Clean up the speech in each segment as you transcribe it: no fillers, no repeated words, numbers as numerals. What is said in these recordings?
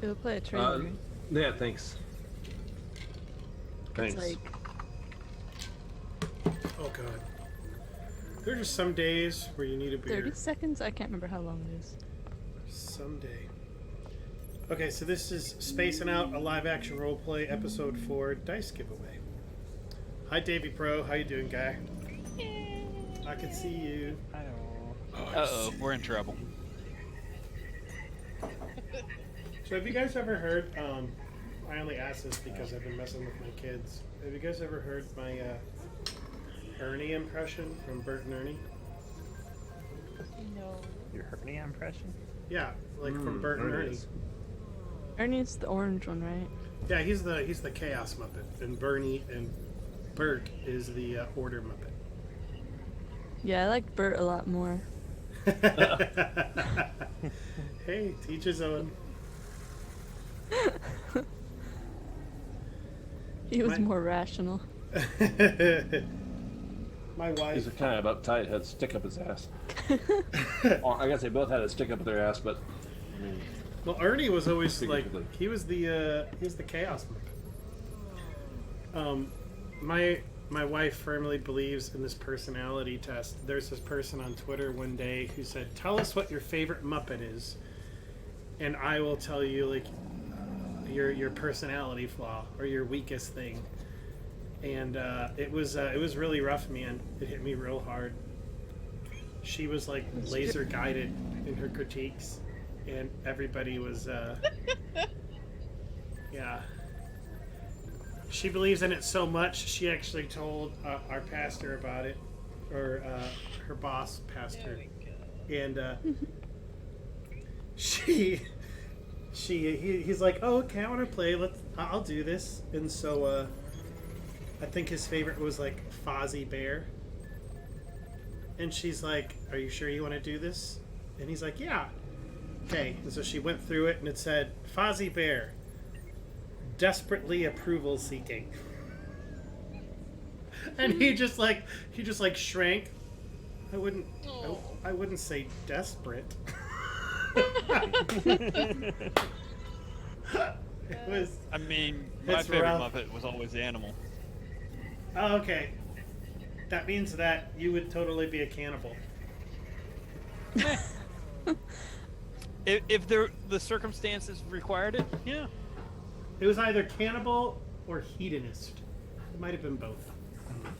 It'll play a trailer. Yeah, thanks. Thanks. It's like Oh god. There are just some days where you need a beer. 30 seconds? I can't remember how long it is. Someday. Okay, so this is Spacin Out, a live-action roleplay, episode 4, dice giveaway. Hi, Davey Pro. How you doing, guy? I can see you. Uh-oh, we're in trouble. So have you guys ever heard, I only ask this because I've been messing with my kids. Have you guys ever heard my Ernie impression from Bert and Ernie? No. Your Ernie impression? Yeah, like from Bert and Ernie. Ernie's the orange one, right? Yeah, he's the Chaos Muppet, and Bernie and Bert is the Order Muppet. Yeah, I like Bert a lot more. Hey, teach his own. He was more rational. My wife. He's kind of uptight, had a stick up his ass. Well, I guess they both had a stick up their ass, but I mean, Well, Ernie was always like he was the Chaos Muppet. My wife firmly believes in this personality test. There's this person on Twitter one day who said, "Tell us what your favorite Muppet is, and I will tell you like your personality flaw or your weakest thing." And it was really rough, man. It hit me real hard. She was like laser guided in her critiques, and everybody was yeah. She believes in it so much, she actually told our pastor about it, or her boss pastor, and he's like, "Oh, okay, I want to play. I'll do this." And so I think his favorite was like Fozzie Bear, and she's like, "Are you sure you want to do this?" And he's like, "Yeah." Okay, and so she went through it, and it said Fozzie Bear. Desperately approval seeking, and he just shrank. I wouldn't say desperate. It was. I mean, my It's favorite rough. Muppet was always the animal. Oh, okay, that means that you would totally be a cannibal. If the circumstances required it, yeah. It was either cannibal or hedonist. It might have been both.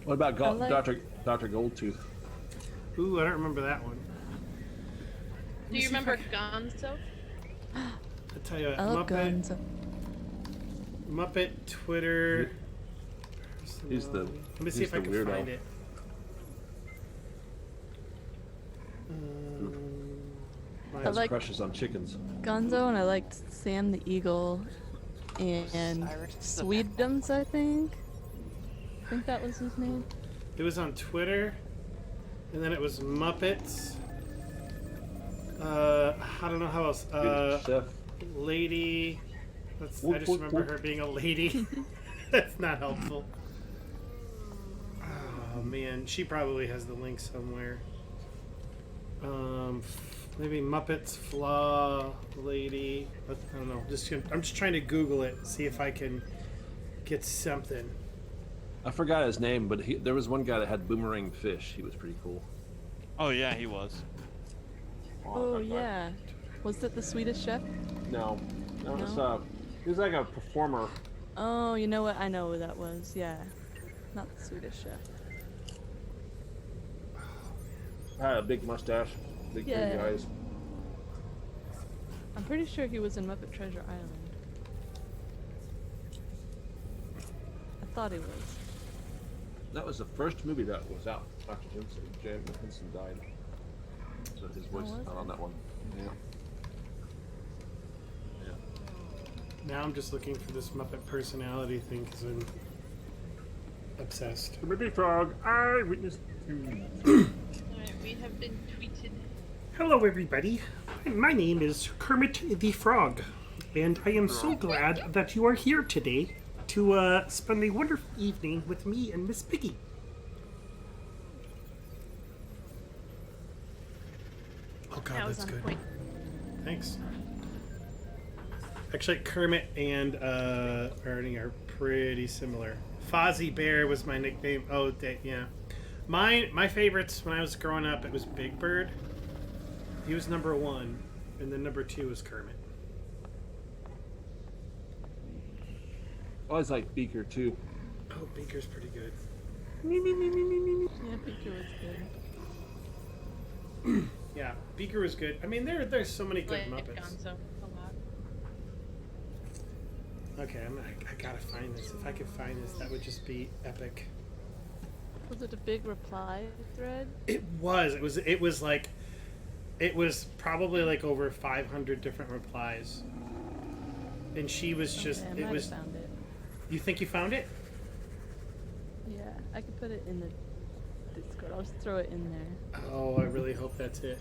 what about like- Dr. Goldtooth? Ooh, I don't remember that one. Do you remember Gonzo? I tell you what, I love guns. Muppet Twitter. He's the Let me see he's if I the can weirdo. find it. He has like- crushes on chickens. Gonzo, and I liked Sam the Eagle and Sweetums, I think. I think that was his name. It was on Twitter, and then it was Muppets. I don't know how else. Chef. Lady. I just remember her being a lady. That's not helpful. Oh man, she probably has the link somewhere. Maybe Muppets Flaw Lady. I don't know. I'm just trying to Google it, see if I can get something. I forgot his name, but there was one guy that had boomerang fish. He was pretty cool. Oh yeah, he was. Oh, yeah. Was it the Swedish Chef? No, No? he was like a performer. Oh, you know what? I know who that was. Yeah. Not the Swedish Chef. Had a big mustache, big Yeah. pretty eyes. I'm pretty sure he was in Muppet Treasure Island. I thought he was. That was the first movie that was out after Jan Henson died. So his voice was is not it? on that one. Yeah. Yeah. Now I'm just looking for this Muppet personality thing because I'm obsessed. The Baby Frog, I witnessed. Alright, we have been tweeted. Hello, everybody. My name is Kermit the Frog, and I am so glad that you are here today to spend a wonderful evening with me and Miss Piggy. Oh God, That was that's on good. point. Thanks. Actually, Kermit and Ernie are pretty similar. Fozzie Bear was my nickname. Oh, yeah. My favorites when I was growing up, it was Big Bird. He was number 1, and then number 2 was Kermit. I always like Beaker too. Oh, Beaker's pretty good. Yeah, Beaker was good. Yeah, Beaker was good. I mean, there's so many good Like Muppets. Gonzo a lot. Okay, I gotta find this. If I could find this, that would just be epic. Was it a big reply thread? It was. It was probably like over 500 different replies. And she was just. Okay, I it might was. have found it. You think you found it? Yeah, I could put it in the Discord. I'll just throw it in there. Oh, I really hope that's it.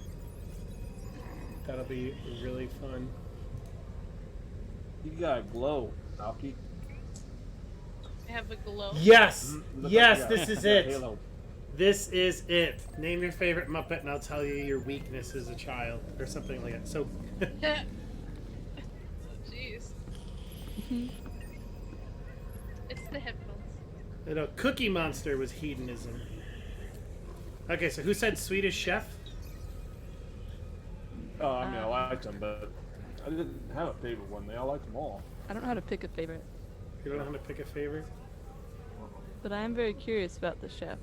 That'll be really fun. You got a glow, Alki. I have a glow. Yes, Look yes, like this that. is That it. Halo. This is it. Name your favorite Muppet, and I'll tell you your weakness as a child, or something like that. So, Oh, jeez. It's the headphones. you know, Cookie Monster was hedonism. Okay, so who said Swedish Chef? Oh, I mean, I liked them, but I didn't have a favorite one. I liked them all. I don't know how to pick a favorite, You don't know how to pick a favorite. but I am very curious about the chef.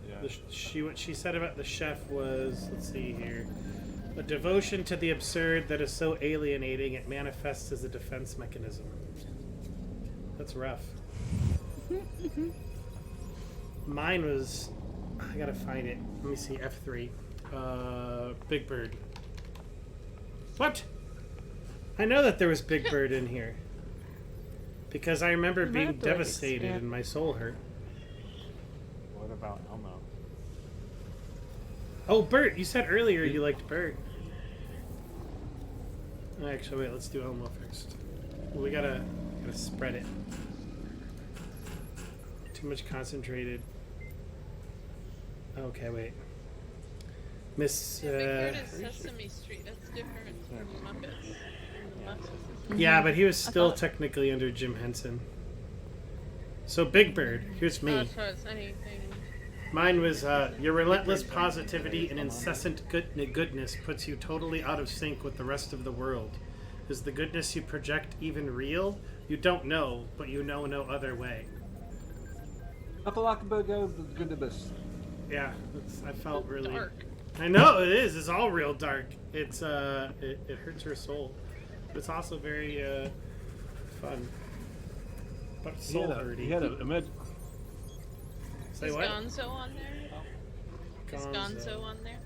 Yeah. What she said about the chef was, let's see here, a devotion to the absurd that is so alienating it manifests as a defense mechanism. That's rough. Mine was, I gotta find it. Let me see, F3. Big Bird. What? I know that there was Big Bird in here. Because I remember You might being have to, like, devastated expand. and my soul hurt. What about Elmo? Oh, Bert! You said earlier you liked Bert. Actually, wait. Let's do Elmo first. Well, we gotta spread it. Too much concentrated. Okay, wait. Miss. Yeah, Big Bird is Sesame Street. That's different from the Muppets. Yeah, but he was still thought- technically under Jim Henson. So Big Bird. Here's me. So it's anything. Mine was your relentless positivity and incessant goodness puts you totally out of sync with the rest of the world. Is the goodness you project even real? You don't know, but you know no other way. Yeah, I felt really. Dark. I know it is. It's all real dark. It's it hurts your soul, but it's also very fun. But soul hurting. He had a Say Is what? Gonzo on there? Is Gonzo on there?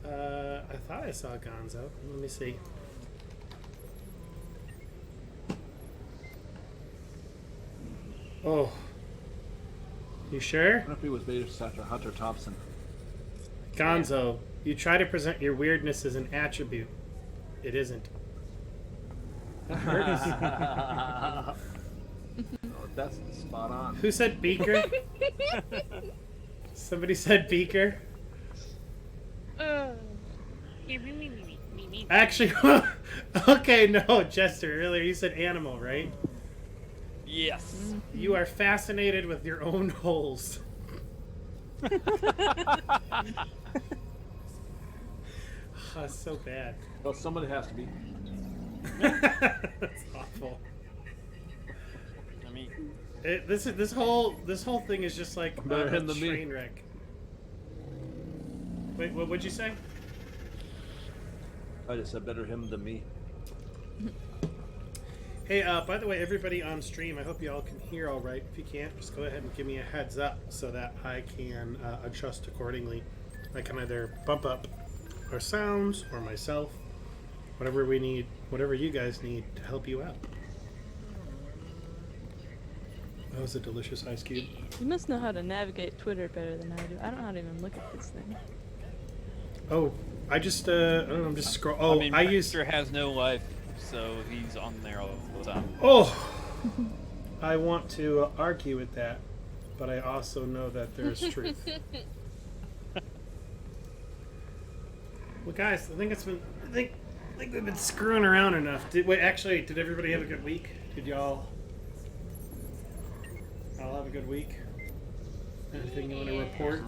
I thought I saw Gonzo. Let me see. Oh. You sure? I don't know if he was based after Hunter Thompson. Gonzo, you try to present your weirdness as an attribute. It isn't. Oh, that's spot on. Who said Beaker? Somebody said Beaker. Actually, okay, no, Jester. Earlier you said animal, right? Yes. You are fascinated with your own holes. Oh, so bad. Well, somebody has to be. That's awful. I mean, This whole thing is just like Better a him than me. train wreck. Wait, what would you say? I just said better him than me. Hey, by the way, everybody on stream, I hope you all can hear all right. If you can't, just go ahead and give me a heads up so that I can adjust accordingly. I can either bump up our sounds or myself, whatever we need, whatever you guys need to help you out. That was a delicious ice cube. You must know how to navigate Twitter better than I do. I don't know how to even look at this thing. Oh, I just, I don't know, I'm just scroll. Oh, I mean, I used. Baxter has no life, so he's on there all the time. Oh, I want to argue with that, but I also know that there is truth. Well, guys, I think think we've been screwing around enough. Actually, did everybody have a good week? Did y'all all have a good week? Anything you want to report?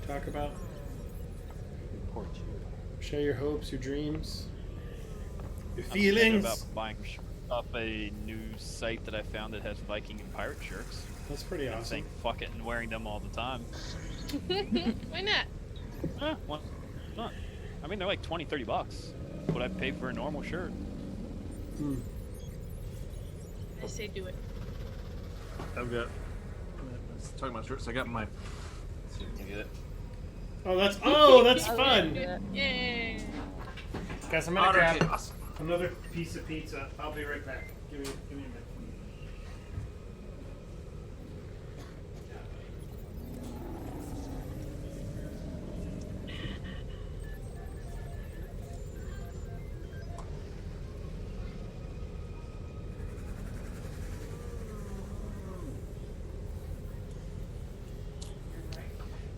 Talk about? Report you. Share your hopes, your dreams, your I'm feelings. thinking about buying up a new site that I found that has Viking and pirate shirts. That's pretty And awesome. saying fuck it and wearing them all the time. Why not? Why not? I mean, they're like $20-$30. What I'd pay for a normal shirt. I say do it. I've got. Talking about shirts, I got my. Let's see if we can get it. Oh, that's fun. Yay! Guys, I'm gonna grab chaos. another piece of pizza. I'll be right back. Give me a minute.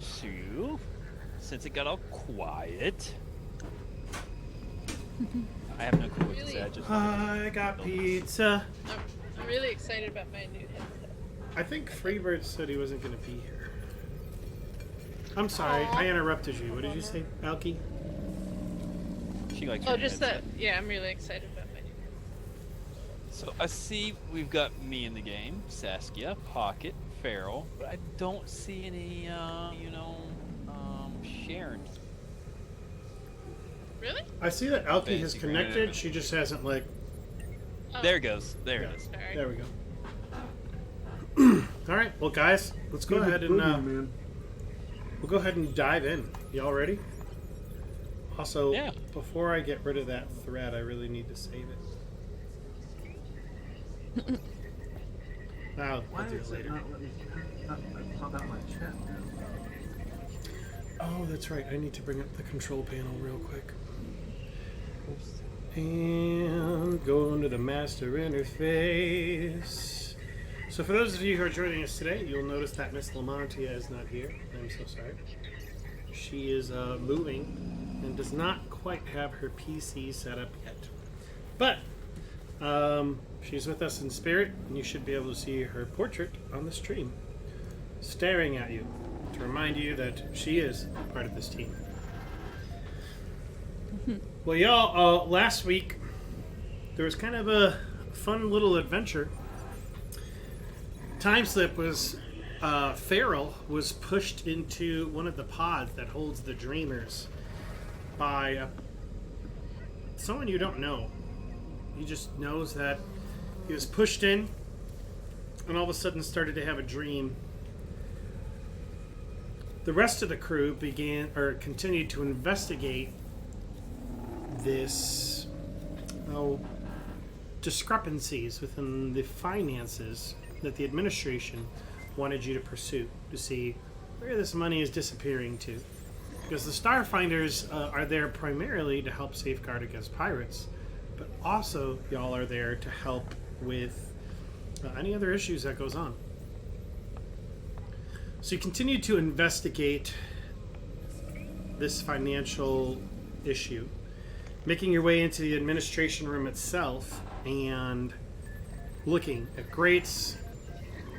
So, since it got all quiet, I have no clue what to say. I just I got pizza. I'm really excited about my new headset. I think Freebird said he wasn't going to be here. I'm sorry, Aw. I interrupted you. What did you say, Alki? she likes. Oh, her just headset. that. Yeah, I'm really excited about my new headset. So I see we've got me in the game, Saskia, Pocket, Ferrell, but I don't see any, Sharon. Really? I see that Alki has Fancy connected. granite. She just hasn't, like... Oh, There it goes. There Yeah. it is. Sorry. There we go. All right, well, guys, let's go ahead and we'll go ahead and dive in. Y'all ready? Also, Yeah. before I get rid of that thread, I really need to save it. I'll do it later. not let me? I saw that in my chat. Oh, that's right. I need to bring up the control panel real quick. And go into the master interface. So for those of you who are joining us today, you'll notice that Miss Lamontia is not here. I'm so sorry. She is moving and does not quite have her PC set up yet. But she's with us in spirit, and you should be able to see her portrait on the stream, staring at you, to remind you that she is part of this team. Well, y'all, last week there was kind of a fun little adventure. Time slip was Ferrell was pushed into one of the pods that holds the dreamers by someone you don't know. He just knows that he was pushed in and all of a sudden started to have a dream. The rest of the crew continued to investigate this discrepancies within the finances that the administration wanted you to pursue to see where this money is disappearing to. Because the Starfinders are there primarily to help safeguard against pirates, but also y'all are there to help with any other issues that goes on. So you continue to investigate this financial issue, making your way into the administration room itself and looking at grates,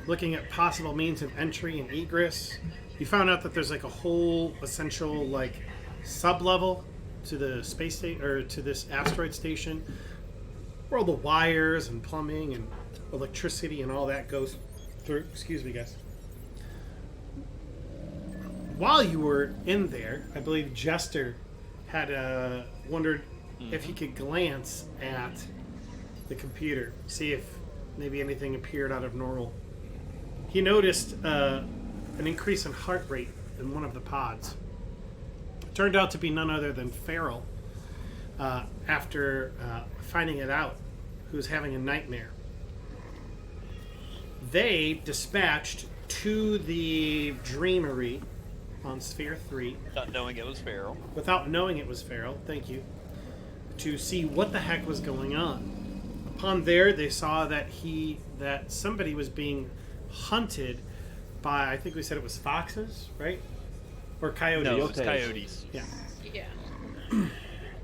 looking at possible means of entry and egress. You found out that there's like a whole essential like sub-level to the space station or to this asteroid station where all the wires and plumbing and electricity and all that goes through. Excuse me, guys. While you were in there, I believe Jester had wondered if he could glance at the computer, see if maybe anything appeared out of normal. He noticed an increase in heart rate in one of the pods. It turned out to be none other than Ferrell, after finding it out, who was having a nightmare. They dispatched to the Dreamery on Sphere 3. Not knowing it was Ferrell. Without knowing it was Ferrell, thank you, to see what the heck was going on. Upon there, they saw that somebody was being hunted by, I think we said it was foxes, right? Or coyotes. No, it was coyotes. Yeah. Yeah.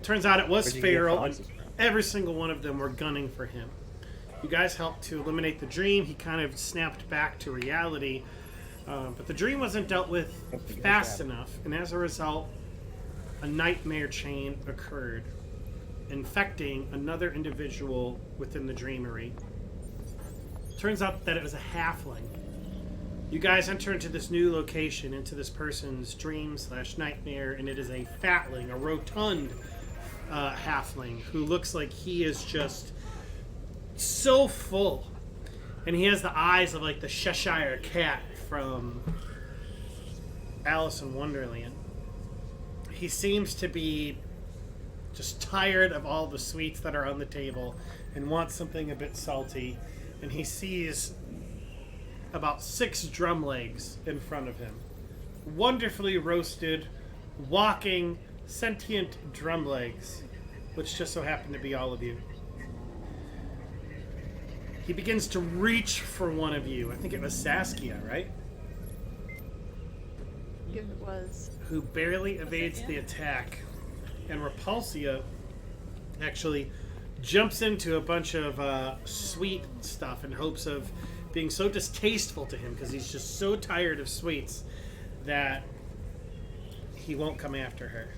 Turns out it was Where'd you get Ferrell, and Fox's from? every single one of them were gunning for him. You guys helped to eliminate the dream. He kind of snapped back to reality, but the dream wasn't dealt with fast enough, and as a result, a nightmare chain occurred, infecting another individual within the dreamery. Turns out that it was a halfling. You guys enter into this new location, into this person's dream/nightmare, and it is a fatling, a rotund halfling who looks like he is just so full. And he has the eyes of like the Cheshire Cat from Alice in Wonderland. He seems to be just tired of all the sweets that are on the table and wants something a bit salty. And he sees about 6 drum legs in front of him. Wonderfully roasted, walking, sentient drum legs, which just so happen to be all of you. He begins to reach for one of you. I think it was Saskia, right? It was. Who barely evades the attack. And Repulsia actually jumps into a bunch of sweet stuff in hopes of being so distasteful to him because he's just so tired of sweets that he won't come after her.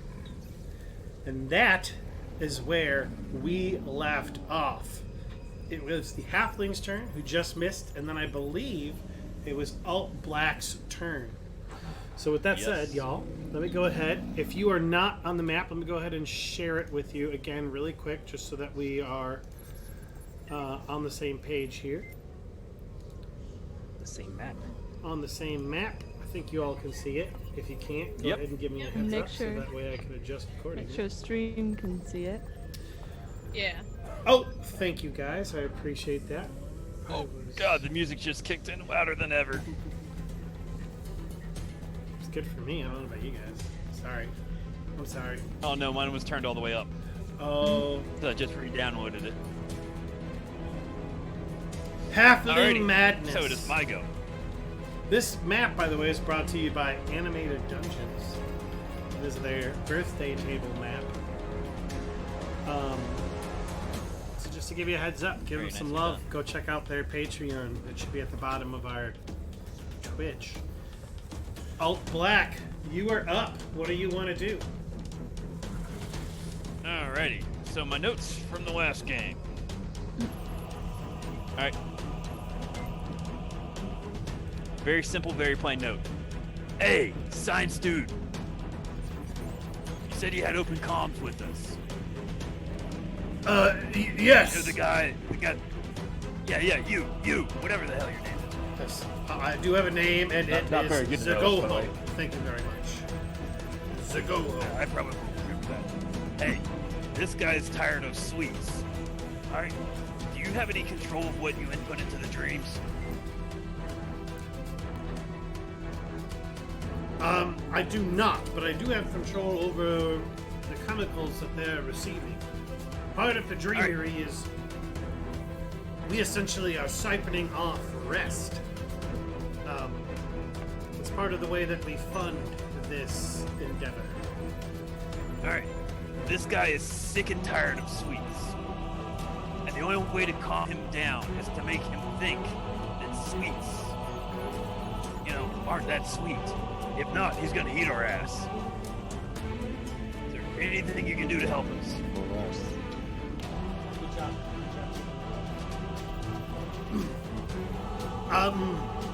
And that is where we left off. It was the halfling's turn, who just missed, and then I believe it was Alt Black's turn. So with that said, y'all, let me go ahead. If you are not on the map, let me go ahead and share it with you again really quick, just so that we are on the same page here. The same map. On the same map. I think you all can see it. If you can't, go ahead and give me a heads Make up sure- so that way I can adjust accordingly. Make sure stream can see it. Yeah. Oh, thank you guys. I appreciate that. Oh god, the music just kicked in louder than ever. It's good for me. I don't know about you guys. Sorry. I'm sorry. Oh no, mine was turned all the way up. Oh. So I just re-downloaded it. Halfling Alrighty. Madness. So does my go. This map, by the way, is brought to you by Animated Dungeons. It is their birthday table map. So just to give you a heads up, give Very them some nicely love. done. Go check out their Patreon. It should be at the bottom of our Twitch. Alt Black, you are up. What do you want to do? Alrighty. So my notes from the last game. Alright. Very simple, very plain note. Hey, science dude. You said you had open comms with us. Yes. You're the guy. Yeah, you, whatever the hell your name is. Yes. I do have a name, and it Not is very good to know, by the way. Zagoho. Thank you very much. Zagoho. I probably won't remember that. Hey, this guy's tired of sweets. Alright, do you have any control of what you input into the dreams? I do not, but I do have control over the chemicals that they're receiving. Part of the dreamery is we essentially are siphoning off rest. It's part of the way that we fund this endeavor. Alright, this guy is sick and tired of sweets. And the only way to calm him down is to make him think that sweets, aren't that sweet. If not, he's gonna eat our ass. Is there anything you can do to help us?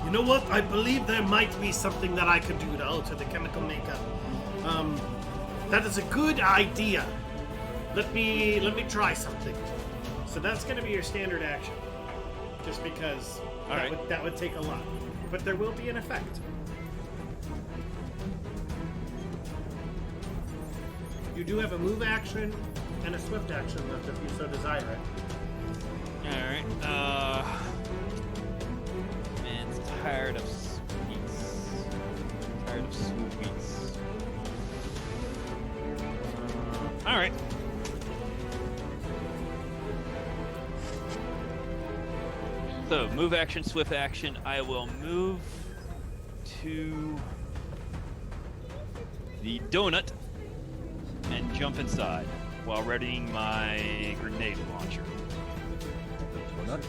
You know what? I believe there might be something that I could do to alter the chemical makeup. That is a good idea. Let me try something. So that's going to be your standard action, just because that would take a lot. But there will be an effect. You do have a move action and a swift action left if you so desire it. Alright, man's tired of sweets. Tired of sweets. Alright. So, move action, swift action. I will move to the donut and jump inside. while readying my grenade launcher. Donut?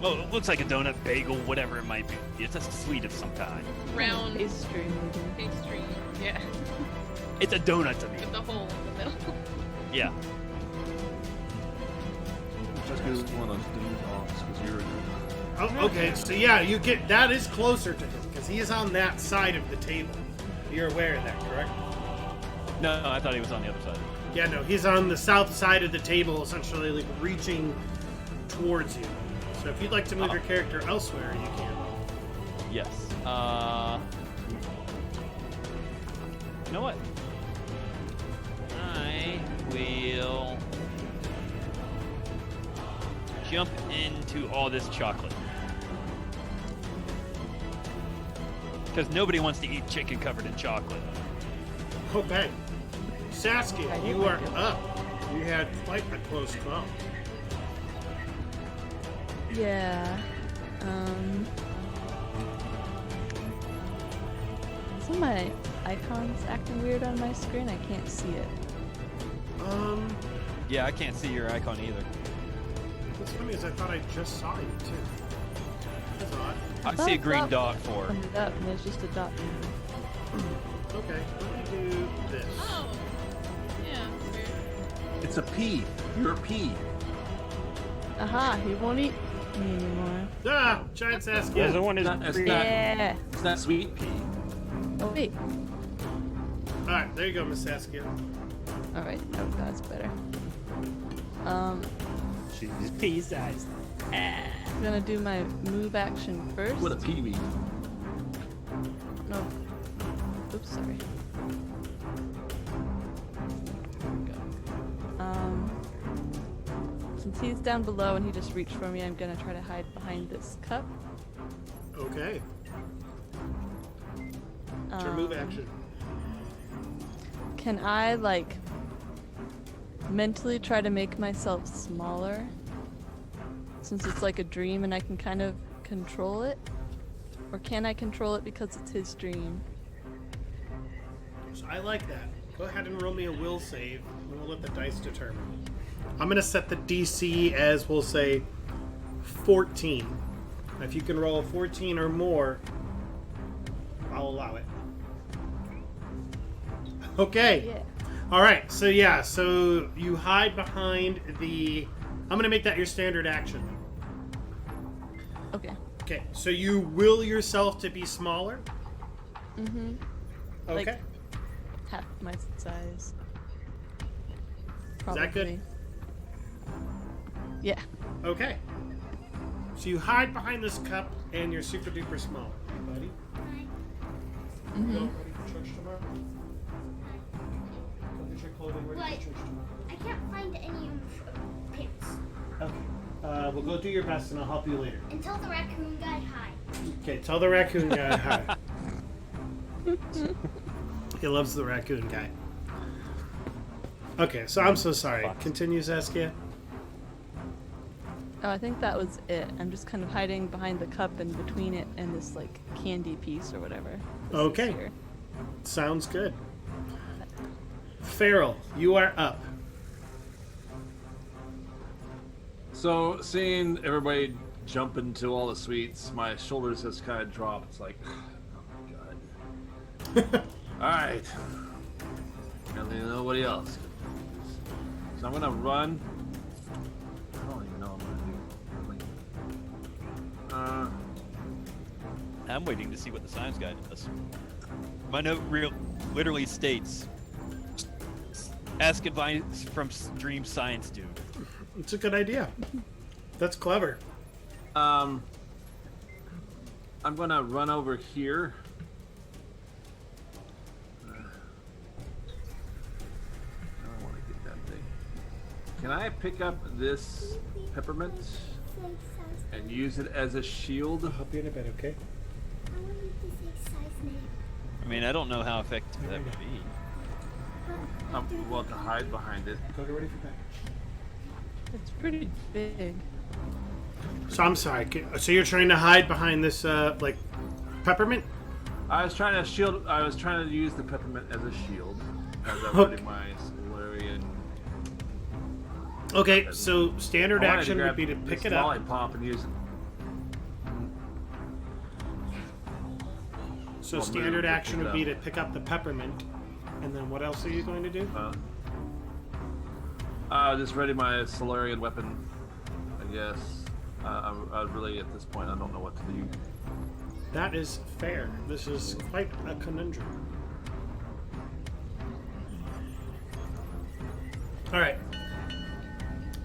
Well, it looks like a donut, bagel, whatever it might be. It's a sweet of some kind. Round Pastry, maybe. pastry. Yeah. It's a donut to me. With the hole in the middle. Yeah. Just because it's one of those ding dongs, because you're a Oh, okay, so yeah, you get that is closer to him because he is on that side of the table. You're aware of that, correct? No, I thought he was on the other side. Yeah, no, he's on the south side of the table, essentially like reaching towards you. So if you'd like to move your character elsewhere, you can. Yes. You know what? I will jump into all this chocolate. Because nobody wants to eat chicken covered in chocolate. Okay. Saskia, you are up. You had quite a close call. Yeah. Some of my icons acting weird on my screen. I can't see it. Yeah, I can't see your icon either. What's funny is I thought I just saw you too. That's odd. I see a green dot for her. It up, and there's just a dot. Okay, let me do this. Oh. Yeah, it's weird. It's a pea. You're a pea. Aha! He won't eat me anymore. Ah, Giant Saskia. The one is Yeah. It's not sweet pea. Oh wait. Alright, there you go, Miss Saskia. All right. Oh, that's better. She's pea-sized. I'm gonna do my move action first. What a pea mean. No. Oops, sorry. There we go. Since he's down below and he just reached for me, I'm gonna try to hide behind this cup. Okay. It's your move action. Can I, like, mentally try to make myself smaller? Since it's like a dream and I can kind of control it? Or can I control it because it's his dream? So I like that. Go ahead and roll me a will save, and we'll let the dice determine. I'm going to set the DC as, we'll say, 14. If you can roll a 14 or more, I'll allow it. Okay. Yeah. All right. So yeah. So you hide behind the. I'm gonna make that your standard action. Okay. Okay. So you will yourself to be smaller. Mm-hmm. Okay. Like, half my size. Is that good? Probably. Yeah. Okay. So you hide behind this cup, and you're super duper small. Hey, buddy. Mm-hmm. Ready for church tomorrow? Go get your clothing ready for church tomorrow. I can't find any pants. Okay. We'll go do your best, and I'll help you later. And tell the raccoon guy hi. Okay. Tell the raccoon guy hi. He loves the raccoon guy. Okay. So I'm so sorry. Continue, Saskia. Oh, I think that was it. I'm just kind of hiding behind the cup and between it and this, like, candy piece or whatever. This is Okay. here. Sounds good. Ferrell, you are up. So, seeing everybody jump into all the sweets, my shoulders just kind of drop. It's like, oh my god. Alright. And then nobody else. So I'm gonna run. I don't even know what I'm gonna do. I'm waiting to see what the science guide does. My note literally states, ask advice from Dream Science Dude. It's a good idea. That's clever. I'm gonna run over here. I don't want to get that thing. Can I pick up this peppermint and use it as a shield? I'll help you in a bit, okay? I want you to say size name. I mean, I don't know how effective that would be. Well, to hide behind it. Go get ready for bed. It's pretty big. So I'm sorry. So you're trying to hide behind this, like, peppermint? I was trying to use the peppermint as a shield as I'm putting my Okay, so standard I wanted action grab would be to pick this it up. lollipop and use it. So Well, standard move to action pick would it be up. to pick up the peppermint. And then what else are you going to do? Just ready my Solarian weapon, I guess. I really, at this point, I don't know what to do. That is fair. This is quite a conundrum. Alright.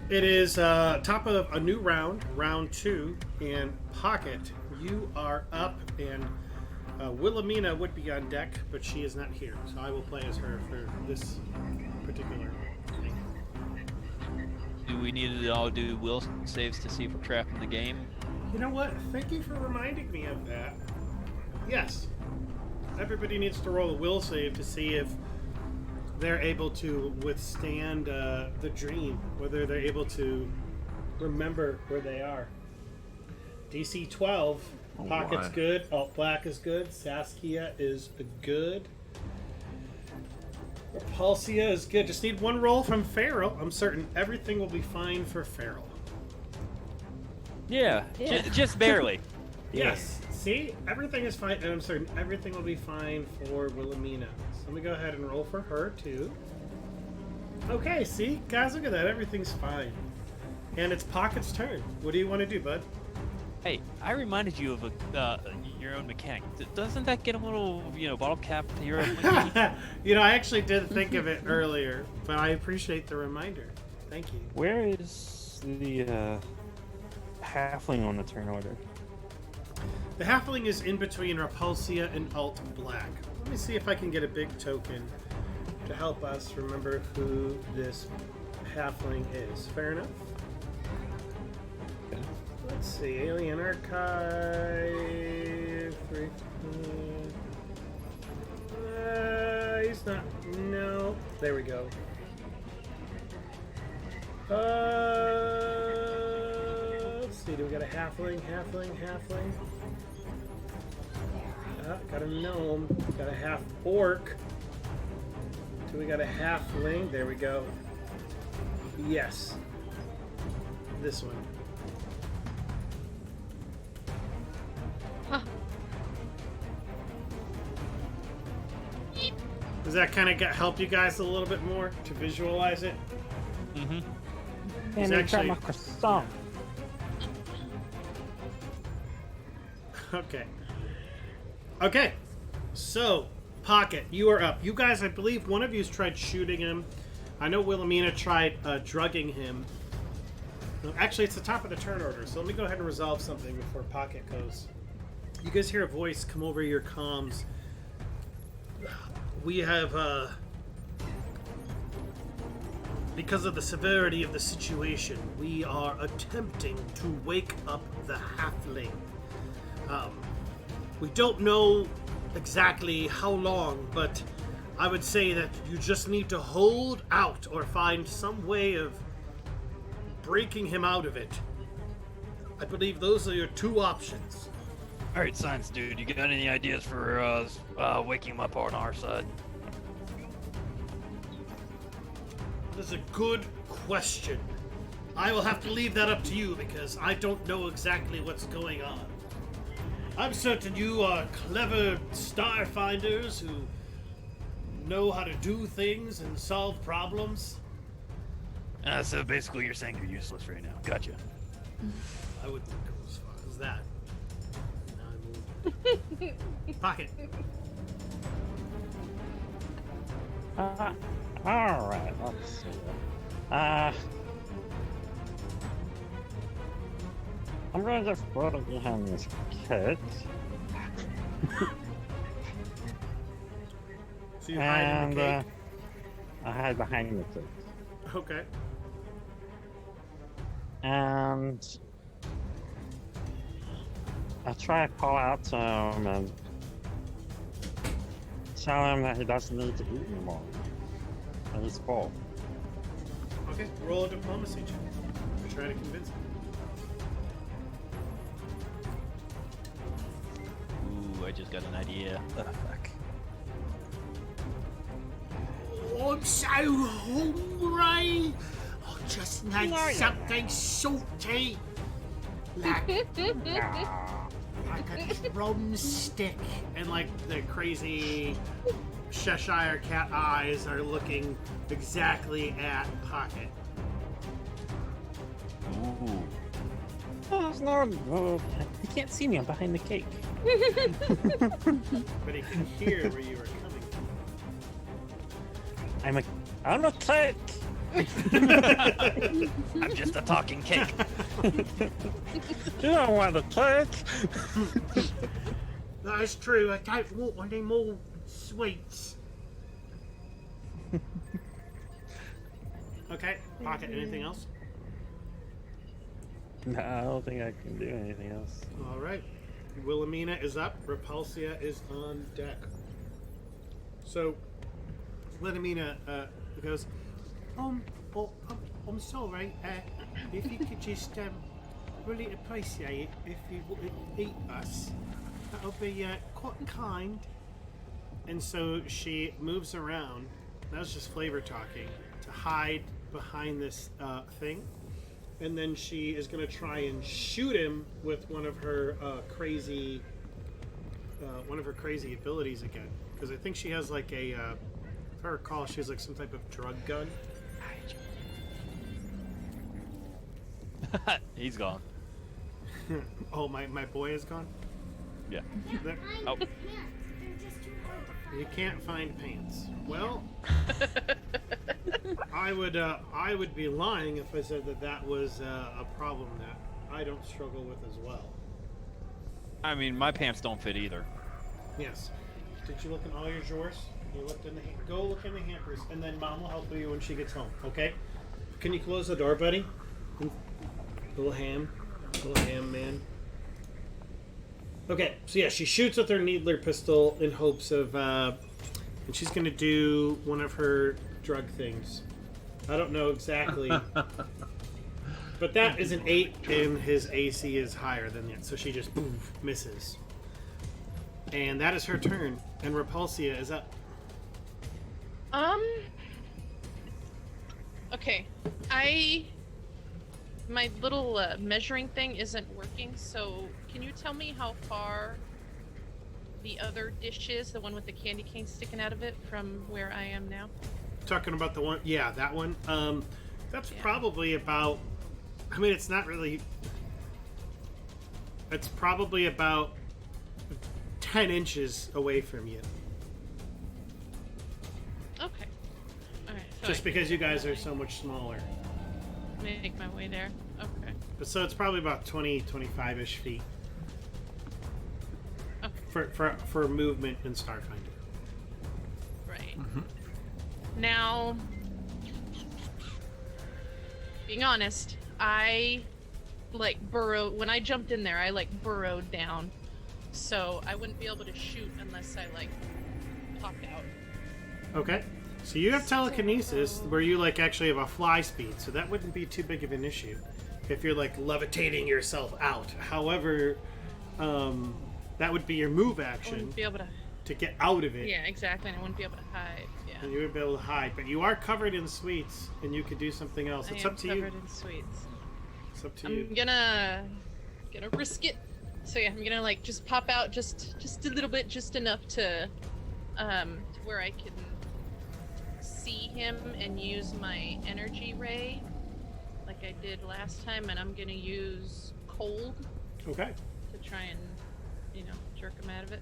It is top of a new round, round 2, and Pocket, you are up, and Wilhelmina would be on deck, but she is not here, so I will play as her for this particular thing. Do we need to all do will saves to see if we're trapped in the game? You know what? Thank you for reminding me of that. Yes. Everybody needs to roll a will save to see if they're able to withstand the dream, whether they're able to remember where they are. DC 12, Pocket's my. good, Alt Black is good, Saskia is good, Repulsia is good. Just need one roll from Ferrell. I'm certain everything will be fine for Ferrell. Yeah, Yeah. just barely. Yes. See? Everything is fine, and I'm certain everything will be fine for Wilhelmina. So let me go ahead and roll for her, too. Okay, see? Guys, look at that. Everything's fine. And it's Pocket's turn. What do you want to do, bud? Hey, I reminded you of your own mechanic. Doesn't that get a little, bottle cap to your own mechanic? I actually did think of it earlier, but I appreciate the reminder. Thank you. Where is the halfling on the turn order? The halfling is in between Repulsia and Alt Black. Let me see if I can get a big token to help us remember who this halfling is. Fair enough? Okay. Let's see. Alien Archive. He's not. No. There we go. Let's see. Do we got a halfling? Got a gnome. Got a half orc. Do we got a halfling? There we go. Yes. This one. Huh. Does that kind of help you guys a little bit more to visualize it? Mm-hmm. And It's I got actually- my croissant. Okay. Okay. So, Pocket, you are up. You guys, I believe one of you's tried shooting him. I know Wilhelmina tried drugging him. No, actually, it's the top of the turn order, so let me go ahead and resolve something before Pocket goes. You guys hear a voice come over your comms. We have, because of the severity of the situation, we are attempting to wake up the halfling. We don't know exactly how long, but I would say that you just need to hold out or find some way of breaking him out of it. I believe those are your two options. All right, science dude, you got any ideas for waking him up on our side? That's a good question. I will have to leave that up to you because I don't know exactly what's going on. I'm certain you are clever starfinders who know how to do things and solve problems. So basically, you're saying you're useless right now. Gotcha. I wouldn't go as far as that. Now I move. Pocket. Alright, let's see. I'm gonna just put it behind this kid. So you hide in And the cake? I hide behind the kid. Okay. And I try to call out to him and tell him that he doesn't need to eat anymore. And he's full. Okay. Roll a diplomacy check. You're trying to convince him. Ooh, I just got an idea. Oh, fuck. Oh, I'm so hungry. I just need something salty. Like a drumstick. And like the crazy Cheshire cat eyes are looking exactly at Pocket. Ooh. Oh, it's not. Oh, you can't see me. I'm behind the cake. But he can hear where you are coming from. I'm a cake. I'm just a talking cake. You don't want a cake. That is true. I don't want any more sweets. Okay, Pocket, anything else? No, I don't think I can do anything else. All right. Wilhelmina is up. Repulsia is on deck. So, Wilhelmina goes, I'm sorry. If you could just really appreciate it if you would eat us. That would be quite kind. And so she moves around. That was just flavor talking to hide behind this thing. And then she is going to try and shoot him with one of her crazy abilities again. Because I think she has like a, if I recall, she has like some type of drug gun. He's gone. Oh, my boy is gone. Yeah. There- Oh. They're just too hard to find. You can't find pants. Well, I would be lying if I said that was a problem that I don't struggle with as well. I mean, my pants don't fit either. Yes. Did you look in all your drawers? You looked in the go look in the hampers, and then Mom will help you when she gets home. Okay? Can you close the door, buddy? Little ham man. Okay, so yeah, she shoots with her needler pistol in hopes of, and she's gonna do one of her drug things. I don't know exactly, but that is an 8, and his AC is higher than that, so she just boom, misses. And that is her turn, and Repulsia is up. Okay. My little measuring thing isn't working, so can you tell me how far the other dish is, the one with the candy cane sticking out of it, from where I am now? Talking about the one, yeah, that one. That's probably about. I mean, it's not really. It's probably about 10 inches away from you. Okay. Alright. So Just I because can you guys are so much smaller. make my way there. Okay. But so it's probably about 20, 25-ish feet Okay. for movement in Starfinder. Right. Now, being honest, I burrowed when I jumped in there. I burrowed down, so I wouldn't be able to shoot unless I popped out. Okay. So you have telekinesis where you actually have a fly speed, so that wouldn't be too big of an issue if you're levitating yourself out. However, that would be your move I action wouldn't be able to get out of it. Yeah, exactly. And I wouldn't be able to hide. Yeah. And you would be able to hide, but you are covered in sweets, and you could do something else. It's up to you. covered in sweets. It's up to you. I'm gonna risk it. So yeah, I'm gonna just pop out just a little bit, just enough to where I can see him and use my energy ray like I did last time, and I'm gonna use cold Okay. to try and jerk him out of it.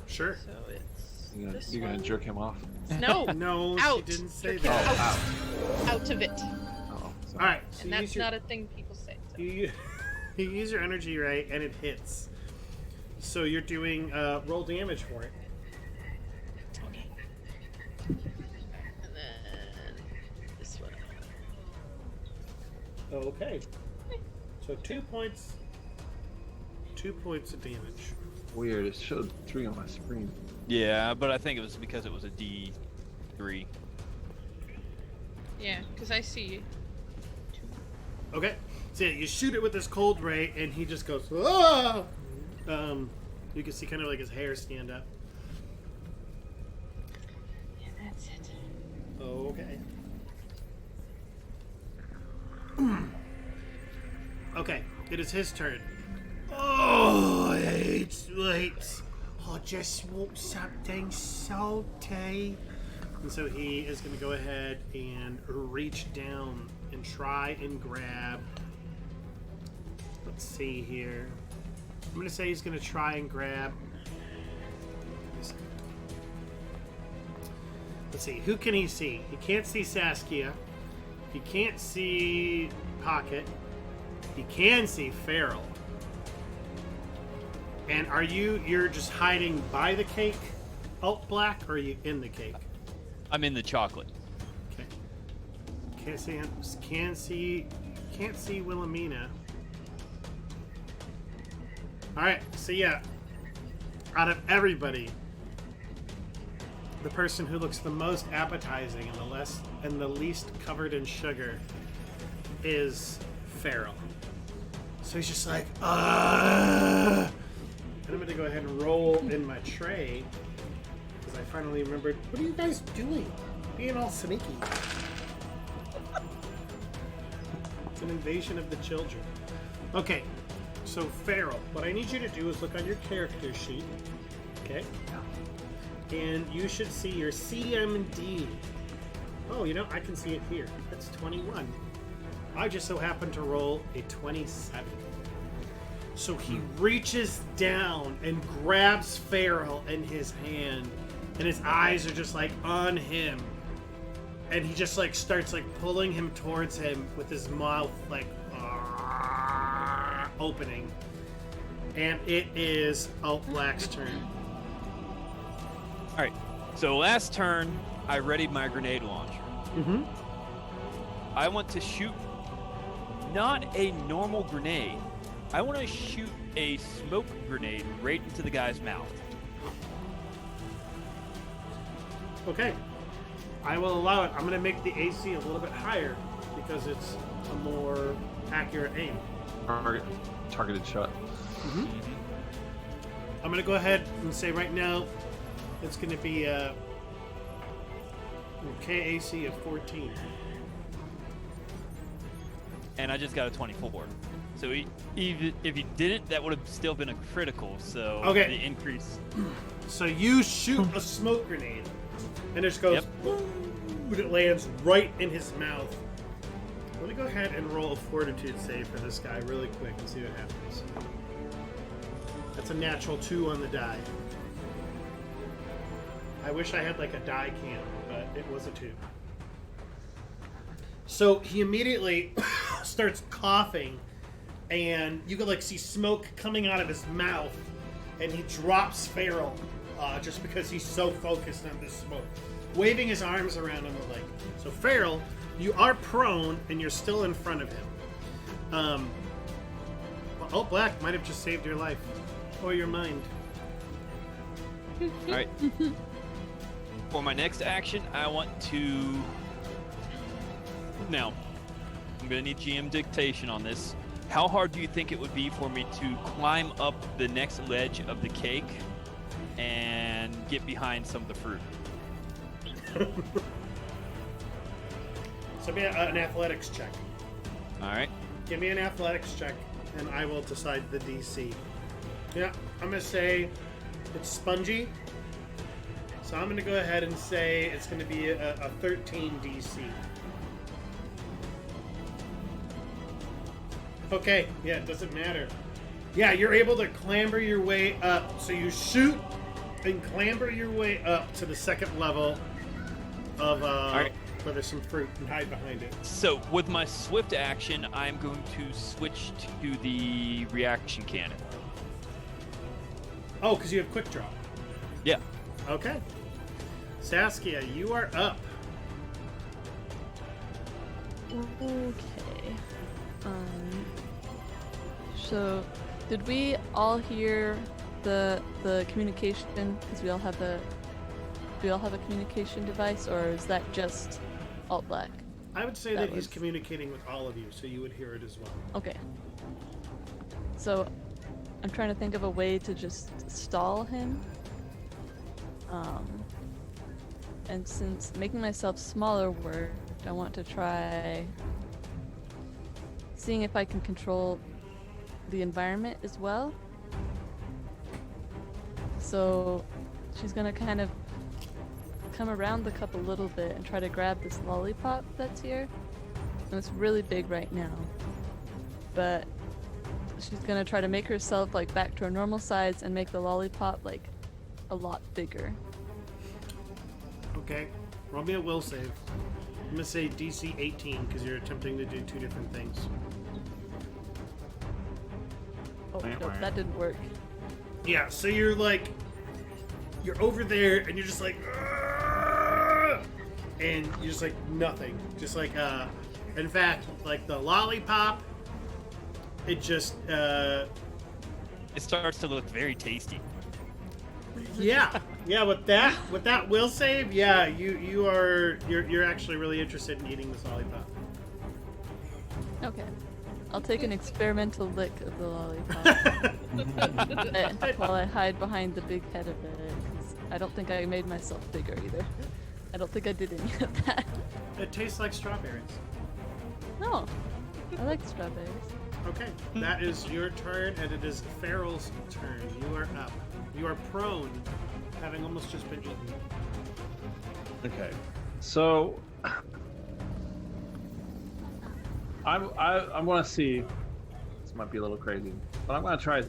Sure. So it's You're gonna jerk him off. no No, out. she didn't say Jerk him that. out of it, Oh, All right. So and you that's use your, not a thing people say. So. you use your energy ray, and it hits. So you're doing roll damage for it. Okay. And then this one. Okay. So 2 points. 2 points of damage. Weird. It showed 3 on my screen. Yeah, but I think it was because it was a D3. Yeah, because I see. Okay. So yeah, you shoot it with this cold ray, and he just goes, ah! You can see kind of his hair stand up. Yeah, that's it. Okay. Okay, it is his turn. Oh, wait. I just want something salty. And so he is going to go ahead and reach down and try and grab. Let's see here. I'm going to say he's going to try and grab. Let's see. Who can he see? He can't see Saskia. He can't see Pocket. He can see Ferrell. And you're just hiding by the cake, Alt Black, or are you in the cake? I'm in the chocolate. Okay. Can't see him. Can't see Wilhelmina. Alright, so yeah. Out of everybody, the person who looks the most appetizing and the least covered in sugar is Ferrell. So he's just like, And I'm going to go ahead and roll in my tray because I finally remembered, what are you guys doing? Being all sneaky. It's an invasion of the children. Okay, so Ferrell, what I need you to do is look on your character sheet, okay? And you should see your CMD. Oh, I can see it here. That's 21. I just so happened to roll a 27. So he reaches down and grabs Ferrell in his hand, and his eyes are just like on him. And he just like starts like pulling him towards him with his mouth like opening. And it is Alt Black's turn. All right. So last turn, I readied my grenade launcher. Mm-hmm. I want to shoot not a normal grenade. I want to shoot a smoke grenade right into the guy's mouth. Okay. I will allow it. I'm going to make the AC a little bit higher because it's a more accurate aim. Targeted shot. Mm-hmm. I'm going to go ahead and say right now it's going to be a KAC of 14. And I just got a 24. So even if you didn't, that would have still been a critical. So okay. The increase. So you shoot a smoke grenade, and it just goes, Yep. boom, and it lands right in his mouth. Let me go ahead and roll a fortitude save for this guy really quick and see what happens. That's a natural 2 on the die. I wish I had like a die cam, but it was a 2. So he immediately starts coughing, and you can like see smoke coming out of his mouth, and he drops Ferrell just because he's so focused on this smoke, waving his arms around on the lake. So Ferrell, you are prone, and you're still in front of him. Alt Black might have just saved your life or your mind. All right. For my next action, I want to. Now, I'm going to need GM dictation on this. How hard do you think it would be for me to climb up the next ledge of the cake and get behind some of the fruit? So be an athletics check. All right. Give me an athletics check, and I will decide the DC. Yeah, I'm going to say it's spongy. So I'm going to go ahead and say it's going to be a 13 DC. Okay, yeah, it doesn't matter. Yeah, you're able to clamber your way up. So you shoot and clamber your way up to the second level of right. where there's some fruit and hide behind it. So with my swift action, I'm going to switch to the reaction cannon. Oh, because you have quick draw. Yeah. Okay. Saskia, you are up. Okay. So, did we all hear the communication? Because we all have a communication device, or is that just Alt Black? I would say That that he's was- communicating with all of you, so you would hear it as well. Okay. So, I'm trying to think of a way to just stall him. And since making myself smaller worked, I want to try seeing if I can control the environment as well. So she's gonna kind of come around the cup a little bit and try to grab this lollipop that's here. And it's really big right now. But she's gonna try to make herself like back to her normal size and make the lollipop like a lot bigger. Okay. Roll me a will save. I'm gonna say DC 18 because you're attempting to do two different things. Oh, no, that didn't work. Yeah, so you're like, you're over there and you're just like, "Argh!" and you're just like nothing. Just like, in fact, like the lollipop, it just, It starts to look very tasty. yeah, with that will save, yeah, you're actually really interested in eating this lollipop. Okay. I'll take an experimental lick of the lollipop while I hide behind the big head of it, because I don't think I made myself bigger either. I don't think I did any of that. It tastes like strawberries. No, I like strawberries. Okay, that is your turn, and it is Ferrell's turn. You are up. You are prone, having almost just been eaten. Okay, so I'm gonna see. This might be a little crazy, but I'm gonna try.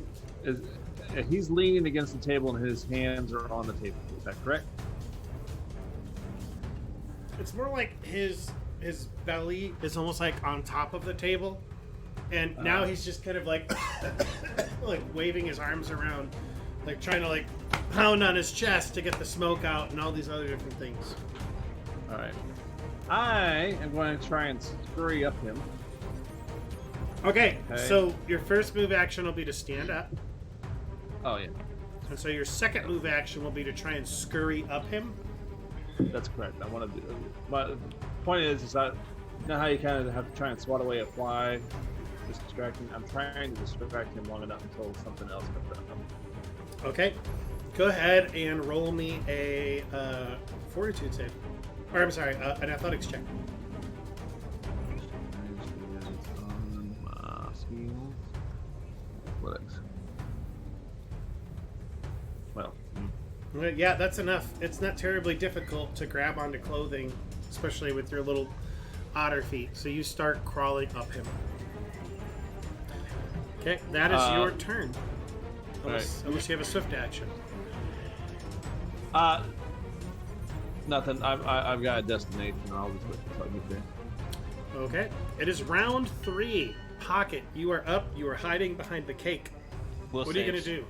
He's leaning against the table and his hands are on the table? Is that correct? It's more like his belly is almost like on top of the table, and now he's just kind of like like waving his arms around, like trying to like pound on his chest to get the smoke out and all these other different things. All right. I am going to try and scurry up him. Okay, Okay. so your first move action will be to stand up, Oh yeah, and so your second move action will be to try and scurry up him. that's correct. I want to do. But the point is that you know how you kind of have to try and swat away a fly, just distracting. I'm trying to distract him long enough until something else comes up. Okay, go ahead and roll me a fortitude save, or I'm sorry, an athletics check. Well, Yeah, that's enough. It's not terribly difficult to grab onto clothing, especially with your little otter feet. So you start crawling up him. Okay, that is your turn. Unless you have a swift action. nothing. I've got a destination. I'll just wait until I get there. Okay, it is round 3. Pocket, you are up. You are hiding behind the cake. Will What are you gonna saves. do?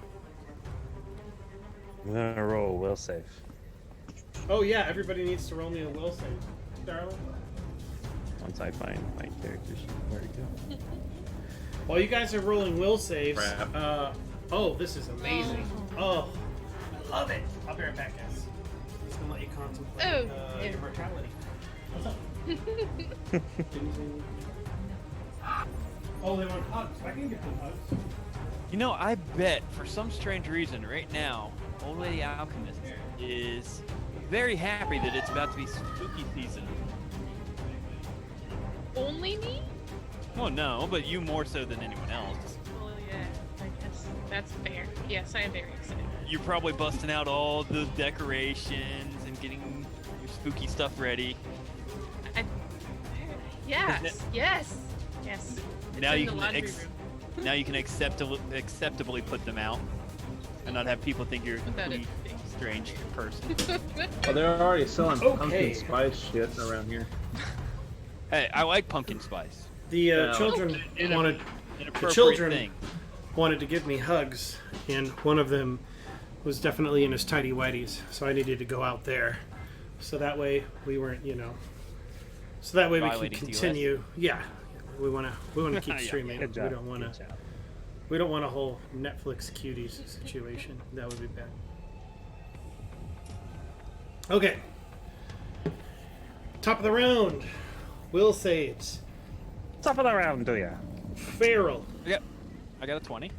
I'm gonna roll will save. Oh yeah, everybody needs to roll me a will save, darling. Once I find my character sheet. Where to go? While you guys are rolling will saves, Crap. oh, this is amazing. Oh, I love it. I'll be right back, guys. I'm just gonna let you contemplate yeah. your mortality. What's up? Didn't say anything. Oh, they want hugs. I can get them hugs. You know, I bet for some strange reason right now, Old Lady Alchemist is very happy that it's about to be spooky season. Only me? Well, no, but you more so than anyone else. Well, yeah, I guess that's fair. Yes, I am very excited. You're probably busting out all the decorations and getting your spooky stuff ready. Yes, yes. It's Now in you the can laundry room. now you can acceptably put them out and not have people think you're a Without it completely being strange person. Well, they're already selling Okay. pumpkin spice shit around here. Hey, I like pumpkin spice. The Yeah. children wanted Inappropriate children- thing. wanted to give me hugs, and one of them was definitely in his tidy whities, so I needed to go out there, so that way we weren't, so that way we can Violating TOS. continue. Yeah, we want to keep Yeah, streaming. Good job. We don't want Good to. job. We don't want a whole Netflix cuties situation. That would be bad. Okay. Top of the round. Will saves. Top of the round, do ya? Ferrell. Yep. I got a 20.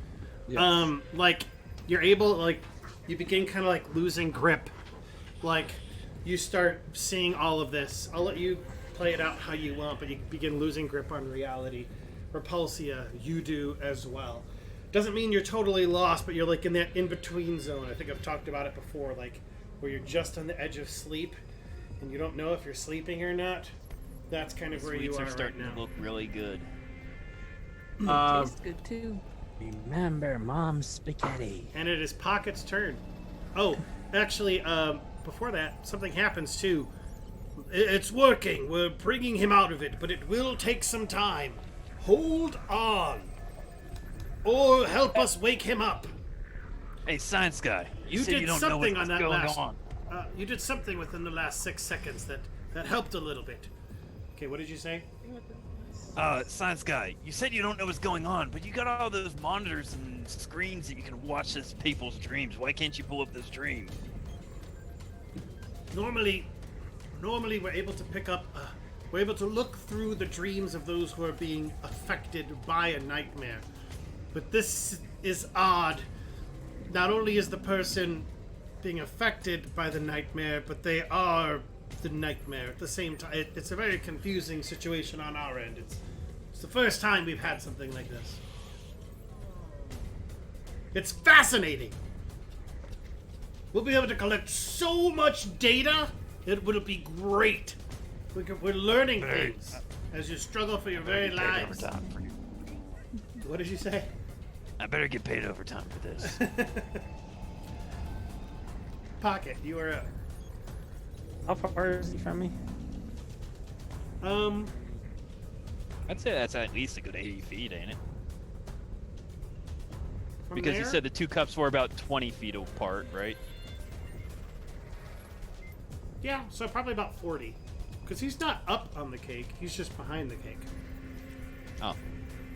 Yes. Like you're able, like you begin kind of like losing grip. Like you start seeing all of this. I'll let you play it out how you want, but you begin losing grip on reality. Repulsia, you do as well. Doesn't mean you're totally lost, but you're like in that in-between zone. I think I've talked about it before, like where you're just on the edge of sleep and you don't know if you're sleeping or not. That's kind of where you Sweets are are starting right now. to look really good. Tastes good too. Remember Mom's spaghetti. And it is Pocket's turn. Oh, actually, before that, something happens too. It's working. We're bringing him out of it, but it will take some time. Hold on. Or help us wake him up. Hey, science guy, you said did you don't something know on what's that going last. on. You did something within the last 6 seconds that helped a little bit. Okay, what did you say? Science guy, you said you don't know what's going on, but you got all those monitors and screens that you can watch this people's dreams. Why can't you pull up this dream? Normally we're able to pick up. We're able to look through the dreams of those who are being affected by a nightmare. But this is odd. Not only is the person being affected by the nightmare, but they are the nightmare at the same time. It's a very confusing situation on our end. It's the first time we've had something like this. It's fascinating. We'll be able to collect so much data. It will be great. We're learning things as you struggle for your very lives. What did you say? I better get paid overtime for this. Pocket, you are up. How far is he from me? I'd say that's at least a good 80 feet, ain't it? From Because you there? said the two cups were about 20 feet apart, right? Yeah, so probably about 40. Because he's not up on the cake, he's just behind the cake. Oh.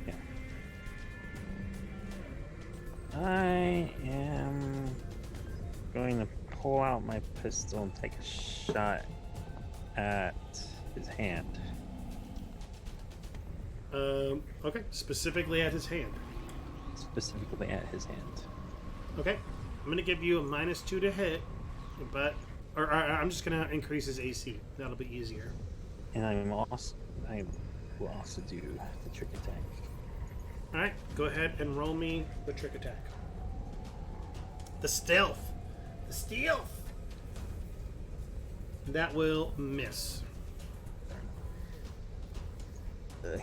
Yeah. I am going to pull out my pistol and take a shot at his hand. Okay, specifically at his hand. Specifically at his hand. Okay, I'm gonna give you a -2 to hit, but or I'm just gonna increase his AC. That'll be easier. And I will also do the trick attack. All right, go ahead and roll me the trick attack. The stealth. The stealth. That will miss. Ugh.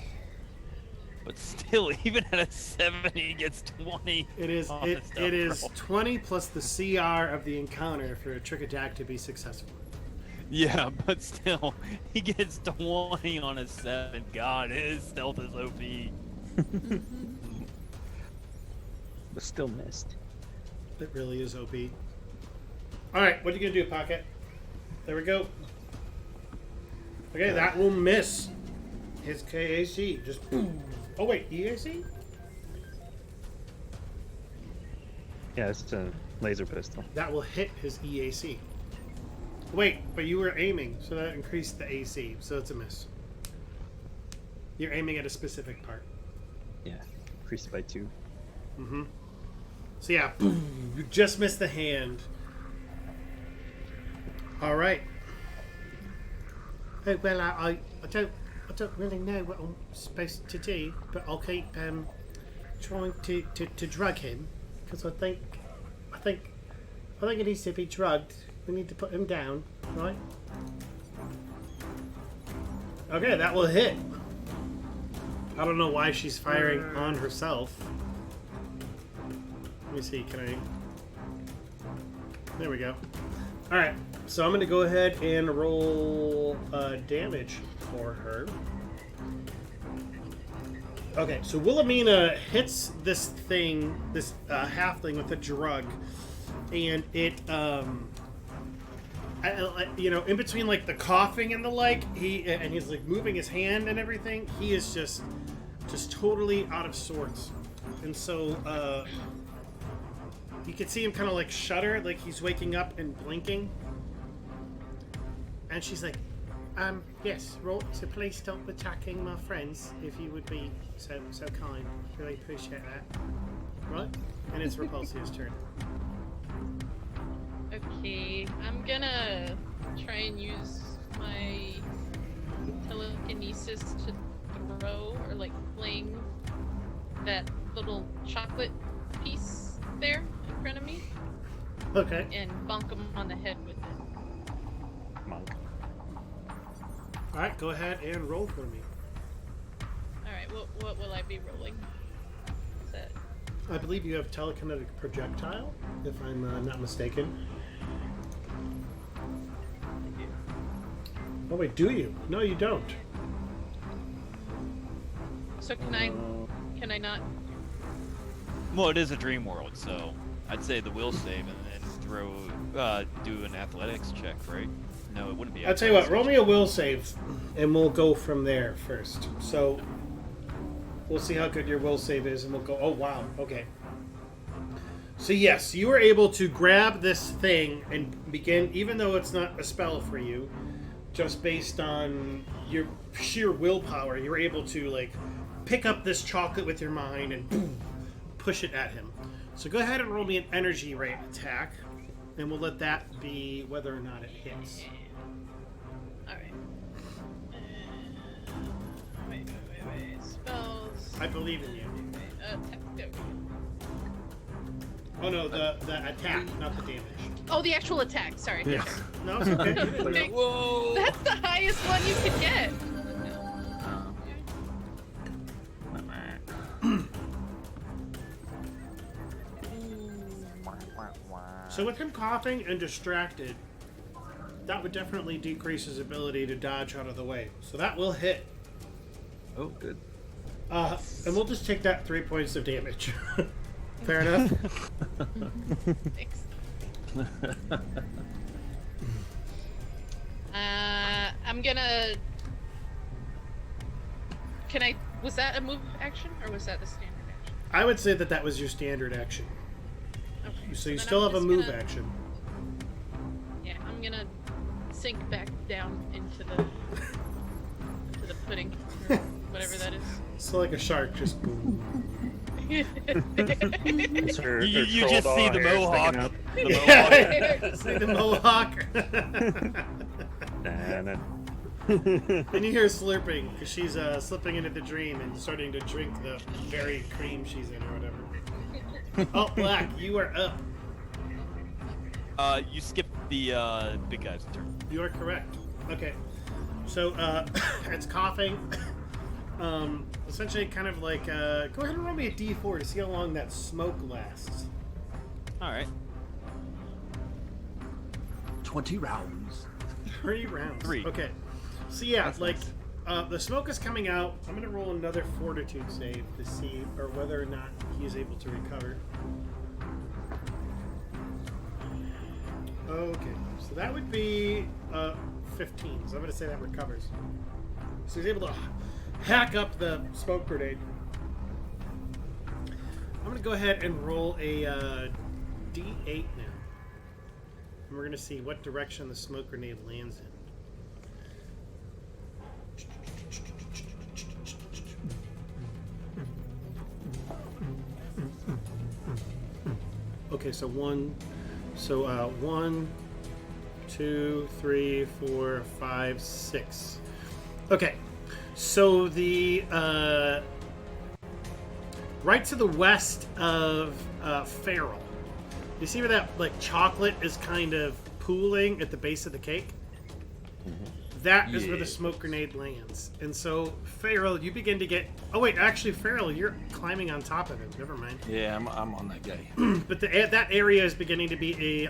But still, even at a 7, he gets 20. It is on the it stealth is roll. 20 plus the CR of the encounter for a trick attack to be successful. Yeah, but still, he gets 20 on a 7. God, his stealth is OP. But still missed. It really is OP. All right, what are you gonna do, Pocket? There we go. Okay, that will miss his KAC. Just boom. Oh wait, EAC? Yeah, it's a laser pistol. That will hit his EAC. Wait, but you were aiming, so that increased the AC, so it's a miss. You're aiming at a specific part. Yeah, increased it by 2. Mm-hmm. So yeah, boom, you just missed the hand. All right. Oh, well, I don't really know what I'm supposed to do, but I'll keep trying to drug him because I think he needs to be drugged. We need to put him down, right? Okay, that will hit. I don't know why she's firing on herself. Let me see, can I... There we go. Alright, so I'm going to go ahead and roll damage for her. Okay, so Wilhelmina hits this thing, this halfling with a drug, and it, you know, in between like the coughing and the like, he's like moving his hand and everything, he is just totally out of sorts. And so, you can see him kind of like shudder, like he's waking up and blinking. And she's like, yes, so please stop attacking my friends if you would be so kind. Really appreciate that. Right? And it's Repulsia's turn. Okay, I'm gonna try and use my telekinesis to throw or like fling that little chocolate piece there in front of me Okay. and bonk him on the head with it. Monk. All right, go ahead and roll for me. All right, what will I be rolling? Is that I believe you have telekinetic projectile, if I'm not mistaken. Oh wait, do you? No, you don't. so? Can I not? Well, it is a dream world, so I'd say the will save and then do an athletics check, right? No, it wouldn't be. I'll tell you what, athletics. roll me a will save, and we'll go from there first. So, we'll see how good your will save is, and we'll go, oh wow, okay. So yes, you were able to grab this thing and begin, even though it's not a spell for you, just based on your sheer willpower, you were able to, like, pick up this chocolate with your mind and boom, push it at him. So go ahead and roll me an energy rate attack, and we'll let that be whether or not it hits. All right. Wait. Spells. I believe in you. There we go. Oh no, the attack, not the damage. Oh, the actual attack. Sorry. Yeah. No, it's okay. Okay. Whoa! That's the highest one you could get. So with him coughing and distracted, that would definitely decrease his ability to dodge out of the way. So that will hit. Oh, good. And we'll just take that 3 points of damage. Fair enough? Thanks. I'm gonna. Can I? Was that a move action or was that the standard action? I would say that that was your standard action. Okay. So you then still I'm have a just move gonna- action. Yeah, I'm gonna sink back down into the pudding, or whatever that is. So like a shark, just boom. It's her, You her just troll see doll the hair mohawk. sticking up. Yeah, see the mohawk. Da-da. And you hear slurping because she's slipping into the dream and starting to drink the berry cream she's in or whatever. Oh, Black, you are up. You skipped the big guy's turn. You are correct. Okay. So, it's coughing. Essentially kind of like, go ahead and roll me a d4 to see how long that smoke lasts. All right. 20 rounds. 3 rounds. 3. Okay. So yeah, That's like, nice. the smoke is coming out. I'm gonna roll another fortitude save to see, or whether or not he is able to recover. Okay, so that would be 15. So I'm gonna say that recovers. So he's able to hack up the smoke grenade. I'm gonna go ahead and roll a D8 now, and we're gonna see what direction the smoke grenade lands in. Okay, so 1, 2, 3, 4, 5, 6. Okay, so the right to the west of Ferrell, you see where that like chocolate is kind of pooling at the base of the cake? That is where the smoke grenade lands. And so, Ferrell, you begin to get... Oh, wait, actually, Ferrell, you're climbing on top of it. Never mind. Yeah, I'm on that guy. But that area is beginning to be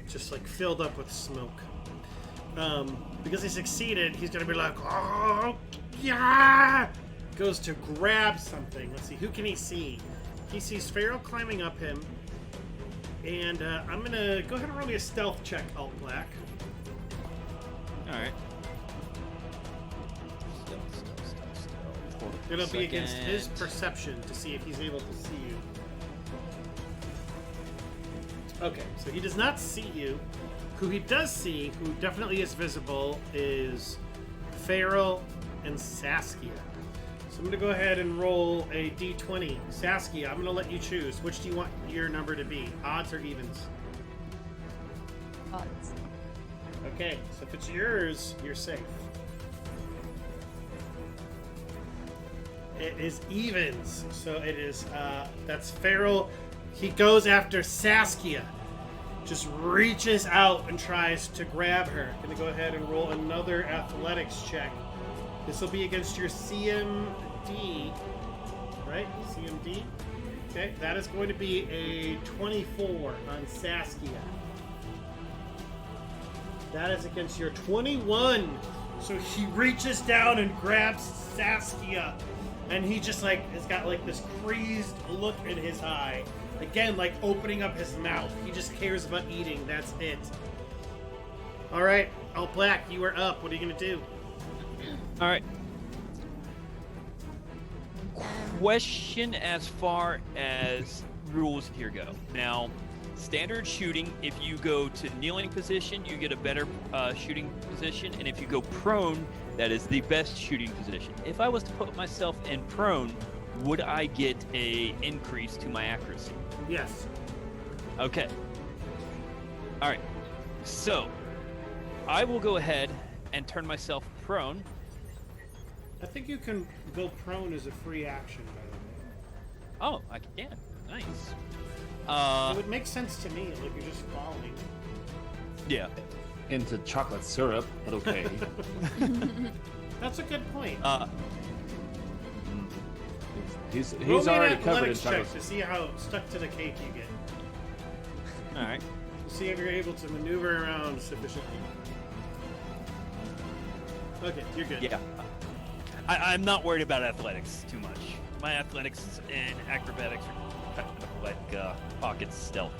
just filled up with smoke. Because he succeeded, he's going to be like, oh, yeah! Goes to grab something. Let's see, who can he see? He sees Ferrell climbing up him. And I'm going to go ahead and roll me a stealth check, Alt Black. All right. It'll be against his perception to see if he's able to see you. Okay, so he does not see you. Who he does see, who definitely is visible, is Ferrell and Saskia. So I'm going to go ahead and roll a d20. Saskia, I'm going to let you choose. Which do you want your number to be? Odds or evens? Odds. Okay, so if it's yours, you're safe. It is evens. So it is, that's Ferrell. He goes after Saskia. Just reaches out and tries to grab her. Gonna go ahead and roll another athletics check. This will be against your CMD, right? CMD. Okay, that is going to be a 24 on Saskia. That is against your 21. So he reaches down and grabs Saskia, and he just like has got like this crazed look in his eye. Again, like opening up his mouth. He just cares about eating. That's it. All right, All Black, you are up. What are you gonna do? All right. Question as far as rules here go. Now, standard shooting, if you go to kneeling position, you get a better shooting position, and if you go prone, that is the best shooting position. If I was to put myself in prone, would I get a increase to my accuracy? Yes. Okay. All right. So, I will go ahead and turn myself prone. I think you can go prone as a free action, by the way. Oh, I can. Nice. It would make sense to me, like you're just falling. Yeah. Into chocolate syrup, but okay. That's a good point. He's Roll me an already covered in athletics check chocolate. to see how stuck to the cake you get. All right. See if you're able to maneuver around sufficiently. Okay, you're good. Yeah. I'm not worried about athletics too much. My athletics and acrobatics are kind of like pocket stealth.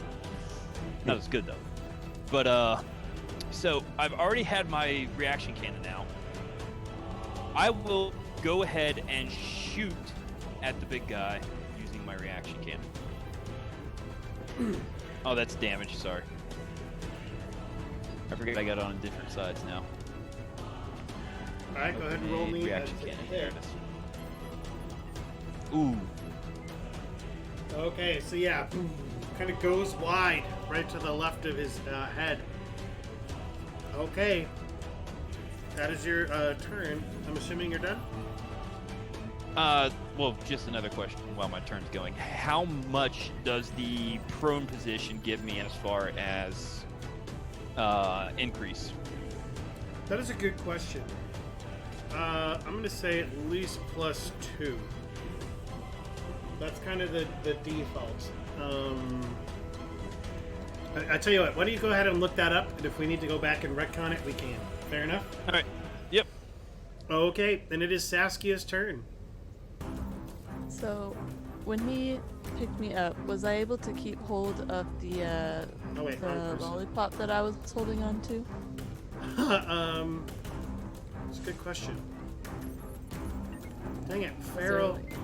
Not as good though. But so I've already had my reaction cannon now. I will go ahead and shoot at the big guy using my reaction cannon. Oh, that's damage. Sorry. I forget I got it on different sides now. All right, go ahead and roll me. Reaction cannon. There. Ooh. Okay, so yeah, kind of goes wide, right to the left of his head. Okay, that is your turn. I'm assuming you're done. Well, just another question while my turn's going. How much does the prone position give me as far as increase? That is a good question. I'm going to say at least +2. That's kind of the default. I tell you what, why don't you go ahead and look that up, and if we need to go back and retcon it, we can. Fair enough? All right. Yep. Okay, then it is Saskia's turn. So, when he picked me up, was I able to keep hold of the Oh, wait, wrong person. lollipop that I was holding on to? It's a good question. Dang it, Is there, Ferrell. like,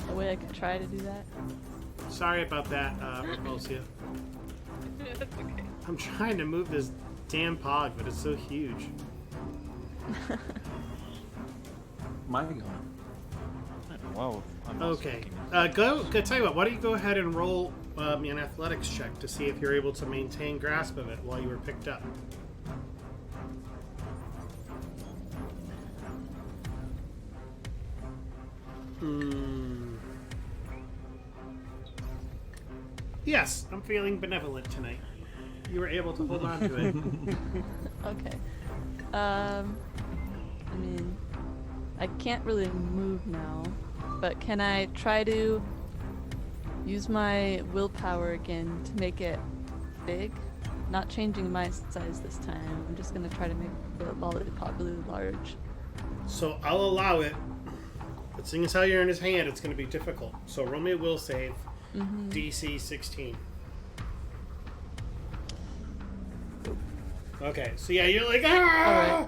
a way I could try to do that? Sorry about that, Repulsia. That's okay. I'm trying to move this damn pog, but it's so huge. My God. Whoa. I'm also Okay. looking Tell you what, why don't you go ahead and roll an athletics check to see if you're able to maintain grasp of it while you were picked up. Yes, I'm feeling benevolent tonight. You were able to hold on to it. Okay. I mean, I can't really move now, but can I try to use my willpower again to make it big? Not changing my size this time. I'm just gonna try to make the lollipop really large. So I'll allow it. But seeing as how you're in his hand, it's going to be difficult. So roll me a will save. DC 16. Okay, so yeah, you're like, ah!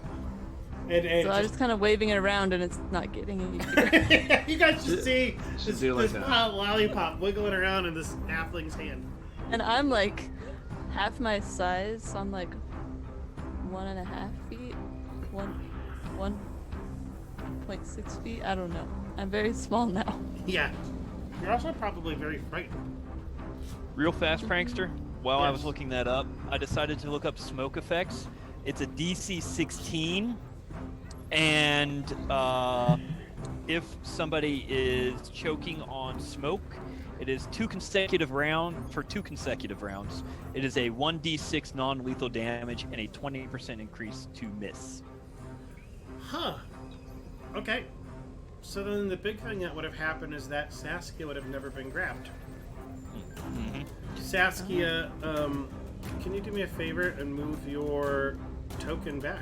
Alright. And So I'm just kind of waving it around and it's not getting any bigger. you guys should see Should this, do like this that. lollipop wiggling around in this halfling's hand. And I'm like half my size, so I'm like 1.5 feet, 1.6 feet. I don't know. I'm very small now. Yeah. You're also probably very frightened. Real fast, prankster. While I was Yes. looking that up, I decided to look up smoke effects. It's a DC 16, and if somebody is choking on smoke, it is 2 consecutive rounds. It is a 1d6 non-lethal damage and a 20% increase to miss. Huh. Okay. So then the big thing that would have happened is that Saskia would have never been grabbed. Saskia, can you do me a favor and move your token back?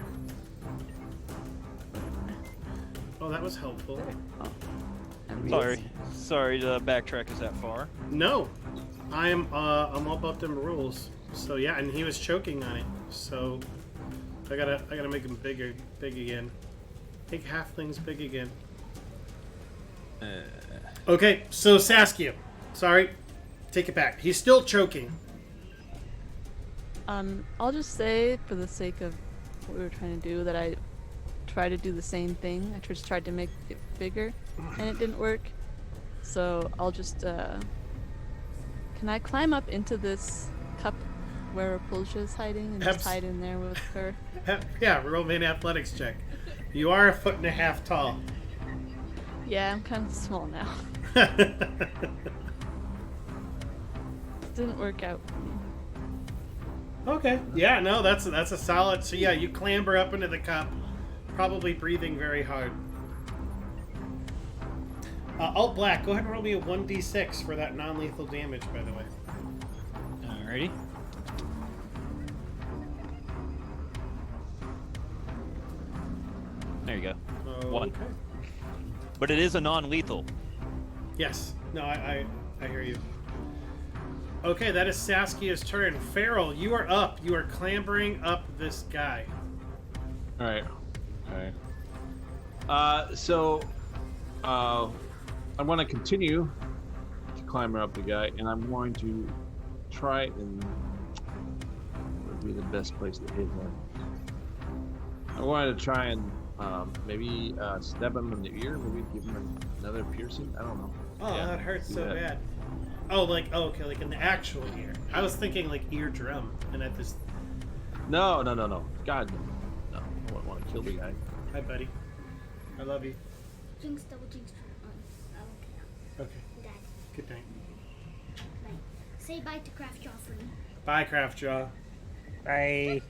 Oh, that was helpful. Sorry to backtrack us that far. No, I'm all about them rules. So yeah, and he was choking on it. So I gotta make him big again. Make halflings big again. Okay, so Saskia, sorry, take it back. He's still choking. I'll just say, for the sake of what we were trying to do, that I tried to do the same thing. I just tried to make it bigger, and it didn't work. So I'll just, can I climb up into this cup where Rapulsia's hiding and just hide in there with her? Yeah, roll me an athletics check. You are 1.5 feet tall. Yeah, I'm kind of small now. Didn't work out for me. Okay. Yeah, no, that's a solid. So yeah, you clamber up into the cup, probably breathing very hard. Alt Black, go ahead and roll me a 1d6 for that non-lethal damage, by the way. Alrighty. There you go. 1. Okay. But it is a non-lethal. Yes. No, I hear you. Okay, that is Saskia's turn. Ferrell, you are up. You are clambering up this guy. All right. So I'm going to continue to climb up the guy, and I'm going to try and what would be the best place to hit him. I wanted to try and maybe stab him in the ear, maybe give him another piercing. I don't know. Oh, Yeah, that hurts do so that. bad. Oh, okay, like in the actual ear. I was thinking like eardrum, and at this. No. God, no. No, I wouldn't want to kill the guy. Hi, buddy. I love you. Jinx, double jinx. Okay. Okay. Dad. Good night. Bye. Say bye to Craftjaw for me. Bye, Craftjaw. Bye.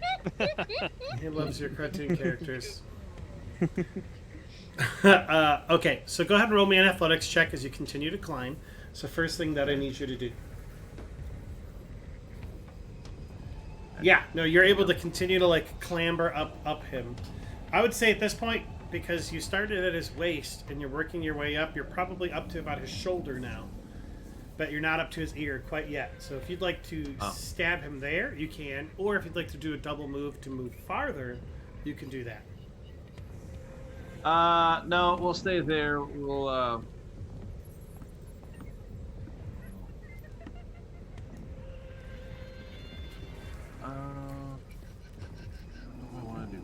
He loves your cartoon characters. Okay, so go ahead and roll me an athletics check as you continue to climb. So first thing that I need you to do. Yeah, no, you're able to continue to like clamber up him. I would say at this point, because you started at his waist and you're working your way up, you're probably up to about his shoulder now. But you're not up to his ear quite yet. So if you'd like to stab him there, you can. Or if you'd like to do a double move to move farther, you can do that. No, we'll stay there. We'll what do I want to do?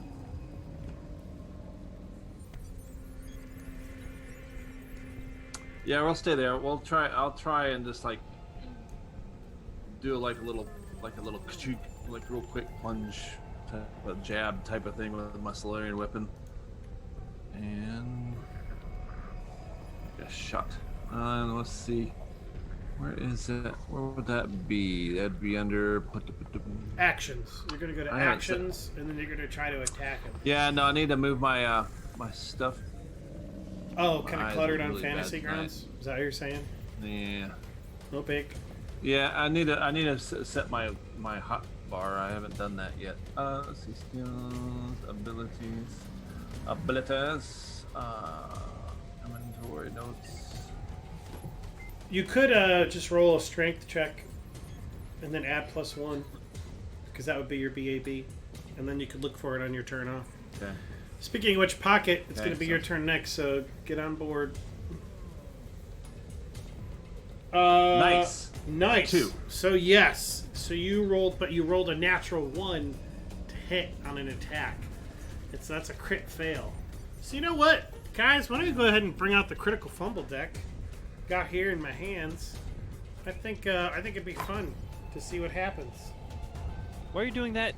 Yeah, we'll stay there. I'll try and just like do like a little real quick plunge, type of jab type of thing with my Solarian weapon. And a shot. Let's see. Where is it? Where would that be? That'd be under Actions. You're going to go to I haven't actions, and then you're going to try to attack him. Yeah, no, I need to move my my stuff. Oh, My kind of eyes cluttered are on really fantasy bad tonight. grounds? Is that what you're saying? Yeah. No big. Yeah, I need to set my hot bar. I haven't done that yet. Let's see, skills, abilities, inventory notes. You could just roll a strength check and then add +1, because that would be your BAB. And then you could look for it on your turn off. Okay. Speaking of which, Pocket, it's Okay, going to be so- your turn next, so get on board. Nice. 2. So yes. So you rolled a natural 1 to hit on an attack. That's a crit fail. So you know what, guys? Why don't you go ahead and bring out the critical fumble deck? Got here in my hands. I think it'd be fun to see what happens. Why are you doing that?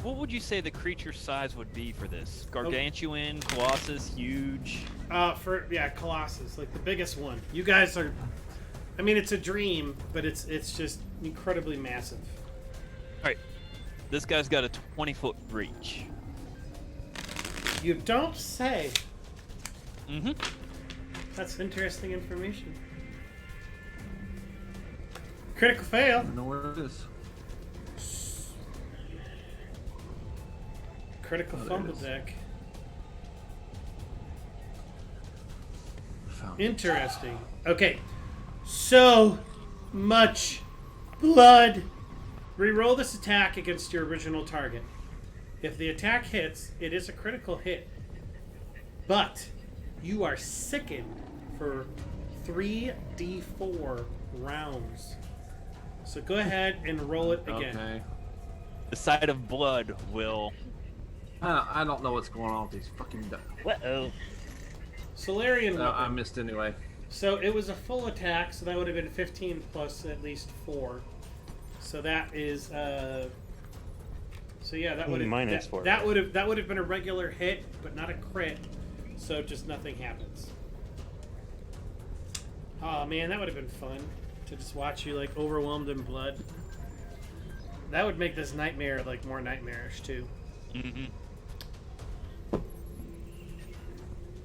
What would you say the creature size would be for this? Gargantuan, Colossus, huge? Colossus, like the biggest one. You guys are, I mean, it's a dream, but it's just incredibly massive. Alright. This guy's got a 20-foot reach. You don't say. Mm-hmm. That's interesting information. Critical fail. I know where it is. Critical there it fumble is. deck. Found it. Interesting. Okay. So much blood. Reroll this attack against your original target. If the attack hits, it is a critical hit. But you are sickened for 3d4 rounds. So go ahead and roll it again. Okay. The sight of blood will... I don't know what's going on with these fucking ducks. Uh-oh. Solarian No, I weapon. missed anyway. So it was a full attack, so that would have been 15 plus at least 4. So that is so yeah, that would have Minus 4. that would have been a regular hit, but not a crit. So just nothing happens. Oh man, that would have been fun to just watch you like overwhelmed in blood. That would make this nightmare like more nightmarish too. Mm-hmm.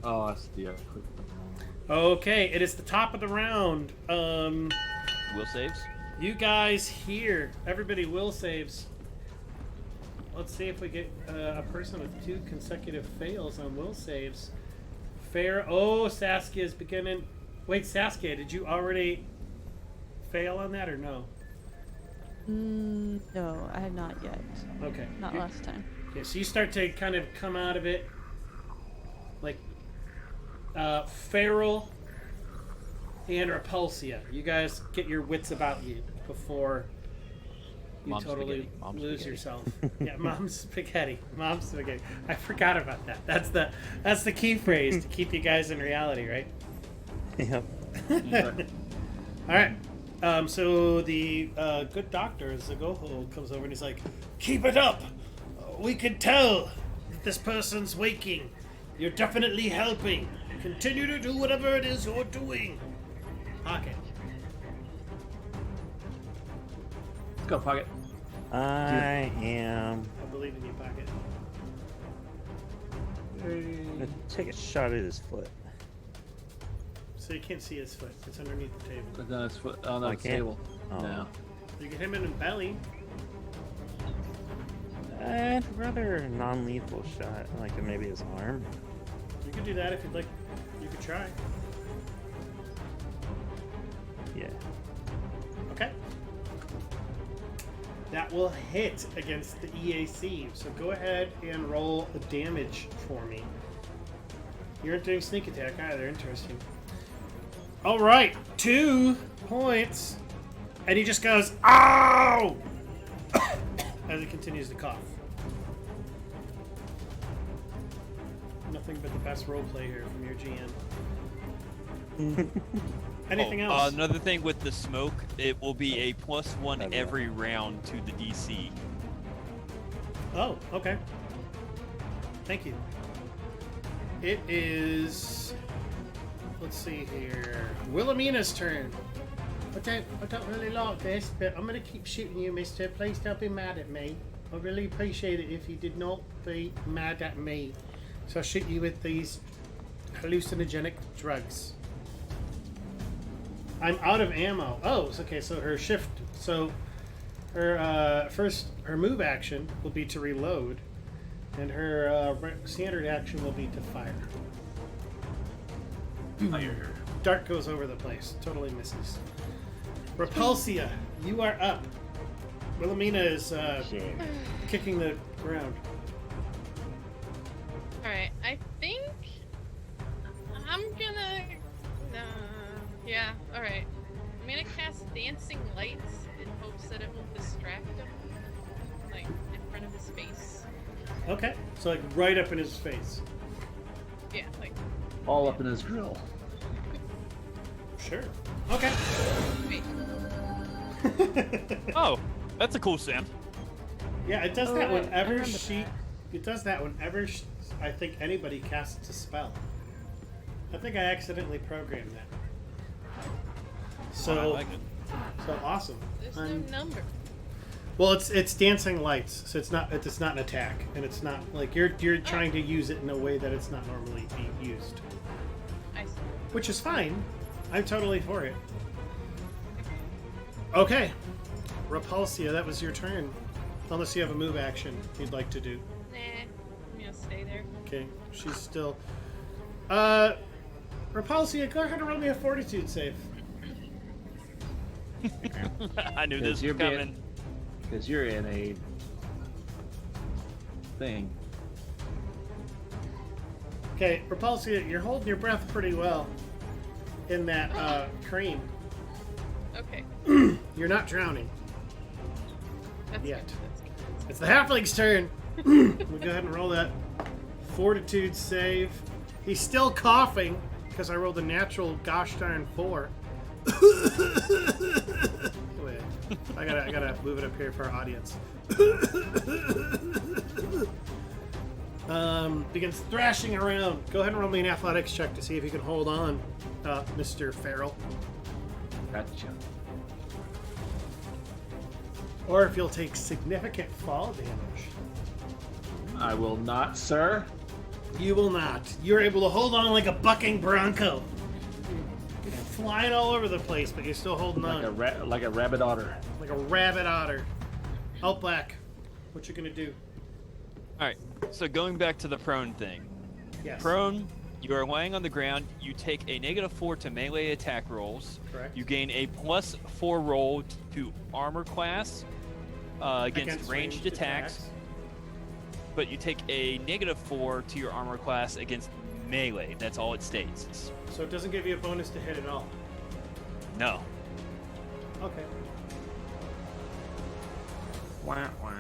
Oh, I see. Okay, it is the top of the round. Will saves? You guys here, everybody will saves. Let's see if we get a person with 2 consecutive fails on will saves. Saskia is beginning. Wait, Saskia, did you already fail on that or no? No, I have not yet. Okay. Not last time. Okay, so you start to kind of come out of it. Like, Ferrell and Repulsia. You guys get your wits about you before you Mom's totally spaghetti. Mom's lose spaghetti. yourself. Yeah, mom's spaghetti. Mom's spaghetti. I forgot about that. That's the key phrase to keep you guys in reality, right? Yep. All right. So the good doctor, Zagoho, comes over and he's like, "Keep it up. We can tell that this person's waking. You're definitely helping. Continue to do whatever it is you're doing." Pocket. Let's go, Pocket. I am I believe in you, Pocket. gonna take a shot at his foot. So you can't see his foot. It's underneath the table. But then it's foot on the I can't. table. Oh. No. You get him in the belly. I'd rather a non-lethal shot, like maybe his arm. You could do that if you'd like. You could try. Yeah. Okay. That will hit against the EAC. So go ahead and roll the damage for me. You aren't doing sneak attack either. Interesting. All right, 2 points, and he just goes, "Ow!" as he continues to cough. Nothing but the best roleplay here from your GM. Anything else? Another thing with the smoke, it will be a +1 That'd be every round to the DC. Oh, okay. Thank you. It is. Let's see here. Wilhelmina's turn. I don't really like this, but I'm gonna keep shooting you, mister. Please don't be mad at me. I really appreciate it if you did not be mad at me. So I'll shoot you with these hallucinogenic drugs. I'm out of ammo. Oh, okay, so her shift. So her her move action will be to reload, and her standard action will be to fire. Fire. Dart goes over the place. Totally misses. Repulsia, you are up. Wilhelmina is Shame. kicking the ground. Alright, I think I'm gonna. Yeah, alright. I'm gonna cast Dancing Lights in hopes that it will distract him. Like, in front of his face. Okay, so like right up in his face. Yeah, like, All up in his grill. Sure. Okay. wait. Oh, that's a cool sound. Yeah, it does Oh, that right, I whenever remember she. that. It does that whenever I think anybody casts a spell. I think I accidentally programmed that. So, I like it. so awesome. There's no number. Well, it's dancing lights, so it's not an attack, and it's not like you're trying to use it in a way that it's not normally being used, I see. which is fine. I'm totally for it. Okay, Repulsia, that was your turn. Unless you have a move action you'd like to do. Nah, I'm gonna stay there. Okay, she's still. Repulsia, go ahead and roll me a Fortitude save. I knew this was You're being- coming. Because you're in a thing. Okay, Repulsia, you're holding your breath pretty well in that cream. Okay. You're not drowning. That's Yet. good. That's good. It's the halfling's turn. We'll go ahead and roll that Fortitude save. He's still coughing because I rolled a natural gosh darn 4. Wait, I gotta move it up here for our audience. Begins thrashing around. Go ahead and roll me an athletics check to see if you can hold on, Mr. Ferrell, Gotcha. or if you'll take significant fall damage. I will not, sir. You will not. You're able to hold on like a bucking bronco. You're flying all over the place, but you're still holding on. Like a rabbit otter. Like a rabbit otter. Outback, what you gonna do? All right. So going back to the prone thing. Yes. Prone, you are laying on the ground. You take a -4 to melee attack rolls. Correct. You gain a +4 roll to armor class against ranged attacks. But you take a -4 to your armor class against melee. That's all it states. So it doesn't give you a bonus to hit at all. No. Okay. Wah, wah.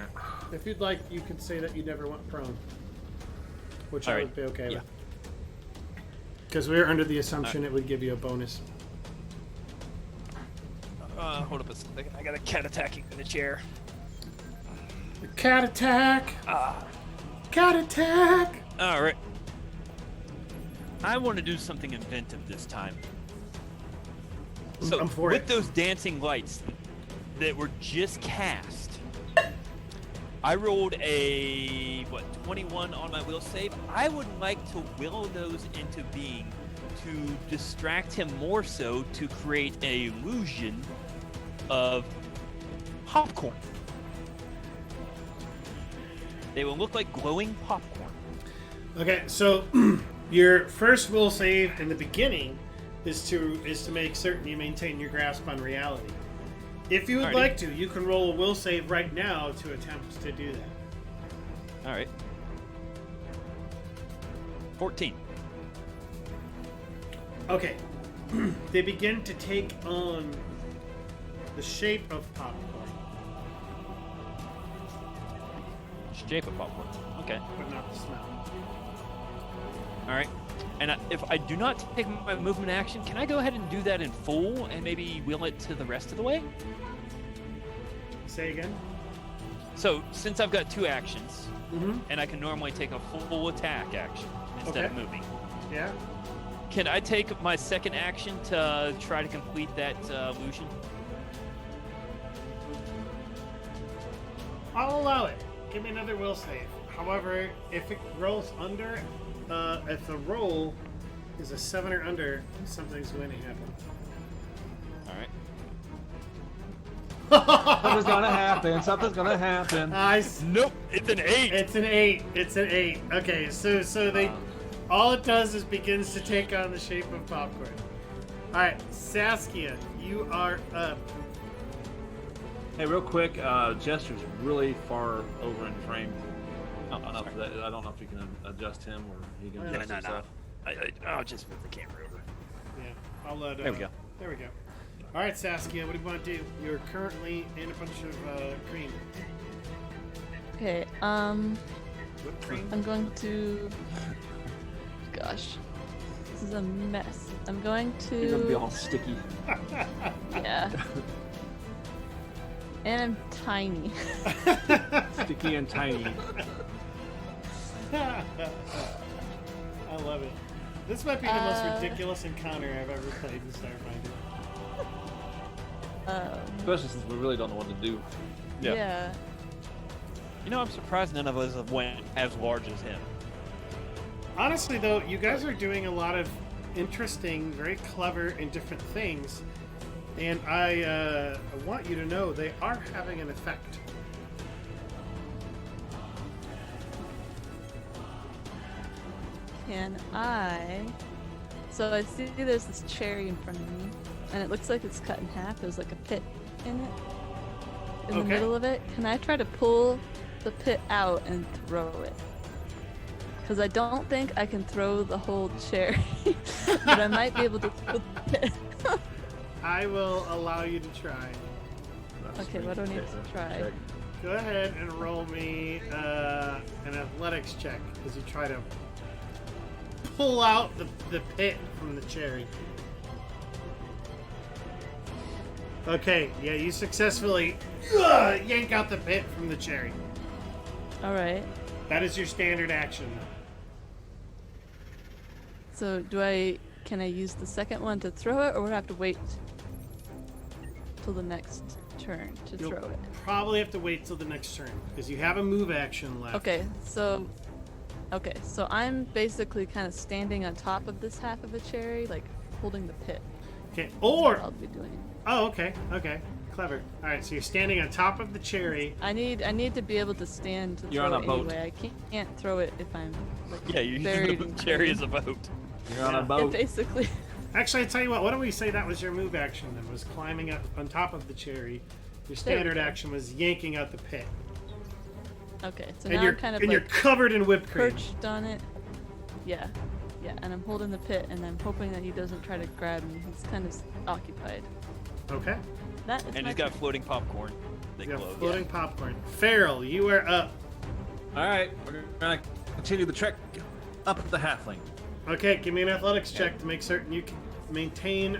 If you'd like, you can say that you never went prone, which I All right. would be okay Yeah. with. Because we were under the assumption it would give you a bonus. Hold up a second. I got a cat attacking in the chair. Cat attack! Cat attack! All right. I want to do something inventive this time. So I'm for with it. those dancing lights that were just cast, I rolled a 21 on my will save. I would like to will those into being to distract him more so to create an illusion of popcorn. They will look like glowing popcorn. Okay, so your first will save in the beginning is to make certain you maintain your grasp on reality. If you would Alrighty. like to, you can roll a will save right now to attempt to do that. All right. 14. Okay. They begin to take on the shape of popcorn, Shape of popcorn. Okay. but not the smell. All right. And if I do not take my movement action, can I go ahead and do that in full and maybe wheel it to the rest of the way? Say again? So since I've got 2 actions, Mm-hmm. and I can normally take a full attack action instead of Okay. moving, Yeah? can I take my second action to try to complete that illusion? I'll allow it. Give me another will save. However, if it rolls under, if the roll is a 7 or under, something's going to happen. All right. Something's gonna happen. Something's gonna happen. Nope. It's an 8. It's an 8. It's an 8. Okay, so they, all it does is begins to take on the shape of popcorn. All right, Saskia, you are up. Hey, real quick, Jester's really far over in frame. Oh, I don't know sorry. if I don't know if you can adjust him or he can No, adjust No. himself. I'll just move the camera over. Yeah, I'll let. There we go. There we go. All right, Saskia, what do you want to do? You're currently in a bunch of cream. Okay, What cream? I'm going to. Gosh, this is a mess. I'm going You're gonna be to. all sticky. Yeah. And I'm tiny. Sticky and tiny. I love it. This might be the most ridiculous encounter I've ever played in Starfinder. Especially since we really don't know what to do. Yeah. You know, I'm surprised none of us have went as large as him. Honestly, though, you guys are doing a lot of interesting, very clever, and different things. And I want you to know they are having an effect. Can I? So I see there's this cherry in front of me, and it looks like it's cut in half. There's like a pit in it, in the Okay. middle of it. Can I try to pull the pit out and throw it? Because I don't think I can throw the whole cherry, but I might be able to throw the pit. I will allow you to try. Okay, what do I need to try? Go ahead and roll me an athletics check as you try to pull out the pit from the cherry. Okay, yeah, you successfully yank out the pit from the cherry. All right. That is your standard action. So can I use the second one to throw it, or would I have to wait till the next turn to You'll throw it? probably have to wait till the next turn because you have a move action left. Okay, so I'm basically kind of standing on top of this half of a cherry, like holding the pit. Okay, That's what or I'll be doing. oh, okay, clever. All right, so you're standing on top of the cherry. I need to be able to stand to You're throw on it a boat. anyway. I can't throw it if I'm like Yeah, you're buried using in the cherry cream. as a boat. You're on a Yeah, boat. basically. Actually, I tell you what. Why don't we say that was your move action? Then was climbing up on top of the cherry. Your standard go. action was yanking out the pit, Okay, so and now you're I'm kind of and like you're covered in whipped cream. perched on it. Yeah, and I'm holding the pit, and I'm hoping that he doesn't try to grab me. He's kind of occupied. Okay. That is And my he's got turn. floating popcorn. They You have glow. floating popcorn. Ferrell, you are up. All right, we're gonna continue the trek up the halfling. Okay, give me an athletics check to make certain you can maintain.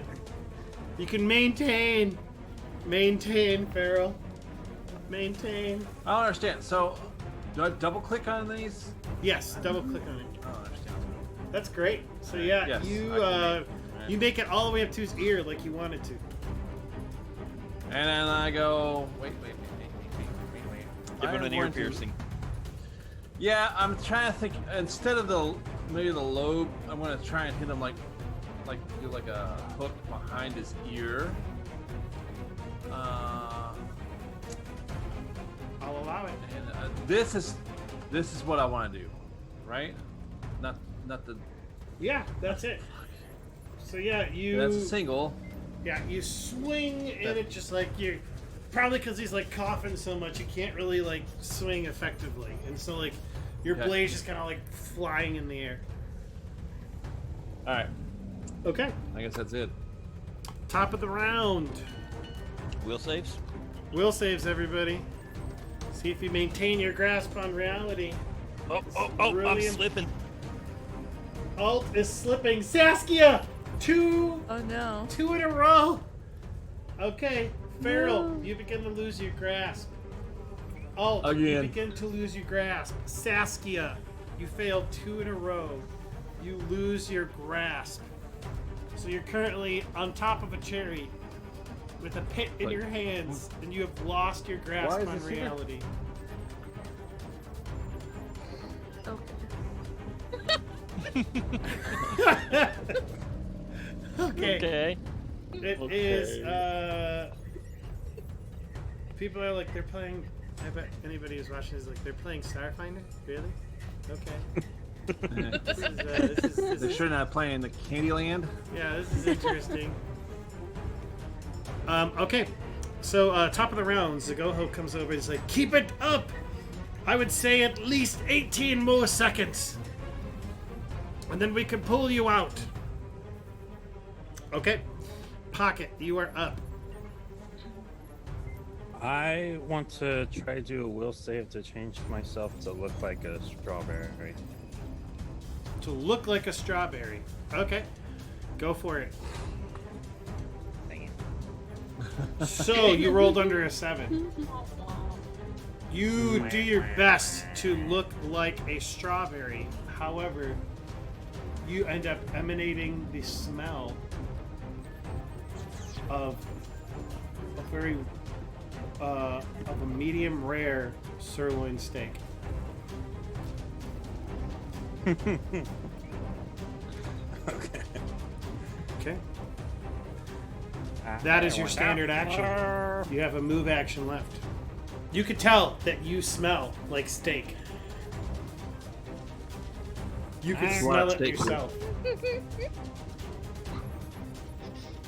You can maintain, Ferrell. Maintain. I don't understand. So, do I double click on these? Yes, double click on it. I don't understand. That's great. So yeah, Yes, you I can make- you make it all the way up to his ear like you wanted to. And then I go. Wait. Give him I'm an ear going to- piercing. Yeah, I'm trying to think. Instead of maybe the lobe, I'm gonna try and hit him like do like a hook behind his ear. I'll allow it. And this is what I want to do, right? Not the. Yeah, that's it. So yeah, you. That's a single. Yeah, you swing and it just like you. Probably because he's like coughing so much, you can't really like swing effectively, and so like your Okay. blade's just kind of like flying in the air. All right, Okay. I guess that's it. Top of the round. Wheel saves? Will saves everybody. See if you maintain your grasp on reality. I'm really slipping. Alt is slipping. Saskia! Two Oh no. in a row. Okay, Ferrell, No. you begin to lose your grasp. Alt, you Again. begin to lose your grasp. Saskia, you failed 2 in a row. You lose your grasp. So you're currently on top of a cherry with a pit in Like- your hands, and you have lost your grasp Why is on this here? reality. Okay. Okay. Okay. It is. People are like they're playing. I bet anybody who's watching is like they're playing Starfinder. Really? Okay. This They is sure not playing the Candyland. yeah. This is interesting. Okay. So top of the round, Zagoho comes over and is like, "Keep it up. I would say at least 18 more seconds, and then we can pull you out." Okay. Pocket, you are up. I want to try to do a will save to change myself to look like a strawberry. To look like a strawberry. Okay. Go for it. Dang So you rolled under a 7. You do your best to look like a strawberry. However, you end up emanating the smell of a very of a medium rare sirloin steak. Okay. Okay. That is your standard action. You have a move action left. You could tell that you smell like steak. You can smell it Steak. yourself.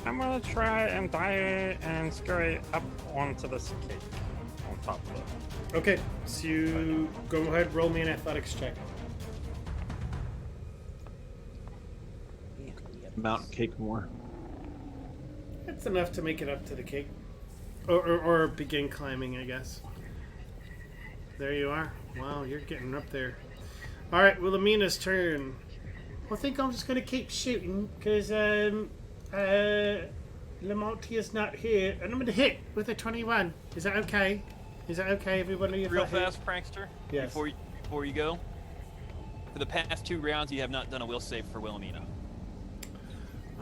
I'm gonna try and dye it and scurry up onto this cake on top of it. Okay, so you go ahead, roll me an athletics check. Mountain cake more. That's enough to make it up to the cake. Or begin climbing, I guess. There you are. Wow, you're getting up there. Alright, Wilhelmina's turn. I think I'm just going to keep shooting, because Lamontia's not here. And I'm going to hit with a 21. Is that okay? Is that okay, everybody? Real fast, Prankster. Yes. Before you go, for the past 2 rounds, you have not done a will save for Wilhelmina.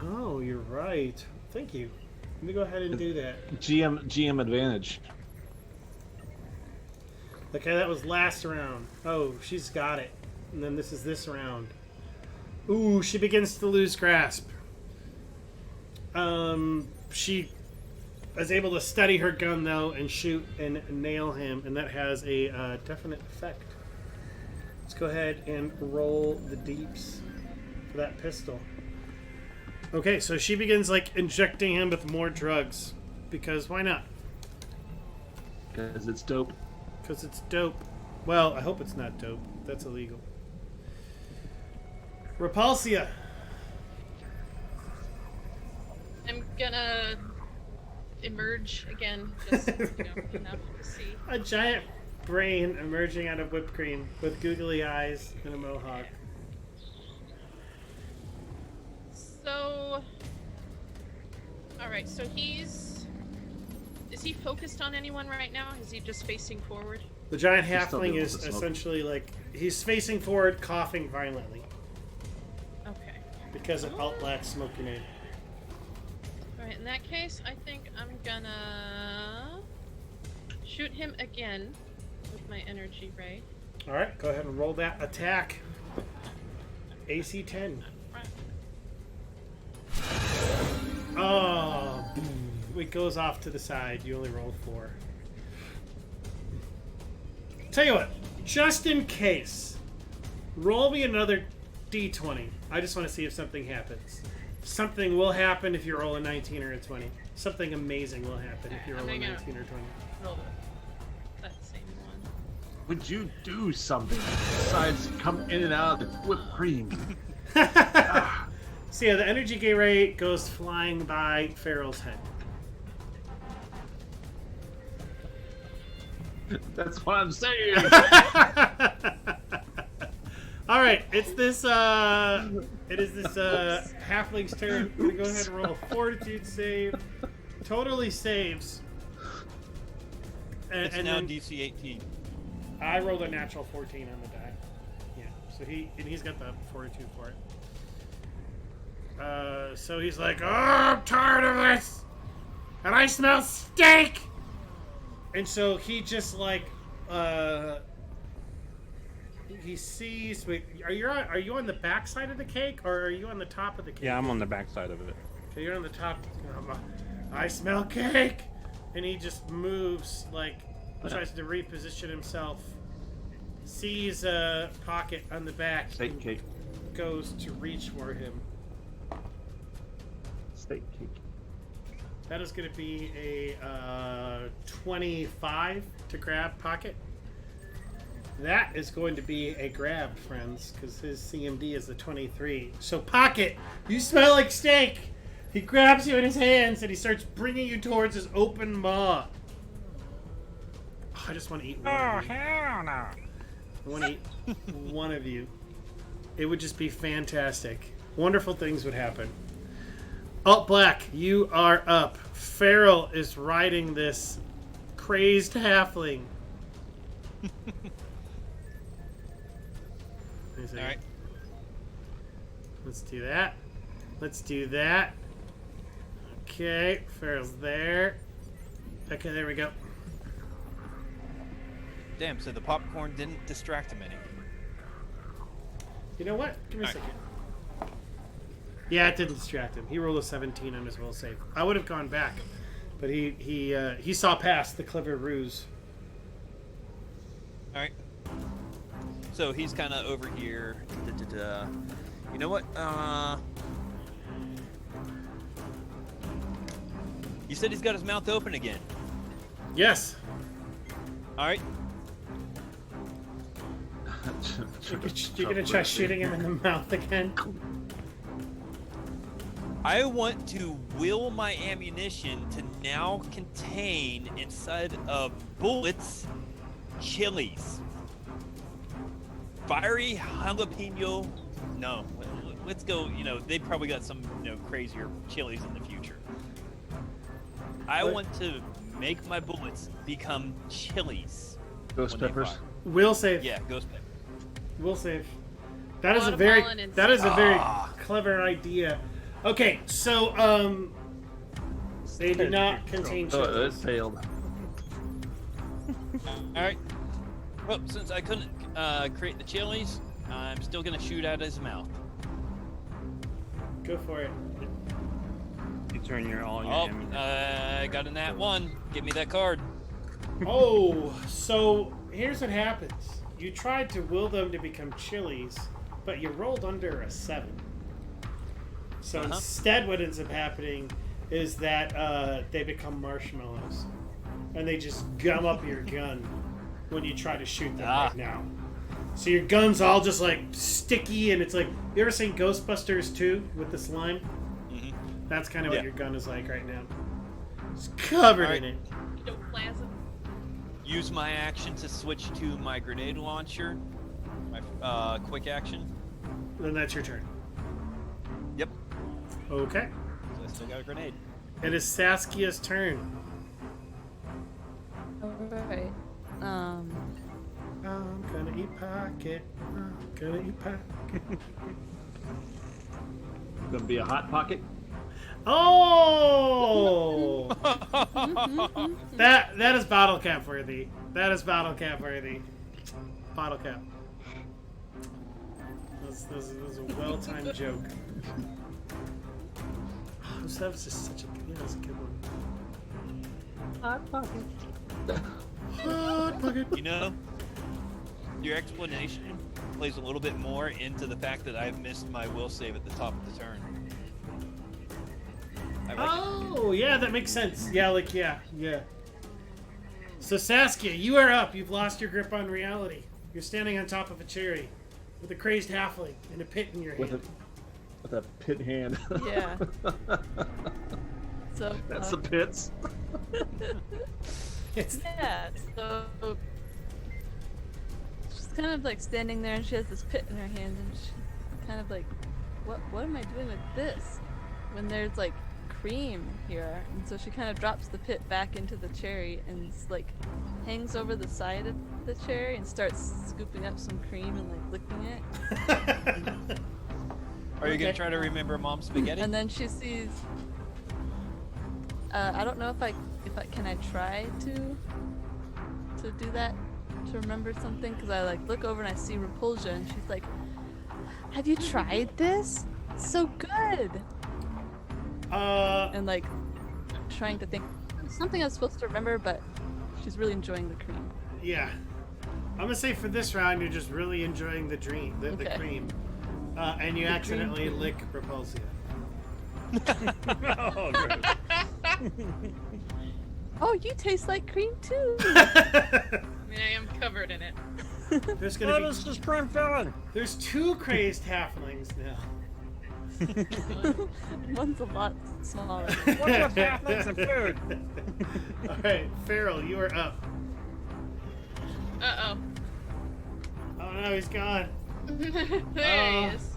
Oh, you're right. Thank you. Let me go ahead and do that. GM advantage. Okay, that was last round. Oh, she's got it. And then this is this round. Ooh, she begins to lose grasp. She is able to steady her gun, though, and shoot and nail him, and that has a definite effect. Let's go ahead and roll the deeps for that pistol. Okay, so she begins, like, injecting him with more drugs. Because why not? Because it's dope. Because it's dope. Well, I hope it's not dope. That's illegal. Repulsia. I'm gonna emerge again, just enough to see. A giant brain emerging out of whipped cream with googly eyes and a mohawk. So, all right. So is he focused on anyone right now? Is he just facing forward? The giant He's still halfling doing is the smoke. essentially like he's facing forward, coughing violently Okay. because of Outlack smoke grenade. All right. In that case, I think I'm gonna shoot him again with my energy ray. All right, go ahead and roll that attack. AC 10. Oh, it goes off to the side. You only rolled 4. Tell you what, just in case, roll me another d20. I just want to see if something happens. Something will happen if you roll a 19 or a 20. Something amazing will happen if you roll a 19 or 20. Roll that same one. Would you do something besides come in and out of the whipped cream? So yeah, the energy gay ray goes flying by Ferrell's head. That's what I'm saying. All right, it is this halfling's turn. I'm gonna go ahead and roll a fortitude save. Totally saves. It's and now then DC 18. I rolled a natural 14 on the die. Yeah, so he's got the fortitude for it. So he's like, oh, I'm tired of this, and I smell steak. And so he just like, he sees. Wait, are you on the back side of the cake, or are you on the top of the cake? Yeah, I'm on the back side of it. Okay, you're on the top. I smell cake, and he just moves like tries to reposition himself. Sees a pocket on the back. Steak cake. Goes to reach for him. Steak cake. That is going to be a 25 to grab pocket. That is going to be a grab, friends, because his CMD is a 23. So pocket, you smell like steak. He grabs you in his hands and he starts bringing you towards his open maw. Oh, I just want to eat one. Oh, of you. hell no. I want to eat one of you. It would just be fantastic. Wonderful things would happen. Oh, Black, you are up. Ferrell is riding this crazed halfling. All right. Let's do that. Let's do that. Okay, Ferrell's there. Okay, there we go. Damn. So the popcorn didn't distract him any. You know what? Give me a All right. second. Yeah, it didn't distract him. He rolled a 17 on his will save. I would have gone back, but he saw past the clever ruse. All right. So he's kind of over here. You know what? You said he's got his mouth open again. Yes. All right. You're gonna try shooting him in the mouth again? I want to will my ammunition to now contain inside of bullets chilies. Fiery jalapeno. No, let's go. You know, they probably got some, you know, crazier chilies in the future. I What? want to make my bullets become chilies. Ghost when they peppers. fire. Will save. Yeah, ghost pepper. Will save. That is a very Watermelon and very clever idea. Okay, so they do not contain Oh, it chilies. failed. All right. Well, since I couldn't create the chilies, I'm still gonna shoot out his mouth. Go for it. You turn all your Oh, ammunition. I got a nat 1. Give me that card. Oh, so here's what happens. You tried to will them to become chilies, but you rolled under a 7. So instead what ends up happening is that they become marshmallows. And they just gum up your gun when you try to shoot them right now. So your gun's all just like sticky, and it's like, you ever seen Ghostbusters 2 with the slime? Mhm. That's kind of what Yeah. your gun is like right now. It's covered Alright. in it. Ectoplasm. Use my action to switch to my grenade launcher. My quick action. Then that's your turn. Yep. Okay. So I still got a grenade. It is Saskia's turn. Alright. I'm gonna eat pocket. I'm gonna eat pocket. Gonna be a hot pocket. Oh! that is bottle cap worthy. That is bottle cap worthy. Bottle cap. This is a well timed joke. Oh, that was just such a that's a good one. Hot pocket. Hot pocket. You know, your explanation plays a little bit more into the fact that I've missed my will save at the top of the turn. I like it. Oh, yeah, that makes sense. Yeah, like, yeah. So, Saskia, you are up. You've lost your grip on reality. You're standing on top of a cherry with a crazed halfling and a pit in your hand. With a pit hand. Yeah. So That's the pits. It's yeah, so she's kind of like standing there and she has this pit in her hand and she's kind of like, what am I doing with this? When there's like cream here, and so she kind of drops the pit back into the cherry and like hangs over the side of the cherry and starts scooping up some cream and like licking it. Are you gonna Okay. try to remember Mom's spaghetti? And then she sees. I don't know if I can I try to do that, to remember something, because I like look over and I see Repulsia and she's like, "Have you tried this? It's so good." And like trying to think something I was supposed to remember, but she's really enjoying the cream. Yeah. I'm gonna say for this round, you're just really enjoying the Okay. cream. And you accidentally lick Repulsia. Oh, gross. Oh, you taste like cream too. I mean, I am covered in it. There's What gonna is be this crime felon? there's 2 crazed halflings now. One's a lot smaller. What's with halflings and food? Alright, Ferrell, you are up. Uh Oh no, he's gone. oh. There he is.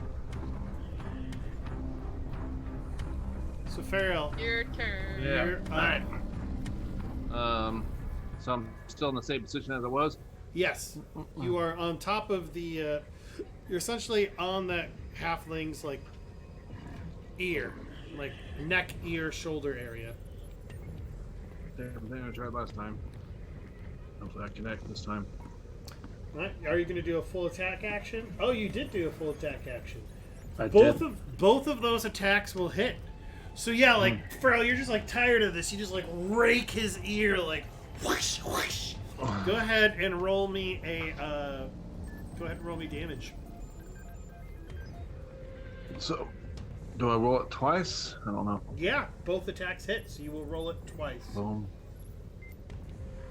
So Ferrell, Your turn. Yeah. you're All right. So I'm still in the same position as I was. Yes, you are on top of the. You're essentially on that halfling's like ear, like neck, ear, shoulder area. Same thing I tried last time. Hopefully I connect this time. All right, are you going to do a full attack action? Oh, you did do a full attack action. I Both did. of those attacks will hit. So yeah, like Ferrell, you're just like tired of this. You just like rake his ear, like whoosh whoosh. Go ahead and roll me a. Go ahead and roll me damage. So, do I roll it twice? I don't know. Yeah, both attacks hit, so you will roll it twice. Boom.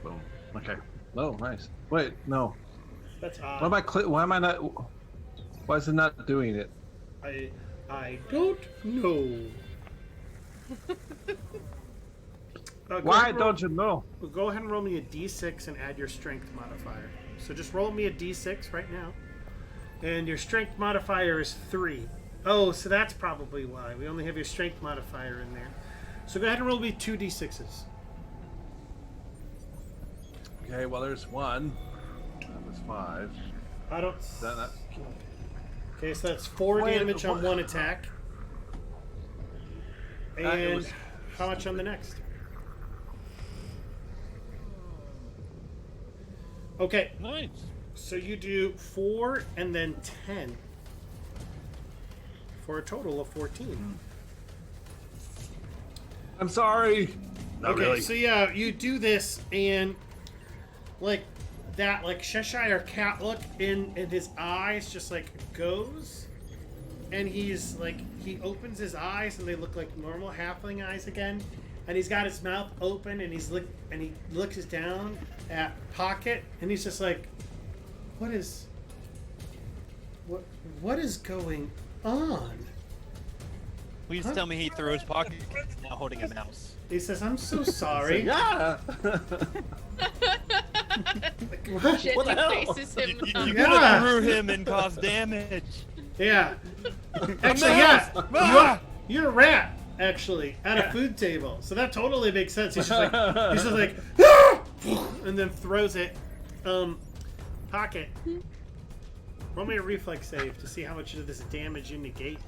Boom. Okay. Oh, nice. Wait, no. That's odd. Why am I? Why am I not? Why is it not doing it? I don't know. Why don't you know? Go ahead and roll me a d6 and add your strength modifier. So just roll me a d6 right now. And your strength modifier is 3. Oh, so that's probably why. We only have your strength modifier in there. So go ahead and roll me 2 d6s. Okay, well, there's one. That was 5. I don't... Is that not... Okay, so that's 4 Wait, damage on what? one attack. it And was how much on the next? Okay, Nice. so you do 4 and then 10. For a total of 14. I'm sorry. Not Okay, really. so yeah, you do this and like that like Cheshire cat look in his eyes just like goes, and he's like he opens his eyes and they look like normal halfling eyes again, and he's got his mouth open and he looks down at Pocket and he's just like, what is going on? Please tell me he throws pocket now holding a mouse. He says, I'm so sorry. Yeah. What? Jenny What the hell? faces him. You up. could Yeah. have threw him and caused damage. Yeah. Actually, yeah. You're a rat, actually, at a food table. So that totally makes sense. He's just like, "Ah!" and then throws it. Pocket. Roll me a reflex save to see how much of this damage you negate.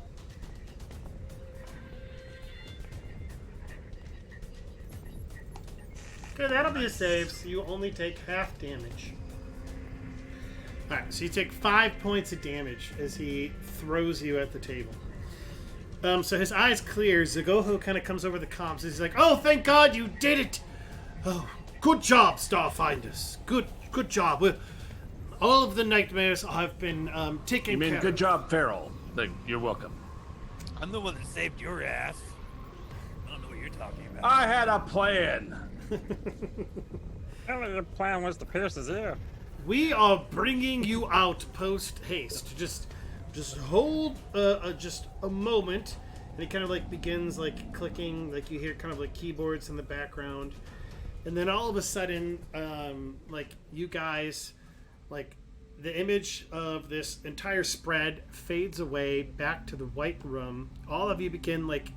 Okay, that'll be a save, so you only take half damage. Alright, so you take 5 points of damage as he throws you at the table. So his eyes clear. Zagoho kind of comes over the comms. He's like, "Oh, thank God you did it! Oh, good job, Starfinders. Good job. All of the nightmares have been taken You mean care good of." job, Ferrell. You're welcome. I'm the one that saved your ass. I don't know what you're talking about. I had a plan. Apparently the plan was to pierce his ear. We are bringing you out post haste. Just hold just a moment, and he kind of like begins like clicking, like you hear kind of like keyboards in the background, and then all of a sudden, like you guys, like the image of this entire spread fades away back to the white room. All of you begin like.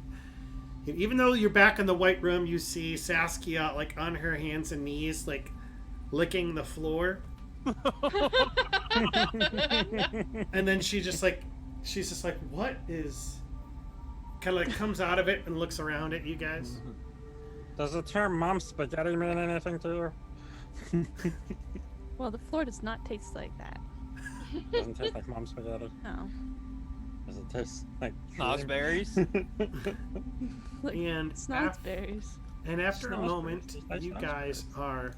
Even though you're back in the white room, you see Saskia like on her hands and knees, like licking the floor. And then she's just like, what is? Kind of like comes out of it and looks around at you guys. Does the term mom spaghetti mean anything to you? Well, the floor does not taste like that. Doesn't taste like mom spaghetti. No. Does it taste like Snozzberries? Like, And snozzberries. And after a Snozzberries. moment, Nice you snozzberries. guys are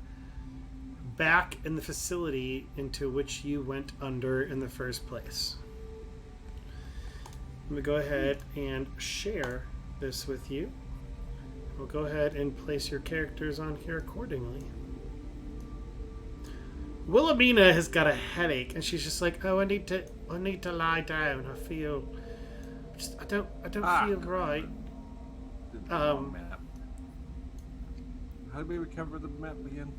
back in the facility into which you went under in the first place. Let me go ahead and share this with you. We'll go ahead and place your characters on here accordingly. Wilhelmina has got a headache, and she's just like, "Oh, I need to lie down. I don't feel right." Map. How did we recover the map again?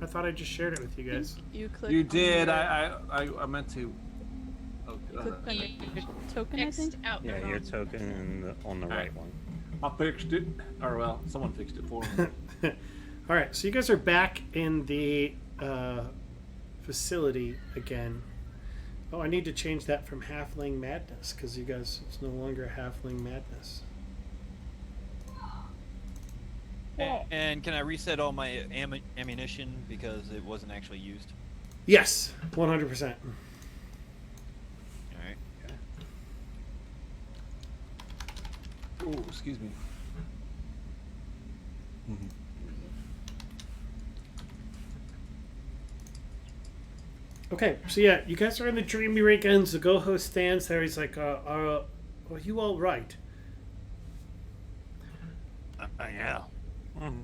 I thought I just shared it with you guys. You click. You on did. your- I meant to. Oh, Click on your token, I think. X'd out. Yeah, your token on the right one. I fixed it. Or, well, someone fixed it for me. All right, so you guys are back in the facility again. Oh, I need to change that from Halfling Madness because you guys, it's no longer Halfling Madness. And can I reset all my ammunition because it wasn't actually used? Yes, 100%. All right. Oh, excuse me. Okay, so yeah, you guys are in the Dreamy Weekends. The Goho stands there. He's like, are you all right? Yeah.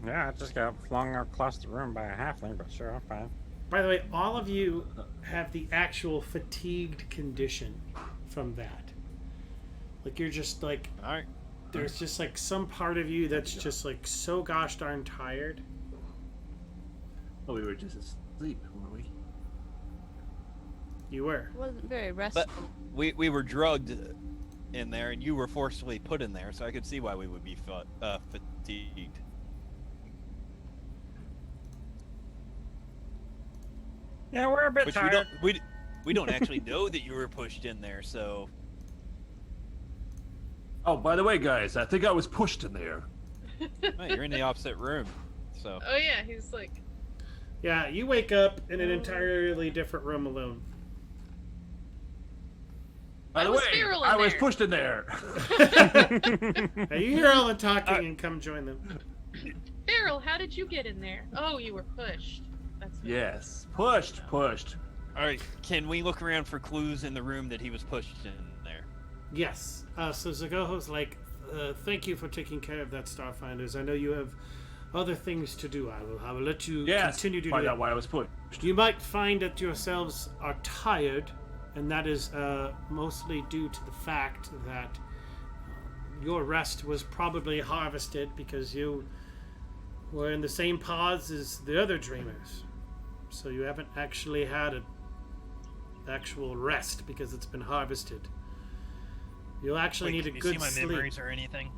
Yeah, I just got flung across the room by a halfling, but sure, I'm fine. By the way, all of you have the actual fatigued condition from that. Like, you're just like, All right. there's just like some part of you that's just like so gosh darn tired. Oh, we were just asleep, weren't we? You were. It wasn't very restful. But we were drugged in there, and you were forcibly put in there, so I could see why we would be fatigued. Yeah, we're a bit Which tired. we don't actually know that you were pushed in there, so Oh, by the way, guys, I think I was pushed in there. well, you're in the opposite room. So Oh yeah, he's like, Yeah, you wake up in an entirely different room alone. By the was way, Ferrell in I was there. pushed in there. Now you hear all the talking and come join them. Ferrell, how did you get in there? Oh, you were pushed. That's what Yes, pushed. all right, can we look around for clues in the room that he was pushed in there? Yes. So Zagoho's like, thank you for taking care of that, Starfinders. I know you have other things to do. I will let you Yes, continue to find do out that. why I was pushed. You might find that yourselves are tired, and that is mostly due to the fact that your rest was probably harvested because you were in the same pods as the other dreamers. So you haven't actually had an actual rest because it's been harvested. You'll actually need a Can you good see my sleep. memories or anything?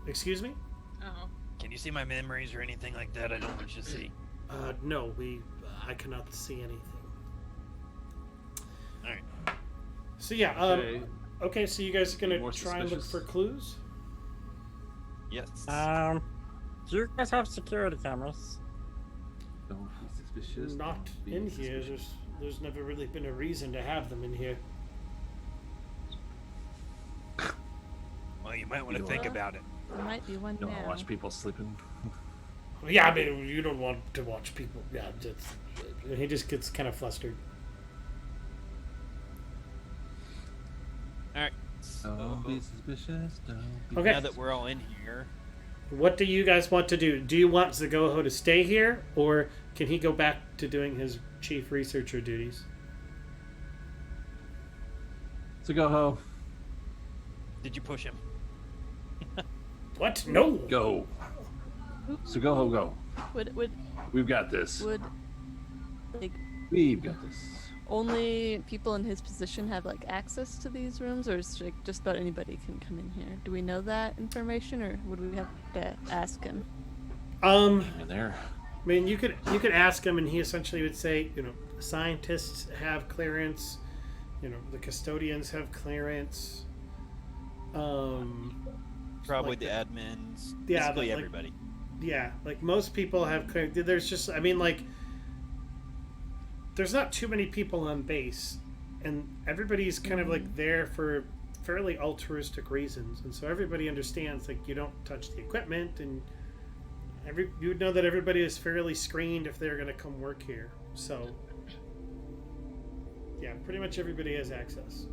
Excuse me? Oh. Can you see my memories or anything like that? I don't want you to see. No, I cannot see anything. All right. So yeah, Okay. okay, so you guys are gonna More try and look suspicious. for clues? Yes. Do you guys have security cameras? Don't be suspicious. Not don't be in here. suspicious. There's never really been a reason to have them in here. Well, you might want to You think are- about it. There might be one You don't now. watch people sleeping. Yeah, I mean, you don't want to watch people. Yeah, he just gets kind of flustered. All right. Don't be suspicious. Don't be Okay. Now that we're all in here, What do you guys want to do? Do you want Zagoho to stay here, or can he go back to doing his chief researcher duties? So go ho. did you push him? What? No. Go. So go ho go. Would We've got this. like We've got this. only people in his position have like access to these rooms, or is like just about anybody can come in here? Do we know that information, or would we have to ask him? In there. I mean, you could ask him, and he essentially would say, scientists have clearance, the custodians have clearance. Probably Like the the- admins. Yeah, Basically like- everybody. Yeah, like most people have clearance. There's just, I mean, like, there's not too many people on base, and everybody's kind of like there for fairly altruistic reasons, and so everybody understands like you don't touch the equipment, and you would know that everybody is fairly screened if they're going to come work here. So yeah, pretty much everybody has access.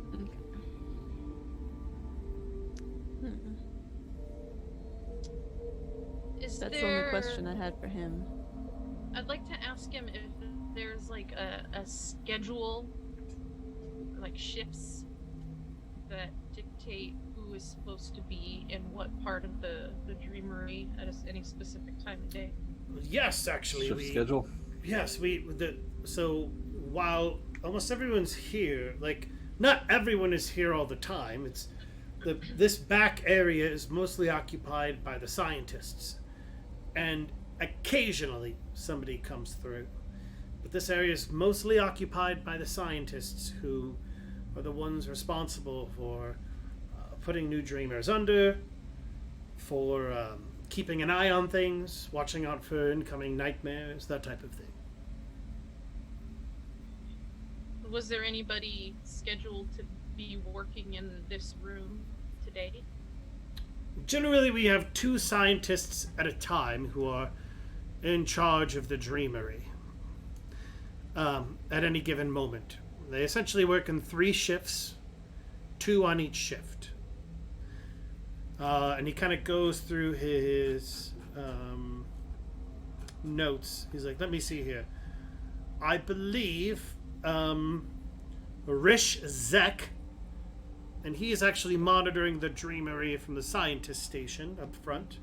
Is That's there... the only question I had for him. I'd like to ask him if there's like a schedule, like shifts that dictate who is supposed to be in what part of the dreamery at any specific time of day. Yes, actually, Shift schedule. Yes, so while almost everyone's here, like not everyone is here all the time. It's this back area is mostly occupied by the scientists, and occasionally somebody comes through. But this area is mostly occupied by the scientists, who are the ones responsible for putting new dreamers under, for keeping an eye on things, watching out for incoming nightmares, that type of thing. Was there anybody scheduled to be working in this room today? Generally, we have 2 scientists at a time who are in charge of the dreamery at any given moment. They essentially work in 3 shifts, 2 on each shift. And he kind of goes through his notes. He's like, let me see here. I believe Rish Zek, and he is actually monitoring the dreamery from the scientist station up front.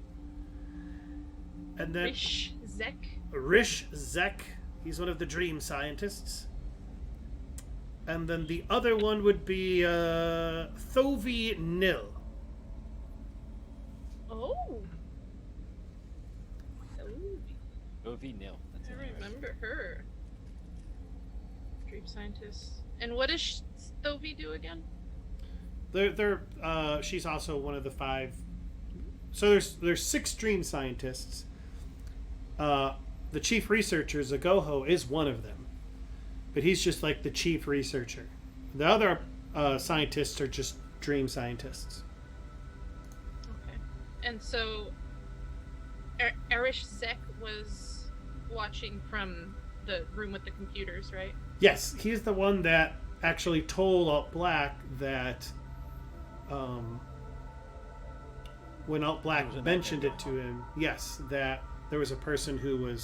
And then Rish Zek, he's one of the dream scientists. And then the other one would be Thovi Nil. Oh. Nil. That's I interesting. remember her. Dream scientist. And what does Thovi do again? She's also one of the 5. So there's 6 dream scientists. The chief researcher, Zagoho, is one of them, but he's just like the chief researcher. The other scientists are just dream scientists. Okay. And so Erish Zek was watching from the room with the computers, right? Yes, he's the one that actually told Alt Black that when Alt Black mentioned it to him, yes, that there was a person who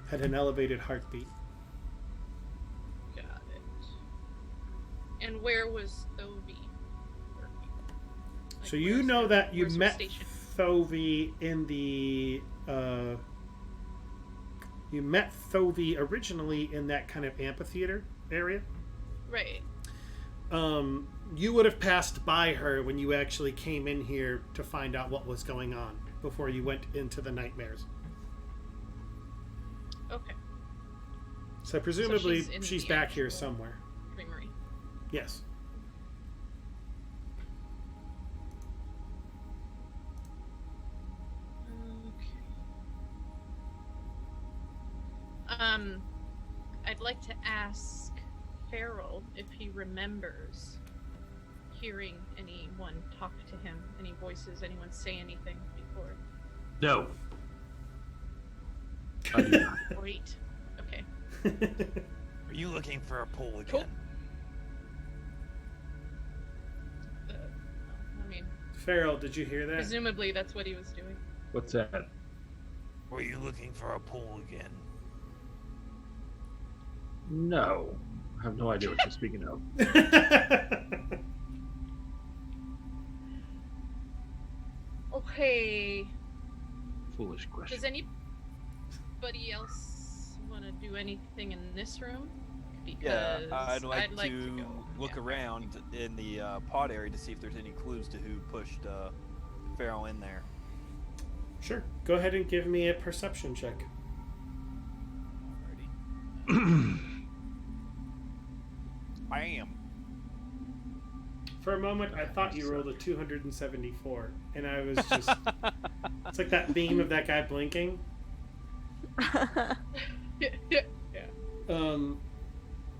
had an elevated heartbeat. Got it. And where was Thovi working? Like, So you know that you where's her met station? Thovi in the you met Thovi originally in that kind of amphitheater area. Right. You would have passed by her when you actually came in here to find out what was going on before you went into the nightmares. Okay. So presumably she's in she's the back here actual somewhere. Creamery. Yes. Okay. I'd like to ask Ferrell if he remembers hearing anyone talk to him, any voices, anyone say anything before. No. I do not. Great. Okay. Are you looking for a pool again? Cool. I mean, Ferrell, did you hear that? presumably that's what he was doing. What's that? Were you looking for a pool again? No. I have no idea what you're speaking of. Okay. Foolish question. Does anybody else want to do anything in this room? Yeah, Because I'd like to go. look Yeah. around in the pod area to see if there's any clues to who pushed Ferrell in there. Sure. Go ahead and give me a perception check. Alrighty. Bam. For a moment, I thought you rolled a 274, and I was just... It's like that meme of that guy blinking. Yeah.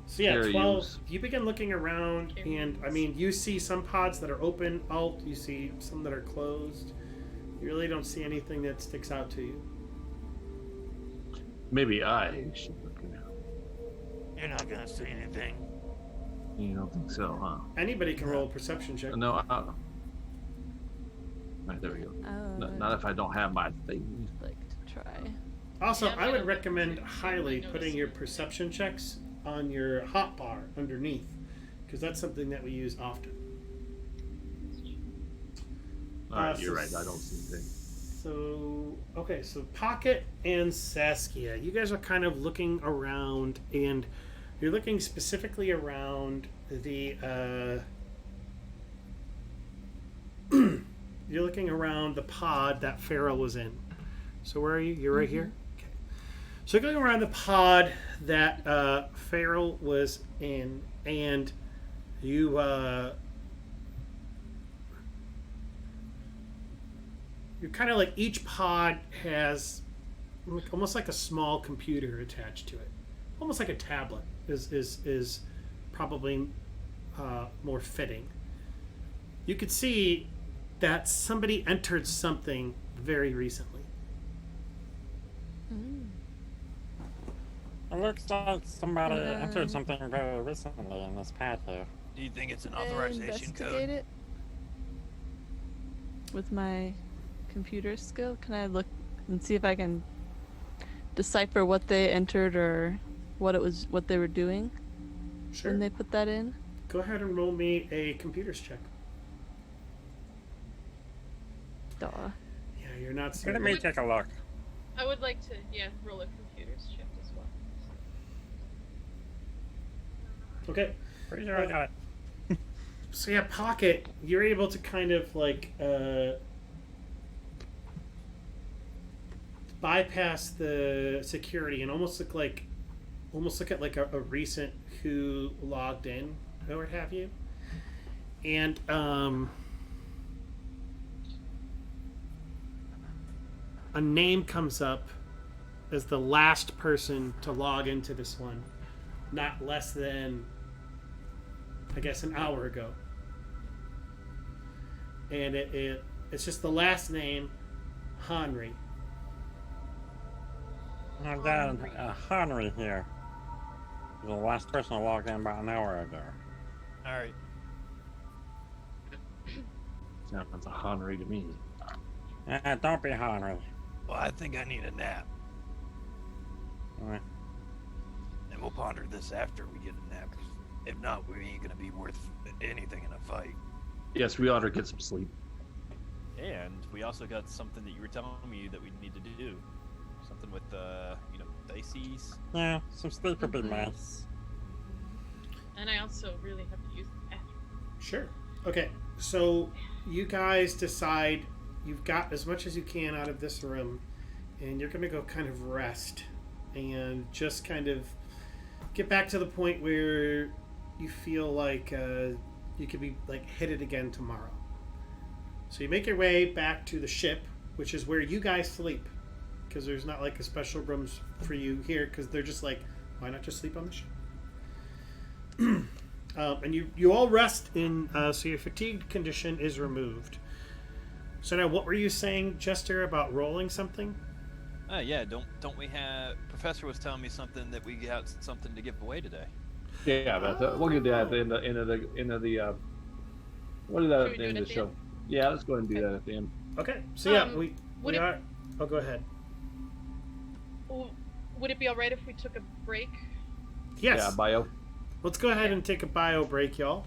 So yeah, Fair 12. use. You begin looking around, and I mean, you see some pods that are open, alt. You see some that are closed. You really don't see anything that sticks out to you. Maybe I should look it up. You're not gonna say anything. You don't think so, huh? Anybody can roll a perception check. No, right, there we go. Not if I don't have my thing. Like to try. Also, Yeah, I would but recommend you highly might putting notice your it. perception checks on your hotbar underneath, because that's something that we use often. Alright, so you're right. I don't see anything. So, okay, so Pocket and Saskia, you guys are kind of looking around, and you're looking specifically around the you're looking around the pod that Ferrell was in. So where are you? You're right here? Okay. So you're going around the pod that Ferrell was in, and you you're kind of like each pod has almost like a small computer attached to it, almost like a tablet is probably more fitting. You could see that somebody entered something very recently. It looks like somebody entered something very recently in this pad here. Do you think it's an Can I authorization investigate code? it with my computer skill? Can I look and see if I can decipher what they entered or what they were doing Sure. when they put that in? Go ahead and roll me a computers check. Duh. Yeah, you're not Let certain. me take a look. I would like to, roll a computer's check as well. Okay. Pretty sure I got it. So yeah, Pocket, you're able to kind of like bypass the security and almost look at like a recent who logged in or what have you. And a name comes up as the last person to log into this one, not less than, I guess, an hour ago. And it's just the last name, Henry. I've got Henry here. He's the last person to log in about an hour ago. All right. Sounds a Henry to me. Don't be Henry. Well, I think I need a nap, Alright. and we'll ponder this after we get a nap. If not, we ain't gonna be worth anything in a fight. Yes, we ought to get some sleep. And we also got something that you were telling me that we need to do. Something with, dices. Yeah, some sleep would be nice. And I also really have to use the bathroom. Sure. Okay, so you guys decide you've got as much as you can out of this room, and you're going to go kind of rest and just kind of get back to the point where you feel like you could be like headed again tomorrow. So you make your way back to the ship, which is where you guys sleep, because there's not like a special rooms for you here, because they're just like, why not just sleep on the ship? And you all rest in, so your fatigue condition is removed. So now, what were you saying, Jester, about rolling something? Yeah, don't we have... Professor was telling me something that we got something to give away today. Yeah, but we'll get that at the end of the what is that Should at we the do end it of at the the show? end? Yeah, let's go ahead and do that at the end. Okay, so yeah, would we it- are. Oh, go ahead. Would it be alright if we took a break? Yes. Yeah, bio. Let's go ahead and take a bio break, y'all.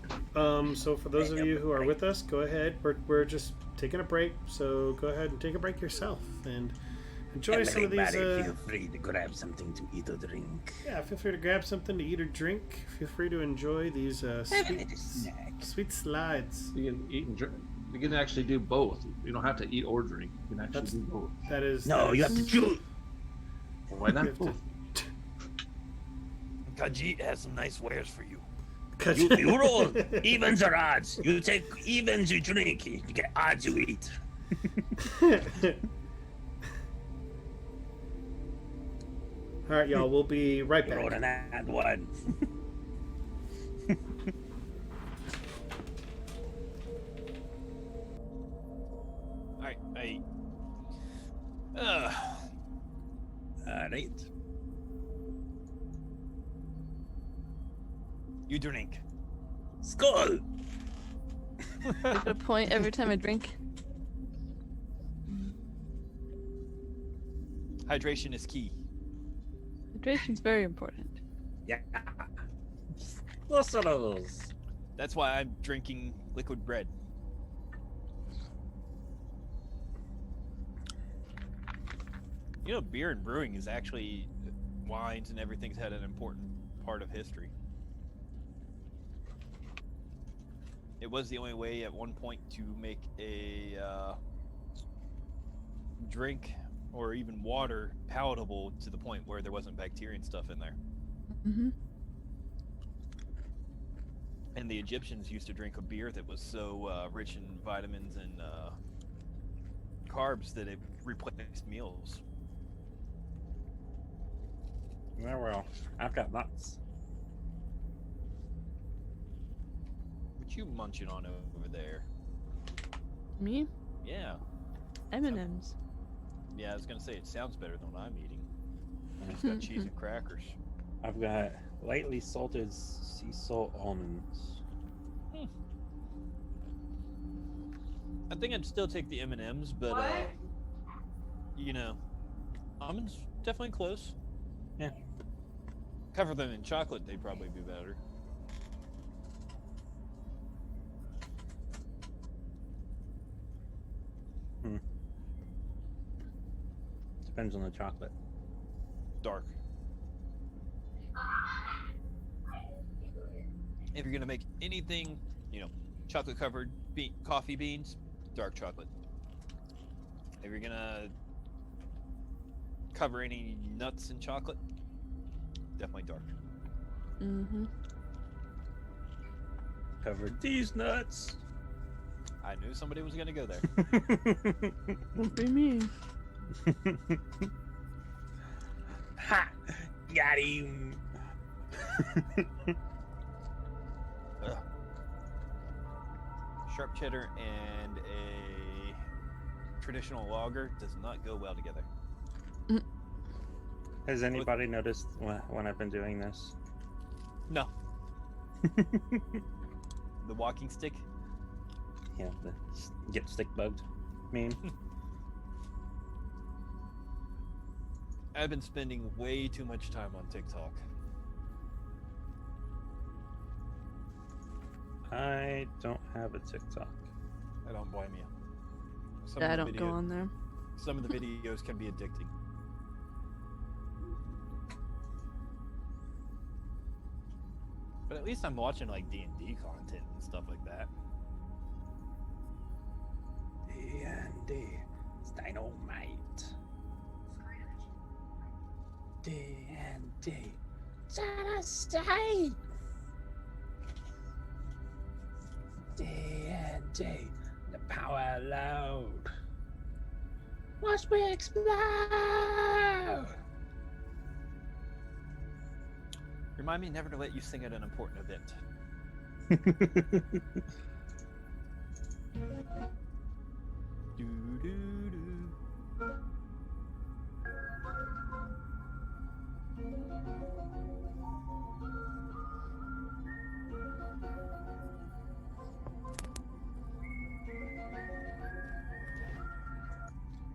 So for those of you who are with us, go ahead. We're just taking a break, so go ahead and take a break yourself and enjoy some of these. Feel free to grab something to eat or drink. Yeah, feel free to grab something to eat or drink. Feel free to enjoy these Have a little snack. sweet slides. You can eat and drink. You can actually do both. You don't have to eat or drink. You can actually That's- do both. That is. No, that you is- have to chew. Why not you have to- both? Khajiit has some nice wares for you. You roll evens or odds. You take evens, you drink. You get odds, you eat. All right, y'all. We'll be right You roll back. an add one. Alright, Alright. you drink. Skull! Give it a point every time I drink. Hydration is key. Hydration's very important. Yeah. Listeners, That's why I'm drinking liquid bread. You know, beer and brewing is actually, wines and everything's had an important part of history. It was the only way at one point to make a drink or even water palatable to the point where there wasn't bacteria and stuff in there. Mm-hmm. And the Egyptians used to drink a beer that was so rich in vitamins and carbs that it replaced meals. Well, I've got nuts. What you munching on over there? Me? Yeah. M&M's. Yeah, I was gonna say it sounds better than what I'm eating. It's got cheese and crackers. I've got lightly salted sea salt almonds. I think I'd still take the M&Ms, but you know, almonds definitely close. Yeah. Cover them in chocolate, they'd probably be better. Depends on the chocolate. Dark. If you're gonna make anything, you know, chocolate covered coffee beans, dark chocolate. If you're gonna cover any nuts in chocolate, definitely dark. Mm-hmm. Covered these nuts. I knew somebody was gonna go there. Won't be me. Ha! Got him. Ugh. Sharp cheddar and a traditional lager does not go well together. Has anybody noticed when I've been doing this? No. The walking stick? Yeah, the get stick bugged meme. I've been spending way too much time on TikTok. I don't have a TikTok. I don't blame you. Some I of the don't go on there. Some of the videos can be addicting. But at least I'm watching like D&D content and stuff like that. D&D. It's dynamite. D&D. Dynasty. D&D. The power load. Watch me explode. Remind me never to let you sing at an important event. Do.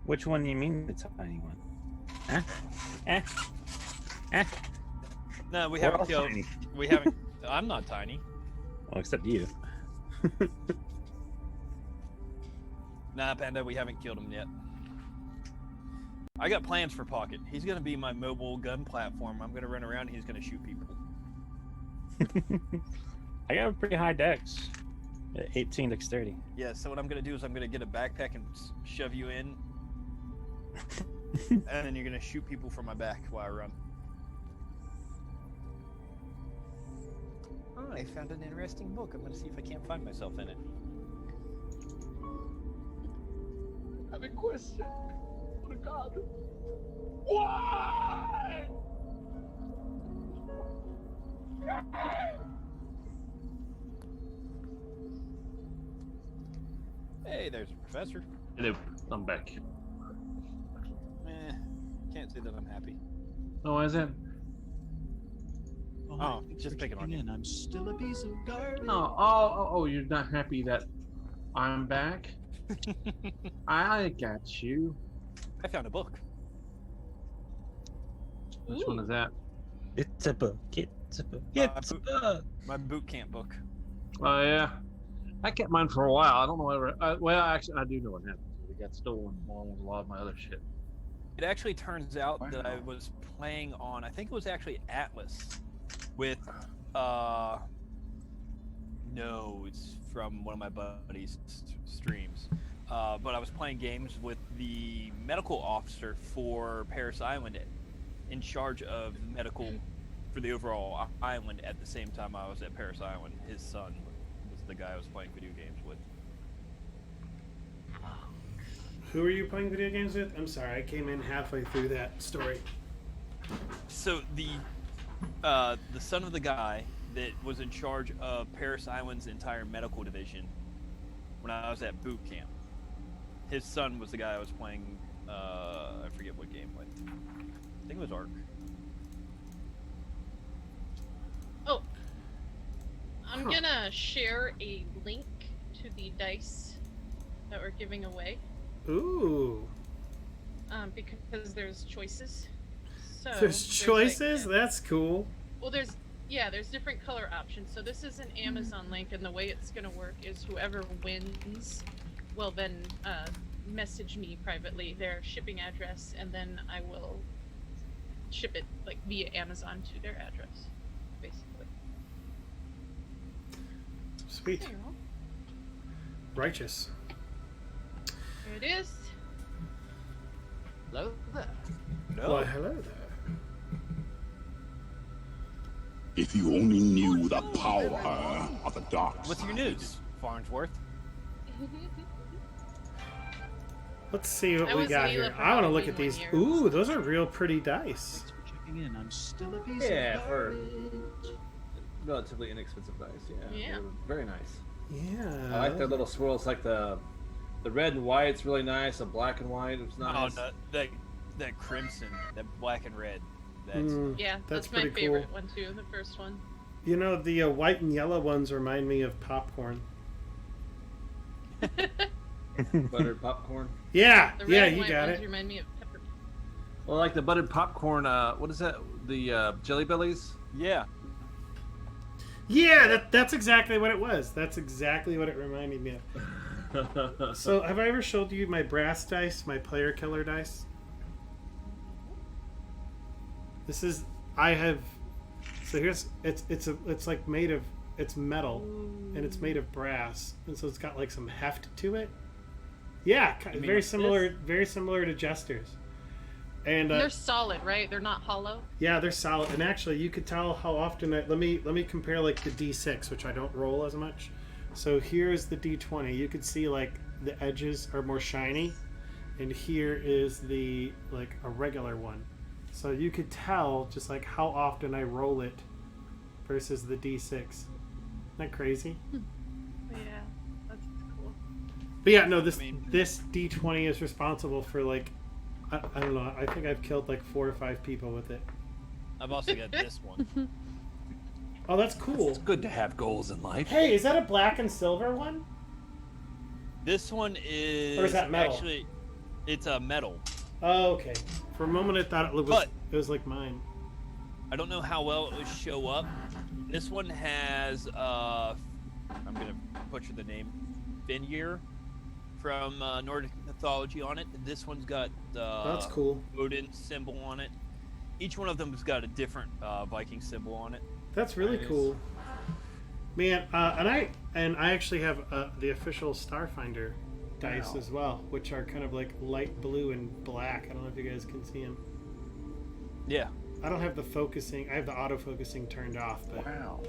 Which one do you mean the tiny one? No, we We're all haven't killed. tiny. We haven't. I'm not tiny. Well, except you. Nah, Panda, we haven't killed him yet. I got plans for Pocket. He's gonna be my mobile gun platform. I'm gonna run around and he's gonna shoot people. I got a pretty high dex. 18 dexterity. Yeah, so what I'm gonna do is I'm gonna get a backpack and shove you in. And then you're gonna shoot people from my back while I run. Oh, I found an interesting book. I'm gonna see if I can't find myself in it. I have a question. Oh my God. Why? Hey, there's a professor. Hello, I'm back. Can't say that I'm happy. Oh, why is that? Oh, just picking on you. I'm still a piece of garbage. Oh, you're not happy that I'm back? I got you. I found a book. Which one is that? It's a book. It's a book. Uh, It's a book. My boot camp book. Oh, yeah. I kept mine for a while. I don't know whether. Well, actually, I do know what happened. It got stolen along with a lot of my other shit. It actually turns out that I Wow. was playing on, I think it was actually Atlas with, no, it's from one of my buddies' streams. but I was playing games with the medical officer for Paris Island, in charge of medical for the overall island. At the same time I was at Paris Island, his son was the guy I was playing video games with. Who are you playing video games with? I'm sorry, I came in halfway through that story. So the son of the guy that was in charge of Paris Island's entire medical division when I was at boot camp. His son was the guy I was playing. I forget what game with. I think it was Ark. Oh, I'm gonna share a link to the dice that we're giving away. Ooh. Because there's choices. So There's choices? like, That's cool. well, there's different color options. So this is an Amazon link, and the way it's gonna work is whoever wins will then message me privately their shipping address, and then I will ship it like via Amazon to their address, basically. Sweet. There you go. Righteous. Here it is. Hello there. No. Well, hello there. If you only knew the power of the dark What's your news, Farnsworth? Let's see what I we was got Leela here. for I want to look Halloween at these. 1 year. Ooh, those are real pretty dice. Thanks for checking in. I'm still a piece Yeah, of for garbage. relatively inexpensive dice. Yeah. Yeah. They're very nice. Yeah. I like the little swirls, like the red and white's really nice. The black and white is nice. Oh, no, that crimson, that black and red. That's Mm, Yeah, That's that's my pretty favorite cool. one too. The first one. You know, the white and yellow ones remind me of popcorn. Buttered popcorn. Yeah, The red yeah, and you white got ones it. remind me of peppermint. Well, like the buttered popcorn. What is that? The Jelly Bellies. yeah. Yeah, that's exactly what it was. That's exactly what it reminded me of. So, have I ever showed you my brass dice, my player killer dice? This is So here's it's like made of it's metal and it's made of brass, and so it's got like some heft to it. Yeah, mean very like similar, very similar to Jester's. And They're solid, right? They're not hollow. yeah, they're solid. And actually, you could tell how often. Let me compare like the D6, which I don't roll as much. So here's the D20. You could see like the edges are more shiny, and here is the like a regular one. So you could tell just like how often I roll it versus the D6. Isn't that crazy? Yeah, that's cool. But yeah, no, this I mean- this D20 is responsible for like I don't know. I think I've killed like 4 or 5 people with it. I've also got this one. Oh, that's cool. It's good to have goals in life. Hey, is that a black and silver one? This one is, Or is that metal? actually, it's a metal. Oh, okay. For a moment, I thought But- it was like mine. I don't know how well it would show up. This one has, I'm gonna butcher the name, Fenrir from Nordic mythology on it. This one's got That's cool. Odin symbol on it. Each one of them has got a different Viking symbol on it. That's really Nice. cool. Man, and I actually have the official Starfinder dice Wow. as well, which are kind of like light blue and black. I don't know if you guys can see them. Yeah. I don't have the focusing. I have the autofocusing turned off, but Wow.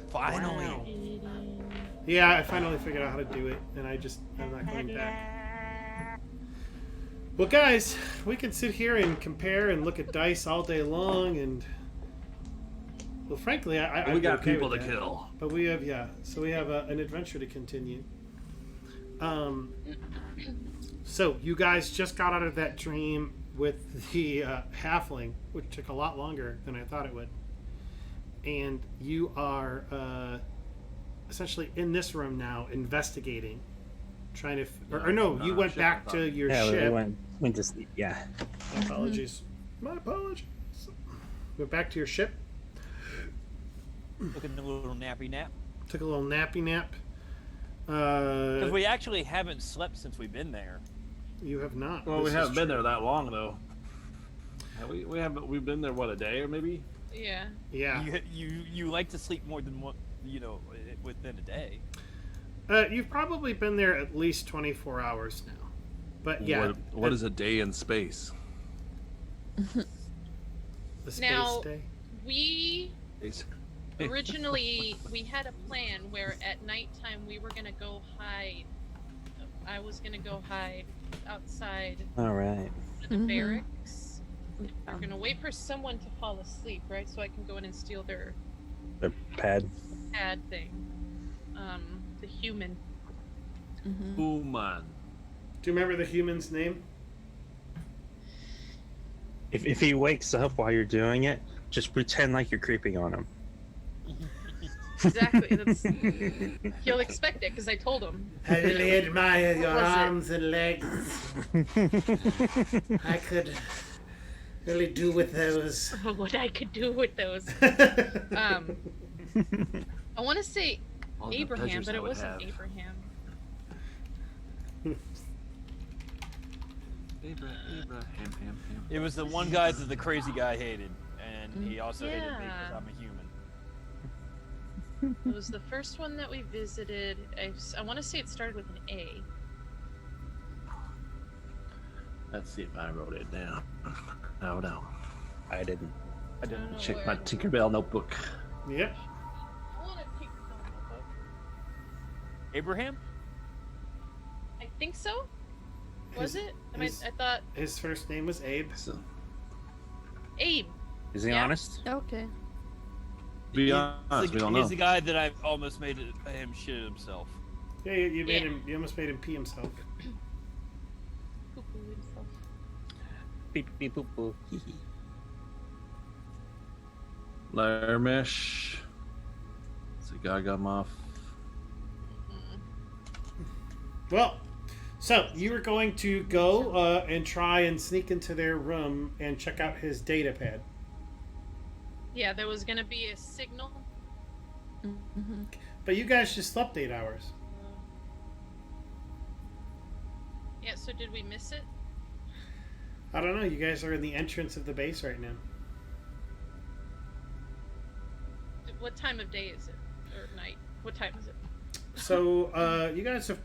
Finally. yeah, I finally figured out how to do it, and I'm not going back. Well, guys, we can sit here and compare and look at dice all day long, and well, frankly, I We got okay people to with that. kill. But we have so we have an adventure to continue. So you guys just got out of that dream with the halfling, which took a lot longer than I thought it would, and you are essentially in this room now, investigating, trying to, or no, you went back to your Yeah, we ship. went to sleep. Yeah. My apologies. My apologies. Went back to your ship. Looking at a little nappy nap. Took a little nappy nap. Because we actually haven't slept since we've been there. You have not. Well, This we is haven't been true. there that long though. Yeah, we haven't. We've been there what, a day or maybe? Yeah. Yeah. You like to sleep more than one, within a day. You've probably been there at least 24 hours now. But yeah. What is a day in space? The space Now- day? We Space. originally we had a plan where at nighttime we were gonna go hide. I was gonna go hide outside All right. the Mhm. barracks. We're gonna wait for someone to fall asleep, right? So I can go in and steal their The pad. pad thing. The human. Mm-hmm. Ooman. Do you remember the human's name? If he wakes up while you're doing it, just pretend like you're creeping on him. Exactly. That's he'll expect it because I told him. I really admire your was it? arms and legs. I could really do with those. What I could do with those. I want to say All the Abraham, pleasures but I it would wasn't have. Abraham. Abraham. It was the one guy that the crazy guy hated, and he also hated me Yeah. because I'm a human. It was the first one that we visited. I want to say it started with an A. Let's see if I wrote it down. Oh no. I didn't. I don't didn't know check where my it is. Tinkerbell notebook. Yep. I want to take the notebook. Abraham? I think so. Was His- it? his- I thought His first name was Abe. So, Abe. Is he Yeah. honest? Okay. be He's honest, we don't know. He's the guy that I almost made him shit himself. Yeah, you made Yeah. him. You almost made him pee himself. Poo-poo himself. Beep beep boop boop. Hee hee. Larmish. So Gagamoth. Mm. Well, so you were going to go and try and sneak into their room and check out his data pad. Yeah, there was gonna be a signal. Mm-hmm. But you guys just slept 8 hours. Yeah, so did we miss it? I don't know. You guys are in the entrance of the base right now. What time of day is it? Or night? What time is it? So you guys have,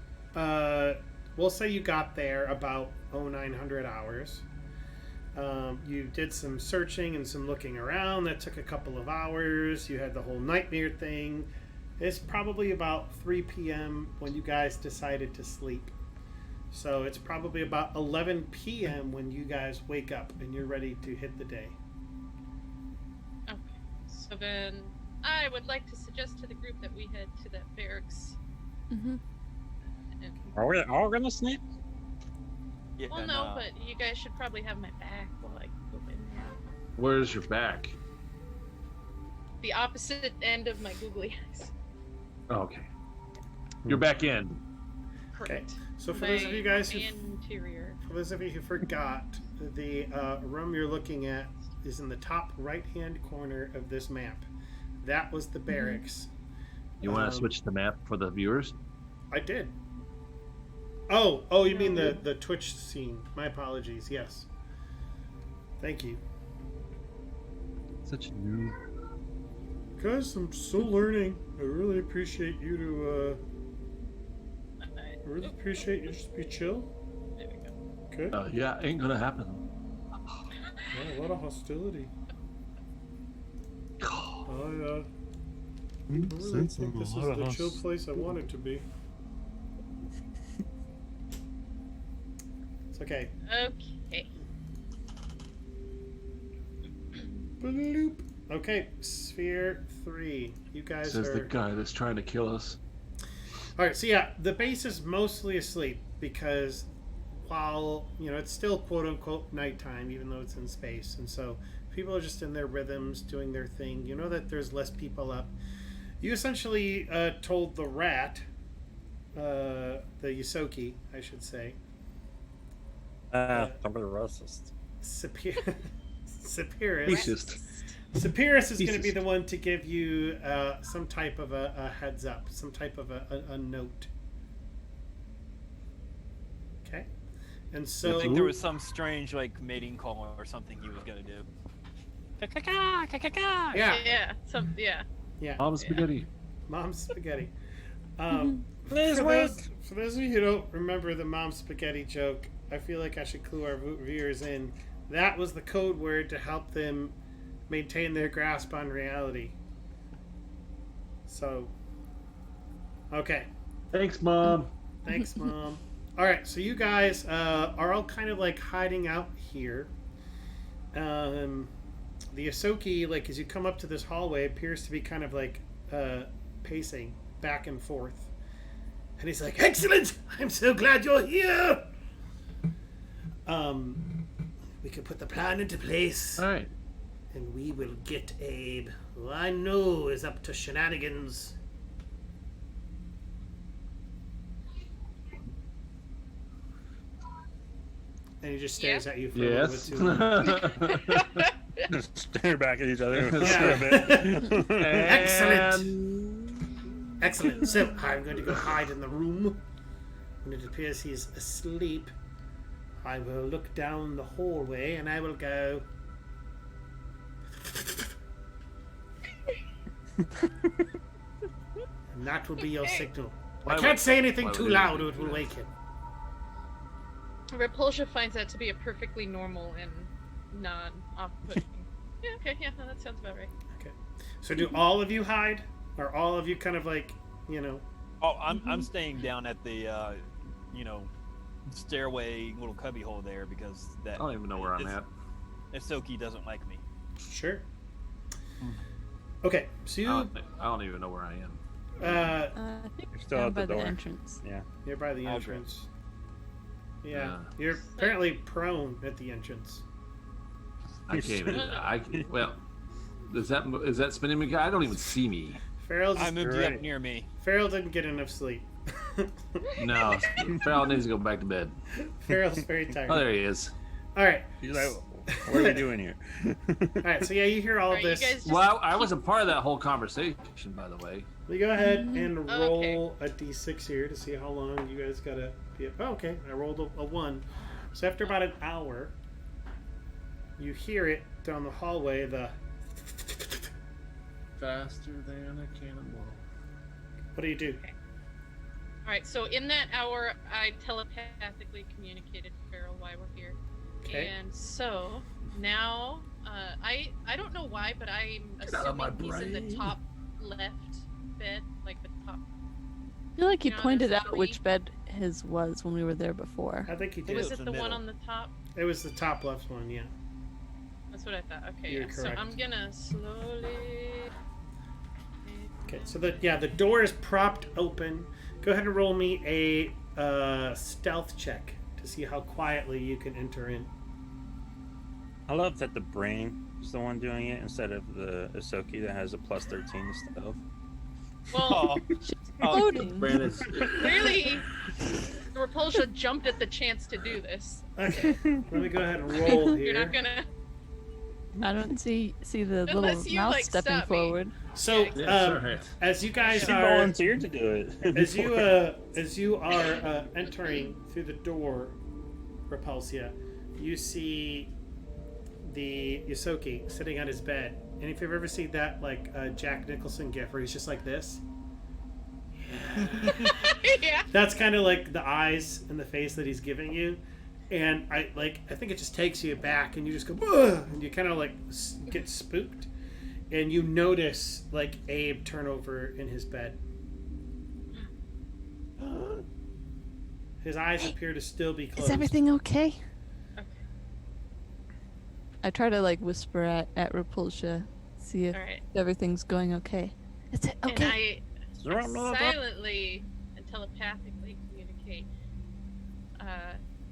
we'll say you got there about 0900 hours. You did some searching and some looking around. That took a couple of hours. You had the whole nightmare thing. It's probably about 3 p.m. when you guys decided to sleep. So it's probably about 11 p.m. when you guys wake up and you're ready to hit the day. Okay. So then I would like to suggest to the group that we head to that barracks. Mm-hmm. And, Are we all gonna sneak? Yeah, well, no, but you guys should probably have my back while I go in there. Where's your back? The opposite end of my googly eyes. Oh, okay. You're back in. Correct. So for those of you guys who interior. For those of you who forgot, the room you're looking at is in the top right-hand corner of this map. That was the barracks. You want to switch the map for the viewers? I did. Oh, you mean the Twitch scene. My apologies, yes. Thank you. Such a noob. Guys, I'm still learning. I really appreciate you to, I really appreciate you just be chill. There we go. Okay. Yeah, ain't gonna happen. Yeah, a lot of hostility. I really think this is the chill place I want it to be. It's okay. Okay. Bloop. Okay, Sphere 3. You guys Says are... the guy that's trying to kill us. Alright, so yeah, the base is mostly asleep because while, it's still quote-unquote nighttime, even though it's in space. And so people are just in their rhythms, doing their thing. You know that there's less people up. You essentially told the rat, the Yosoki, I should say. I'm the racist. Sapirus. Racist. Sapirus is going to be Racist. the one to give you some type of a heads up, some type of a note. Okay? And so... I think there was some strange mating call or something he was gonna do. Yeah. Yeah. Yeah. Yeah. Mom spaghetti. Mom's spaghetti. Please for wait. for those of you who don't remember the mom spaghetti joke, I feel like I should clue our viewers in. That was the code word to help them maintain their grasp on reality. So, okay. Thanks, Mom. Thanks, Mom. All right, so you guys are all kind of like hiding out here. The Yosoki, like as you come up to this hallway, appears to be kind of like pacing back and forth. And he's like, "Excellent! I'm so glad you're here. We can put the plan into place, All right. and we will get Abe, who I know is up to shenanigans." And he just stares at you for a little bit Yes. too long. Just stare back at each other. Yeah. Yeah. Excellent. Excellent. So I'm going to go hide in the room. When it appears he's asleep, I will look down the hallway and I will go. And that will be your signal. I can't say anything too loud or it will wake him. Repulsia finds that to be a perfectly normal and non-off-putting. Yeah, okay, yeah, no, that sounds about right. Okay. So do all of you hide? Or all of you kind of like, you know... Oh, I'm staying down at the, stairway little cubbyhole there because that. I don't even know where I'm at. Isoki doesn't like me. Sure. Okay, so you... I don't even know where I am. I think You're still down at by the door. entrance. Yeah. You're by the Okay. entrance. Yeah. Yeah. You're apparently prone at the entrance. I can't even. Well, is that spinning me? I don't even see me. Farrell I just, moved you right. up near me. Farrell didn't get enough sleep. No, Ferrell needs to go back to bed. Farrell's very tired. Oh, there he is. All right. He's like, what are you doing here? All right. So yeah, you hear all of Alright, you this. guys just Well, I wasn't part of that whole conversation, by the way. We go ahead and Oh, okay. roll a d6 here to see how long you guys gotta be up. Oh, okay. I rolled a 1. So after about an hour, you hear it down the hallway. The Faster than a cannonball. what do you do? Alright, so in that hour, I telepathically communicated to Ferrell why we're here. Okay. And so, now, I don't know why, but I'm Get out of my assuming he's in the brain. top left bed, like the top. I feel like he You know, pointed there's out three. which bed his was when we were there before. I think you did. Was it's it the the one middle. on the top? It was the top left one. Yeah. That's what I thought. Okay, You're yeah. So correct. I'm gonna slowly. Okay. So the door is propped open. Go ahead and roll me a stealth check to see how quietly you can enter in. I love that the brain is the one doing it instead of the Isoki that has a plus 13 to stealth. Well, Floating. Brandon's. clearly, Repulsia jumped at the chance to do this. Okay. Let me go ahead and roll You're here. not gonna. I don't see the little Unless you, mouse like, stepping stop me. forward. So Yeah, sorry. as you guys She are volunteered to do it. as you are entering through the door, Repulsia, you see the Yosoki sitting on his bed. And if you've ever seen that like Jack Nicholson gif where he's just like this, Yeah. that's kind of like the eyes and the face that he's giving you. And I think it just takes you back, and you just go, "Ugh," and you kind of like get spooked, and you notice like Abe turn over in his bed. His eyes appear to still be closed. Is everything okay? Okay. I try to like whisper at Repulsia, see if All right. everything's going okay. Is it okay? And I silently and telepathically communicate.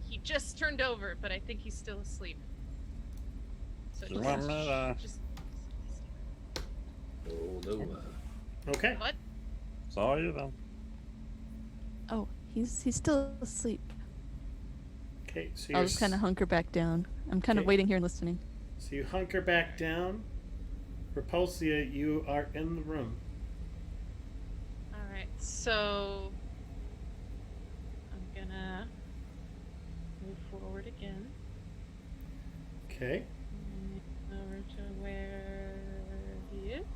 He just turned over, but I think he's still asleep. So just Rolled over. Okay. what? Saw you though. Oh, he's still asleep. Okay. So I'll just kind of hunker back down. I'm kind of Okay. waiting here and listening. So you hunker back down. Repulsia, you are in the room. All right. So I'm gonna move forward again. Okay. Over to where he is.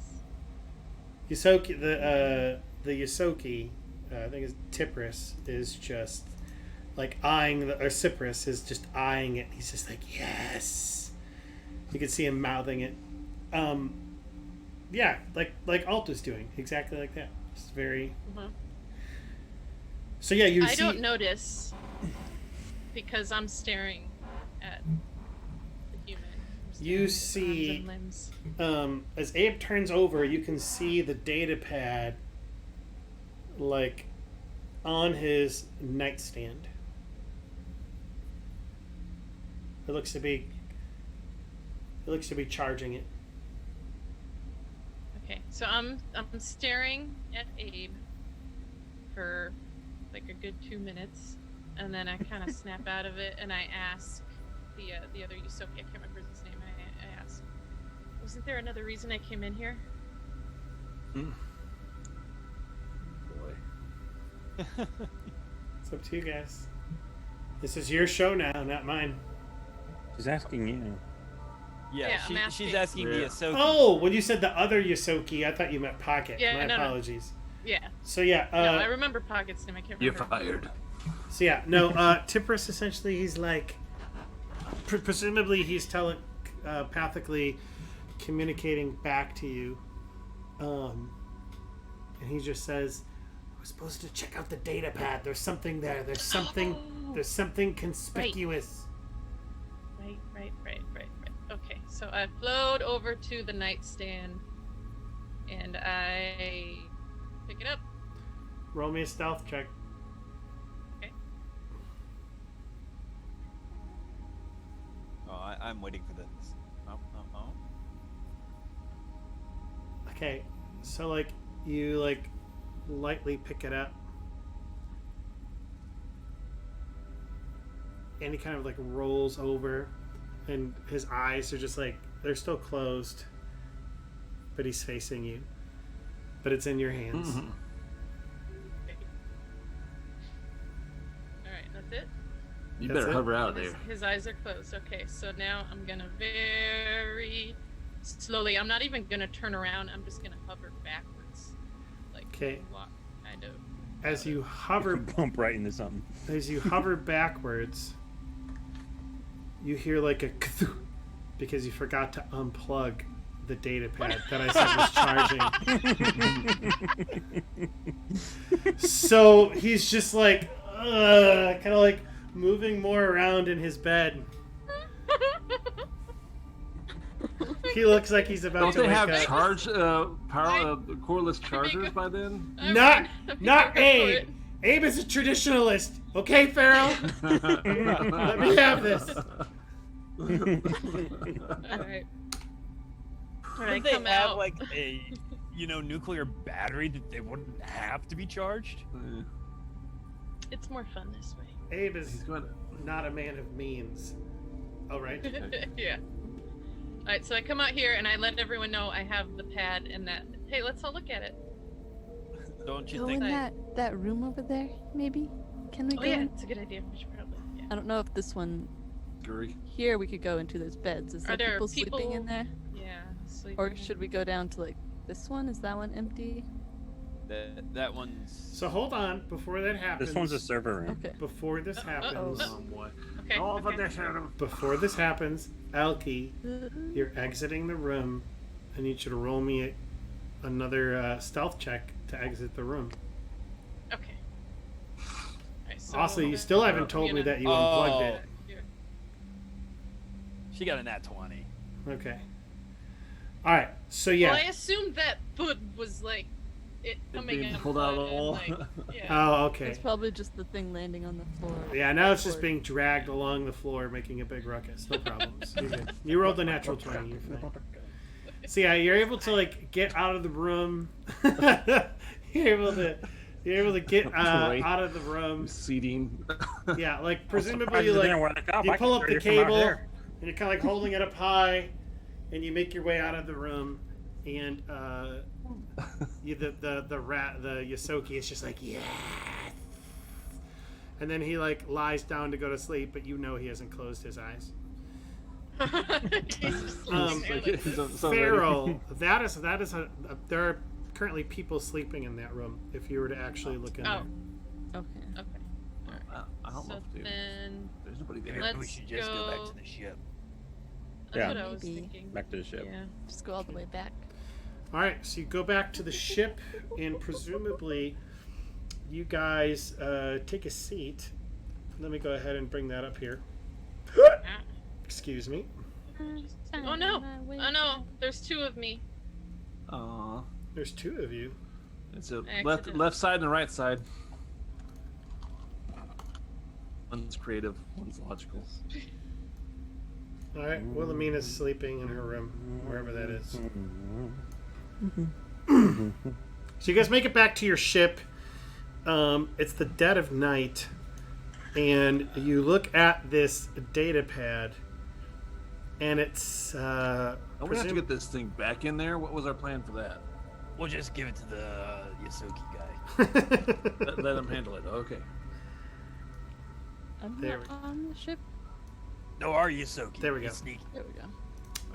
Yosoki, the Yosoki I think it's Tipris, is just like eyeing or Cypress is just eyeing it. He's just like, yes. You can see him mouthing it. Yeah, like Alt is doing, exactly like that. It's very. Mhm. So yeah, you I see. don't notice because I'm staring at the human. I'm staring You at his arms see- and limbs. As Abe turns over, you can see the data pad, like, on his nightstand. It looks to be charging it. Okay, so I'm staring at Abe for like a good 2 minutes, and then I kind of snap out of it, and I ask the other Yusoki, I can't remember his name. I ask, wasn't there another reason I came in here? Boy. It's up to you guys. This is your show now, not mine. She's asking you. Yeah, I'm asking. she's asking the Yeah. Ahsoka. Oh, when you said the other Yosoki, I thought you meant Pocket. Yeah, My no. apologies. Yeah. So yeah, No, I remember Pocket's name. I can't You're remember. fired. So yeah, no, Tipris essentially, he's like, presumably he's telepathically communicating back to you, and he just says, "We're supposed to check out the data pad. There's something there. There's something. There's something conspicuous." Right. Okay, so I flowed over to the nightstand, and I pick it up. Roll me a stealth check. Okay. Oh, I'm waiting for this. Oh. Okay, so like you like lightly pick it up, and he kind of like rolls over, and his eyes are just like they're still closed, but he's facing you. But it's in your hands. Mhm. All right, that's it. You That's better it? hover out of His, there. his eyes are closed. Okay, so now I'm gonna very slowly. I'm not even gonna turn around. I'm just gonna hover backwards, like Okay. walk, kind of. As you hover, Bump right into something. as you hover backwards, you hear like a kthoo, because you forgot to unplug the data pad that I said was charging. So he's just like, kind of like moving more around in his bed. He looks like he's about Don't to they wake have up. cordless chargers by then? I'm Not gonna go for Abe. it. Abe is a traditionalist. Okay, Ferrell? Let me have this. All right. When I Could they come have out, like a nuclear battery that they wouldn't have to be charged? it's more fun this way. Abe is He's going to... not a man of means. Oh, right. Yeah. All right, so I come out here and I let everyone know I have the pad and that. Hey, let's all look at it. Don't you Go think? in that room over there, maybe? Can we Oh go yeah, in? it's a good idea. We should probably. Yeah. I don't know if this one Guri. here we could go into those beds. Is Are there there people sleeping in people- there? Yeah. Sleep. Or should we go down to like this one? Is that one empty? That one's. So hold on. Before that happens. This one's a server room. Okay. Before this happens. Oh, boy. Okay. Over okay. there, Shadow. Before this happens, Elkie, you're exiting the room. I need you to roll me another stealth check to exit the room. Okay. All right, so Also, you still haven't told me that you unplugged it. Here. She got a nat 20. Okay. All right. So yeah. Well, I assumed that foot was like it coming being out pulled out of the and, hole. like, yeah. Oh, okay. It's probably just the thing landing on the floor. Yeah, now it's just Or- being dragged along the floor, making a big ruckus. No problems. You're good. You rolled a natural 20. You're fine. So yeah, you're able to like get out of the room. you're able to get out of the room. Seating. Yeah, like I'm presumably surprised you it like didn't work out. you I pull can up show the you from out cable here. and you're kind of like holding it up high, and you make your way out of the room, and you the Yosoki is just like yes, and then he like lies down to go to sleep, but you know he hasn't closed his eyes. He's just sitting there like, So ready. Ferrell, that is there are currently people sleeping in that room. If you were to actually look in Oh, there. Okay. okay. I don't know So if then, there's nobody Maybe there. we Let's should just go back go- to the ship. that's Yeah. what I was Maybe. thinking. Back to the ship. Yeah. Just go all the way back. All right, so you go back to the ship, and presumably, you guys take a seat. Let me go ahead and bring that up here. Excuse me. Oh no! Oh no! There's two of me. There's two of you. It's a Accident. left side and the right side. One's creative, one's logical. All right, Wilhelmina's sleeping in her room, wherever that is. So you guys make it back to your ship. It's the dead of night, and you look at this data pad, and it's. Don't we have to get this thing back in there? What was our plan for that? We'll just give it to the Yasuki guy. Let him handle it. Okay. I'm There not we- on the ship. No, our Yasuki. There we go. He's sneaky. There we go.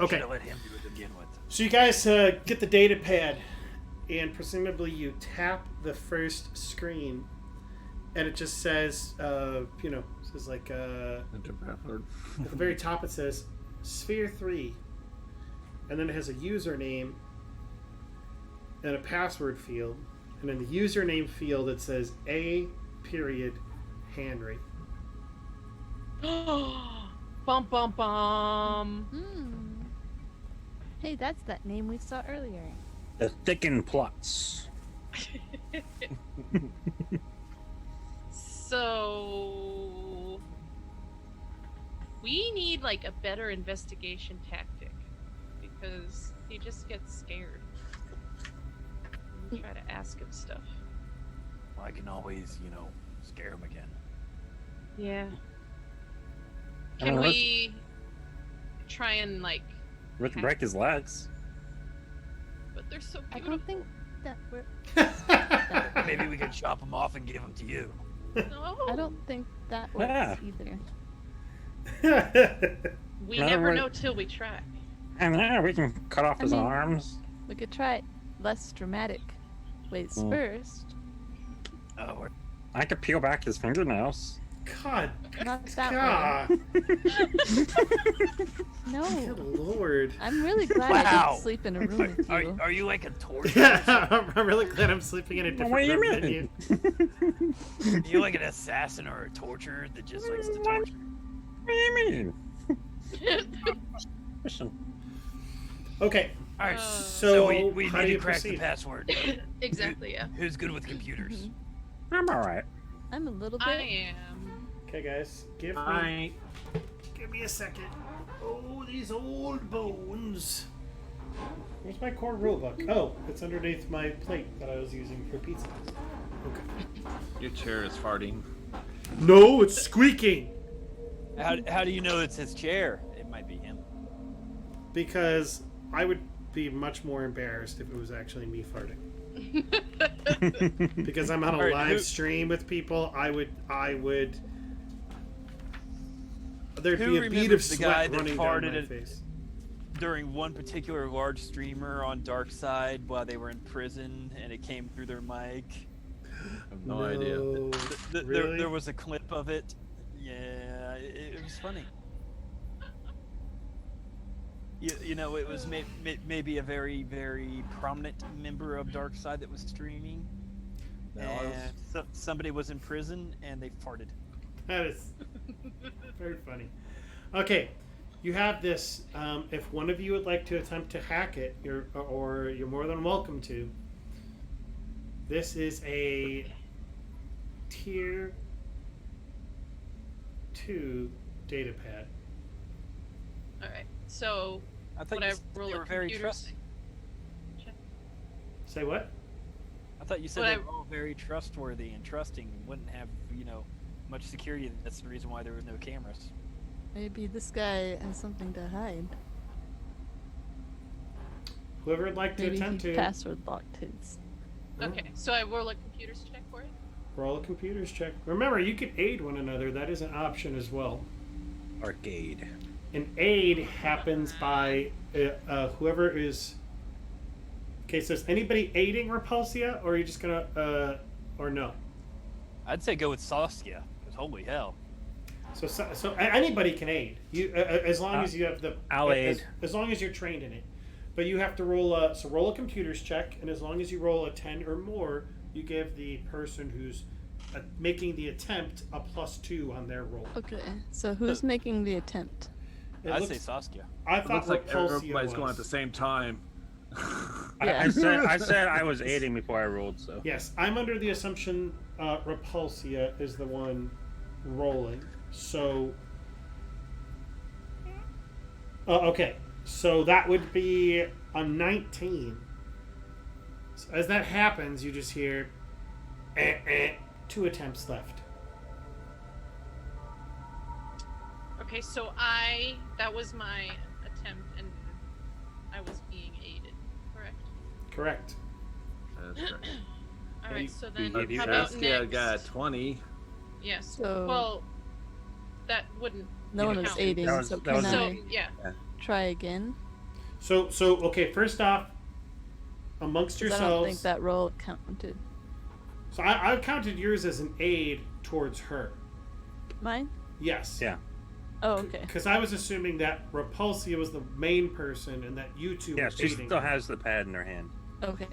Okay. Should have let him do it to begin with. So you guys get the data pad, and presumably you tap the first screen, and it just says, says like Enter password. at the very top it says Sphere 3, and then it has a username and a password field, and in the username field it says A.Henry. Bum bum bum. Hey, that's that name we saw earlier. The thicken plots. So we need like a better investigation tactic because he just gets scared. We try to ask him stuff. Well, I can always, scare him again. Yeah. I Can mean, we try and like? We can break his legs. But they're so I beautiful. don't think that we're. Maybe we can chop him off and give him to you. No. I don't think that works Yeah. either. We No, never we're- know till we try. And yeah, we can cut off I his mean- arms. We could try less dramatic ways first. Oh, I could peel back his fingernails. God. Not that God. way. No. Good Lord. I'm really glad I Wow. didn't sleep in a room with you. are you like a torture? Yeah, I'm really glad I'm sleeping in a different What do you room than mean? you. Are you like an assassin or a torturer that just likes to torture? What do you mean? Listen. Okay, All right, so we how need do to you crack proceed? the password. Exactly. Yeah. Who's good with computers? I'm alright. I'm a little bit. I am. Okay, guys, give me a second. Oh, these old bones. Where's my core rulebook? Oh, it's underneath my plate that I was using for pizza. Okay. Your chair is farting. No, it's squeaking. How do you know it's his chair? It might be him. Because I would be much more embarrassed if it was actually me farting. Because I'm on a Alright, live stream with people, I would. There'd Who be a bead of remembers the guy sweat that running down farted my at- face. During one particular large streamer on Dark Side while they were in prison, and it came through their mic. I have no idea. Really? There was a clip of it. Yeah, it was funny. It was maybe a very, very prominent member of Dark Side that was streaming. And somebody was in prison and they farted. That is very funny. Okay, you have this. If one of you would like to attempt to hack it, you're more than welcome to. This is a tier 2 data pad. All right. So I thought would I you said roll they a were very computer trusting. Say what? I thought you said Would they I- were all very trustworthy and trusting and wouldn't have, much security. That's the reason why there were no cameras. Maybe this guy has something to hide. Whoever would like to Maybe attempt he to password locked his. Okay. So I roll a computers check for it. roll a computers check. Remember, you can aid one another. That is an option as well. Arcade. An aid happens by whoever is Okay, so is anybody aiding Repulsia, or are you just gonna, or no? I'd say go with Saskia, because holy hell. So anybody can aid you as long as you have the. I'll aid. As long as you're trained in it, but you have to roll roll a computers check, and as long as you roll a 10 or more, you give the person who's making the attempt a +2 on their roll. Okay, so who's making the attempt? I'd say Saskia. I It thought looks like Repulsia everybody's going was. at the same time. I said I was aiding before I rolled, so. Yes, I'm under the assumption Repulsia is the one rolling. So, okay, so that would be a 19. So as that happens, you just hear 2 attempts left. Okay, so that was my attempt, and I was being aided, correct? Correct. That's right. All right, so then gave you how about Saskia next? got 20. Yes. So- Well, that wouldn't. No one is count. aiding, That was- so that can was So I yeah. try again? So okay. First off, amongst 'Cause I don't yourselves, think that roll counted. so I counted yours as an aid towards her. Mine? Yes. Yeah. Oh, okay. Because I was assuming that Repulsia was the main person, and that you two Yeah, were she aiding. still has the pad in her hand. Okay.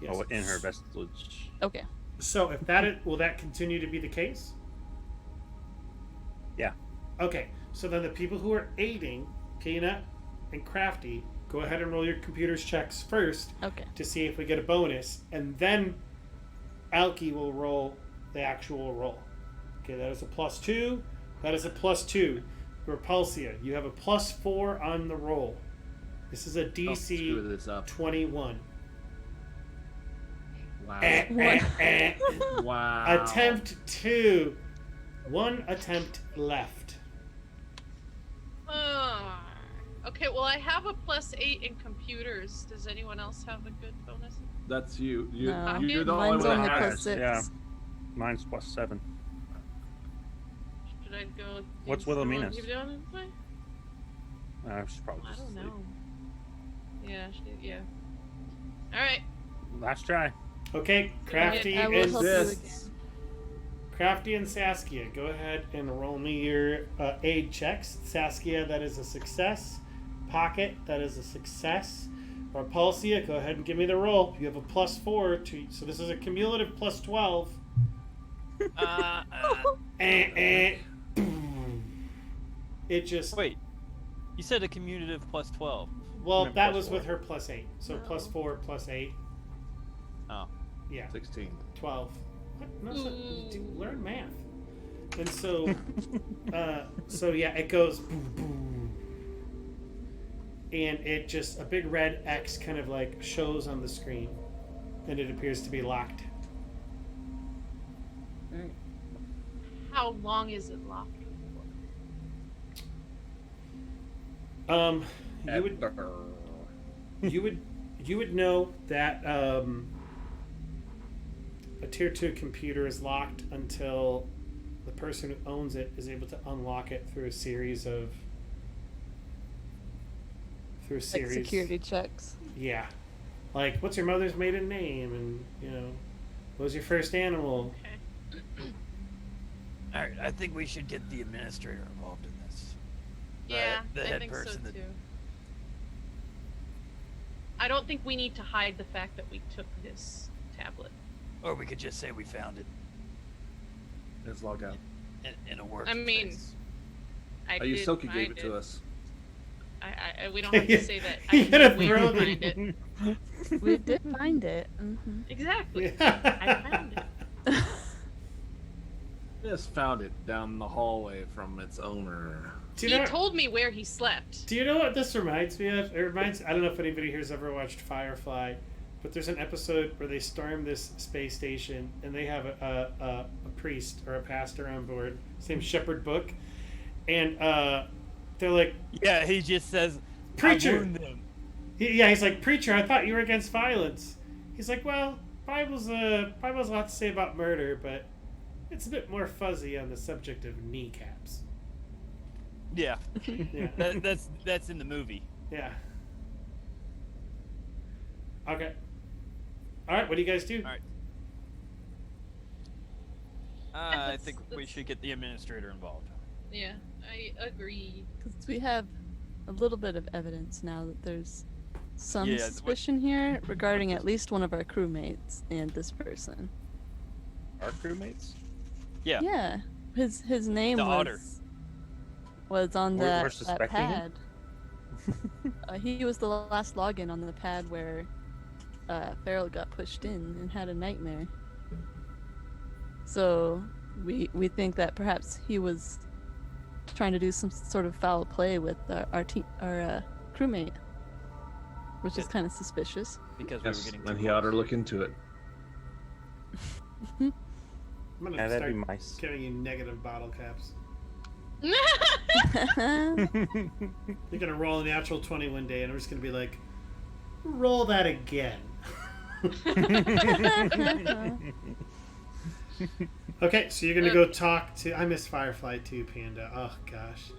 Yes. Or in her vestige. Okay. So if will that continue to be the case? Yeah. Okay, so then the people who are aiding, Peanut and Crafty, go ahead and roll your computer's checks first Okay. to see if we get a bonus, and then Alki will roll the actual roll. Okay, that is a +2. That is a +2. Repulsia, you have a +4 on the roll. This is a Oh, screw DC this up. 21. Wow. Wow. Attempt 2. 1 attempt left. Okay, well, I have a +8 in computers. Does anyone else have a good bonus? That's you. No. You're the Mine's only one only that has. +6. Yeah. Mine's +7. Should I go? What's do you Wilhelmina's? want to keep doing it this way? She's probably I just don't asleep. know. Yeah. All right. Last try. Okay, Crafty I will and help you this. again. Crafty and Saskia, go ahead and roll me your aid checks. Saskia, that is a success. Pocket, that is a success. Repulsia, go ahead and give me the roll. You have a +4 to, so this is a cumulative +12. It just Wait, you said a commutative +12. well, meant that +4. was with her +8, so +4 +8. Oh. Yeah, 16. 12. What? No, it's not- dude, learn math. And so, so yeah, it goes boom, boom, and it just a big red X kind of like shows on the screen, and it appears to be locked. How long is it locked? You would know that a tier 2 computer is locked until the person who owns it is able to unlock it through a series of Like security checks. Yeah, like what's your mother's maiden name, and what was your first animal? Okay. All right, I think we should get the administrator involved in this. Yeah, The I head think person so that- too. I don't think we need to hide the fact that we took this tablet. Or we could just say we found it Let's log out. in a work. I mean, I Oh, you did Soki gave find it to us. we don't have to say that. You I gotta did throw find the- it. We did find it. Mm-hmm. Exactly. I found it. Just found it down the hallway from its owner. Do He you know? told me where he slept. Do you know what this reminds me of? It reminds. I don't know if anybody here's ever watched Firefly, but there's an episode where they storm this space station and they have a priest or a pastor on board. His name's Shepherd Book, and they're like, Yeah, he just says, Preacher! I warned them. he's like, preacher, I thought you were against violence. He's like, well, Bible's a lot to say about murder, but it's a bit more fuzzy on the subject of kneecaps. Yeah, Yeah. that's in the movie. Yeah. Okay. All right, what do you guys do? All right. I think we should get the administrator involved. Yeah, I agree. Because we have a little bit of evidence now that there's some Yeah, suspicion here regarding at least one of our crewmates and this person. Our crewmates? Yeah. Yeah, his name The was otter. on We're that suspecting pad. him? He was the last login on the pad where Ferrell got pushed in and had a nightmare. So we think that perhaps he was trying to do some sort of foul play with our crewmate, which is kind of suspicious. Because we were Yes, getting and too he ought to close. look into it. I'm gonna Yeah, that'd start be nice. giving you negative bottle caps. You're gonna roll a natural 20 one day, and I'm just gonna be like, roll that again. Okay, so you're gonna go talk to. I miss Firefly too, Panda. Oh gosh.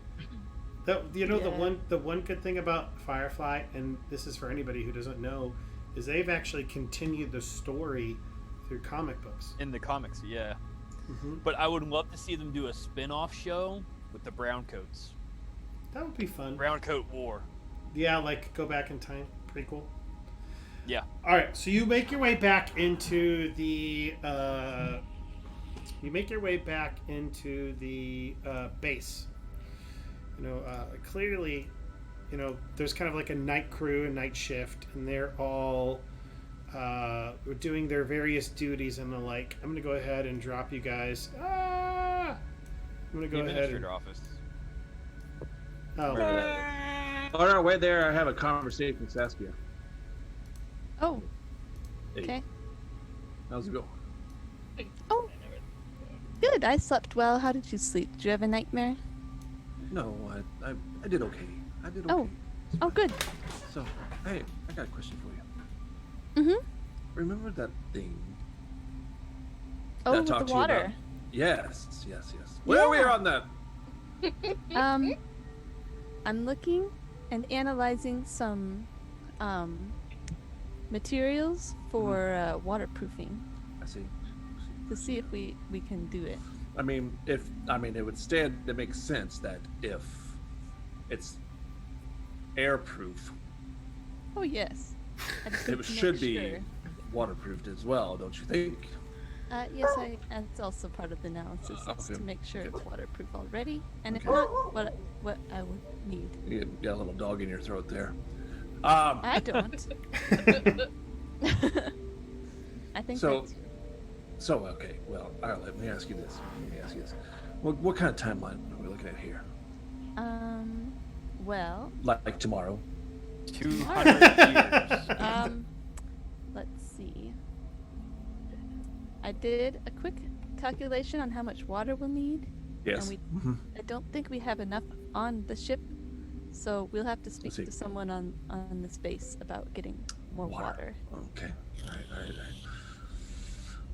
The one good thing about Firefly, and this is for anybody who doesn't know, is they've actually continued the story through comic books. In the comics, yeah. Mm-hmm. But I would love to see them do a spin-off show with the brown coats. That would be fun. Brown coat war. Yeah, like go back in time. Pretty cool. Yeah. All right, so you make your way back into the base. Clearly, there's kind of like a night crew, a night shift, and they're all doing their various duties. And they're like, I'm gonna go ahead and drop you guys. I'm gonna go The ahead. administrator office. Oh, On our way there, I have a conversation with Saskia. Oh, Hey, okay. how's it going? Oh, good. I slept well. How did you sleep? Did you have a nightmare? No, I did okay. I did okay. Oh. Oh, good. So, hey, I got a question for you. Mm-hmm. Remember that thing? Oh, that I with talked the to you about? water. Yes. Where are we on that? I'm looking and analyzing some materials for waterproofing I see. to see if we can do it. I mean, it would stand to make sense that if it's airproof, Oh yes. I just need it to make should be sure. waterproofed as well, don't you think? Yes, it's also part of the analysis is Okay. to make sure Okay. it's waterproof already, and if Okay. not, what I would need. You got a little dog in your throat there. I don't. I think So- that's So okay, well, all right. Let me ask you this. What kind of timeline are we looking at here? well, Like tomorrow? 200 years. let's see. I did a quick calculation on how much water we'll need. Yes. And I don't think we have enough on the ship, so we'll have to speak see. to someone on this base about getting more water. Okay. All right.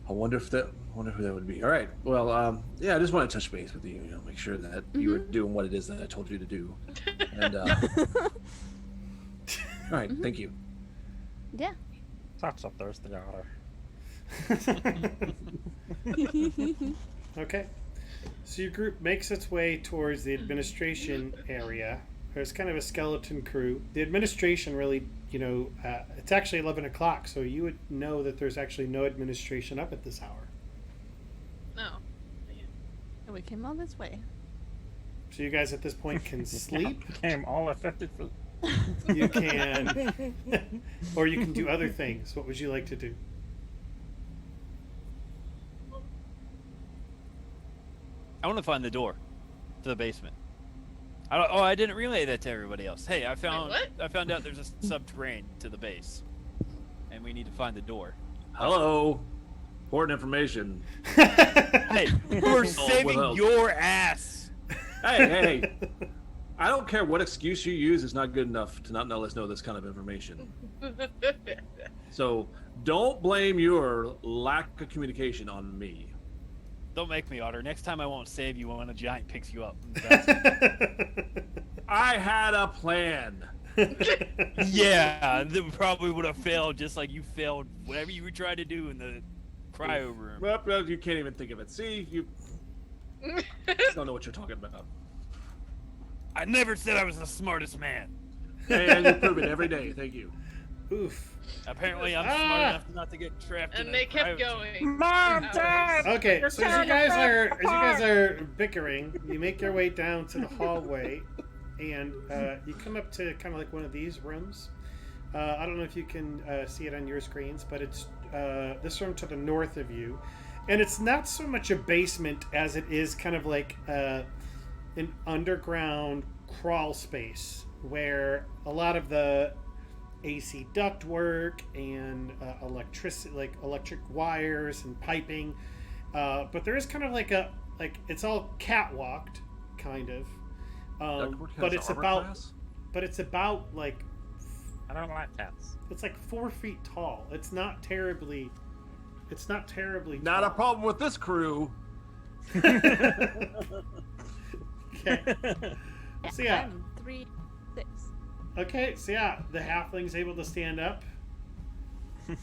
I wonder who that would be. All right. Well, yeah, I just want to touch base with you. Make sure that you were doing what it is that I told you to do. And all right. Thank you. Yeah. Such a thirsty otter. Okay. So your group makes its way towards the administration area. There's kind of a skeleton crew. The administration really, it's actually 11 o'clock, so you would know that there's actually no administration up at this hour. No. And we came all this way. So you guys at this point can sleep. Came all affected for. You can, or you can do other things. What would you like to do? I want to find the door to the basement. I didn't relay that to everybody else. Hey, I found out there's a subterranean to the base, and we need to find the door. Hello. Important information. Hey, we're Oh, saving well. your ass. Hey. I don't care what excuse you use. It's not good enough to not let us know this kind of information. So don't blame your lack of communication on me. Don't make me, Otter. Next time I won't save you when a giant picks you up. I had a plan. Yeah, that probably would have failed just like you failed whatever you were trying to do in the cryo room. Well, you can't even think of it. See, you just don't know what you're talking about. I never said I was the smartest man. And you prove it every day. Thank you. Oof. Apparently, I'm smart enough not to get trapped. in And a they kept cryo going. Mom, Hours. Dad! Okay, You're so as tearing you guys apart the are bickering, you make your way down to the hallway, and you come up to kind of like one of these rooms. I don't know if you can see it on your screens, but it's this room to the north of you, and it's not so much a basement as it is kind of like an underground crawl space where a lot of the AC ductwork and electric wires and piping, but there is kind of like it's all catwalked, kind of. But it's about like I don't like cats. it's like 4 feet tall. It's not terribly Not a tall. problem with this crew. Okay. So yeah. I'm 3'6". Okay, so yeah, the halfling's able to stand up.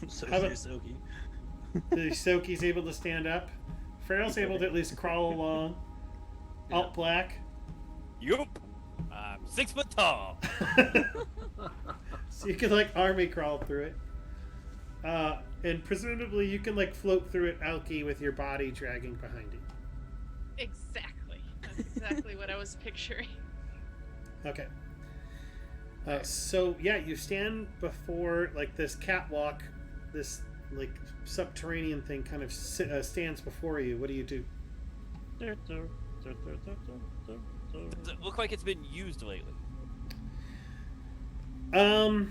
So How about- is Soki. The Soki's able to stand up. Ferrell's able to at least crawl along. Alt black. Yup. I'm 6 foot tall. So you can like army crawl through it. And presumably you can like float through it alky with your body dragging behind you. Exactly. That's exactly what I was picturing. Okay. So yeah, you stand before like this catwalk, this like subterranean thing kind of stands before you. What do you do? Does it look like it's been used lately? Go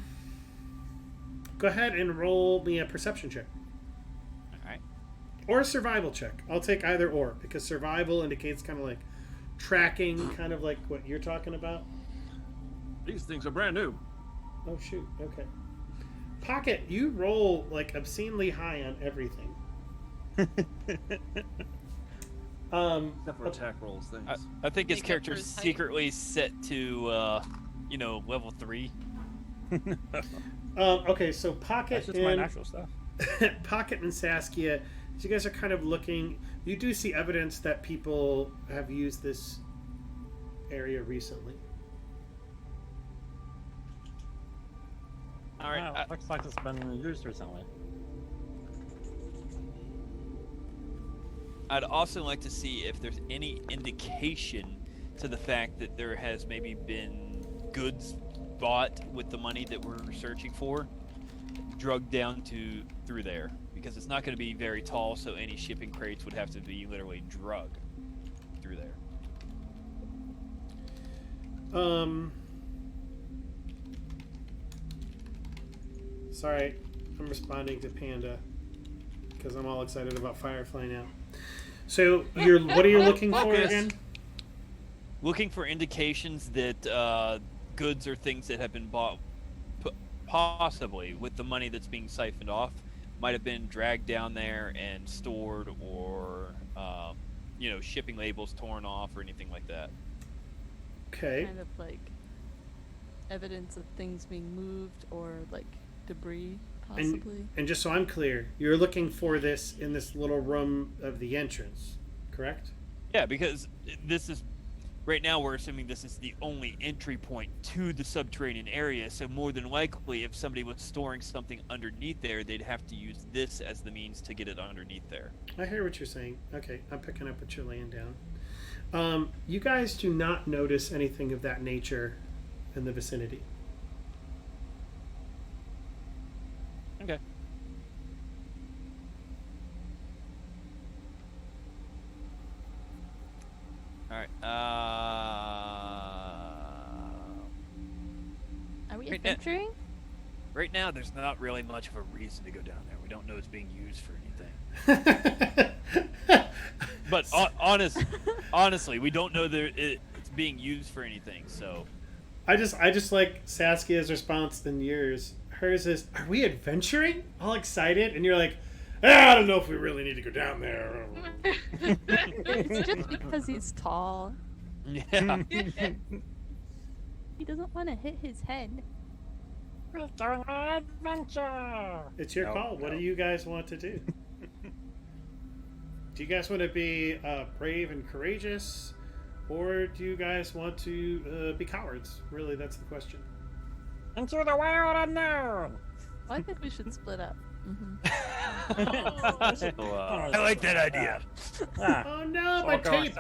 ahead and roll me a perception check. Alright. Or a survival check. I'll take either or, because survival indicates kind of like tracking, kind of like what you're talking about. These things are brand new. Oh shoot, okay. Pocket, you roll like obscenely high on everything. Except for attack rolls things. I think his Make up for character's his height. secretly set to, level 3. Okay, so Pocket That's just my and natural stuff. Pocket and Saskia, as you guys are kind of looking, you do see evidence that people have used this area recently. Alright. Wow, looks like it's been used recently. I'd also like to see if there's any indication to the fact that there has maybe been goods bought with the money that we're searching for, drugged down through there, because it's not going to be very tall, so any shipping crates would have to be literally drugged through there. Sorry, I'm responding to Panda because I'm all excited about Firefly now. So what are you looking for Focus. again? Looking for indications that goods or things that have been bought, possibly with the money that's being siphoned off, might have been dragged down there and stored, or shipping labels torn off, or anything like that. Okay. Kind of like evidence of things being moved or like debris, possibly. And just so I'm clear, you're looking for this in this little room of the entrance, correct? Yeah, because this is right now we're assuming this is the only entry point to the subterranean area, so more than likely if somebody was storing something underneath there, they'd have to use this as the means to get it underneath there. I hear what you're saying. Okay, I'm picking up what you're laying down. You guys do not notice anything of that nature in the vicinity. Okay. Alright, Are we Right now- adventuring? right now there's not really much of a reason to go down there. We don't know it's being used for anything. But honestly, we don't know that it's being used for anything, so... I just like Saskia's response than yours. Hers is, "Are we adventuring?" All excited, and you're like, "I don't know if we really need to go down there." It's just because he's tall. Yeah. He doesn't want to hit his head. We're doing an adventure. It's your No, call. What no. do you guys want to do? Do you guys want to be brave and courageous, or do you guys want to be cowards? Really, that's the question. Into the wild unknown. I think we should split up. I like that idea. Oh no, my Okay. tape!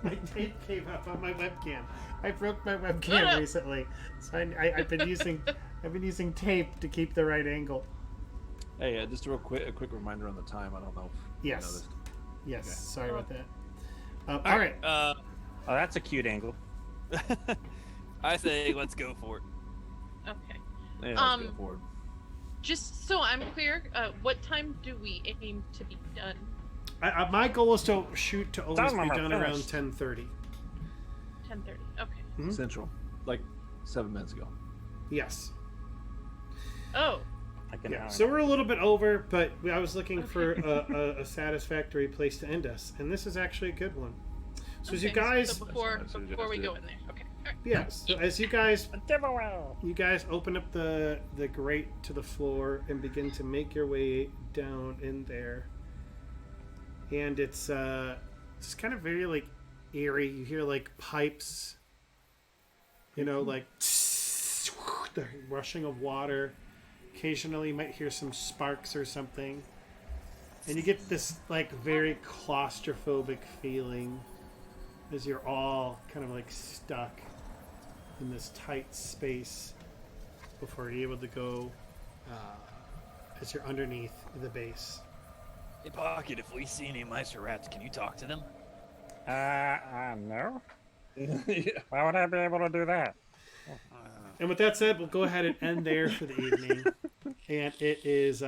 My tape came up on my webcam. I broke my webcam recently, so I've been using tape to keep the right angle. Hey, just a quick reminder on the time. I don't know if you Yes. noticed. Yes, Okay. sorry about that. All right. Oh, that's a cute angle. I say let's go for it. Okay. Yeah, let's go forward. Just so I'm clear, what time do we aim to be done? My goal is to shoot to always be Time done limit around finished. 10:30. 10:30. Okay. Mhm. Central, like 7 minutes ago. Yes. Oh. Like an Yeah. hour. So we're a little bit over, but I was looking Okay. for a satisfactory place to end us, and this is actually a good one. So as you Okay, guys, So before That's what I before we suggested. go in there. Okay. All right. yeah. So as you guys A giveaway. open up the grate to the floor and begin to make your way down in there, and it's kind of very like eerie. You hear like pipes, like the rushing of water. Occasionally you might hear some sparks or something, and you get this like very claustrophobic feeling as you're all kind of like stuck in this tight space before you're able to go as you're underneath the base. Hey, Pocket, if we see any mice or rats, can you talk to them? No. Yeah. Why would I be able to do that? And with that said, we'll go ahead and end there for the evening. And it is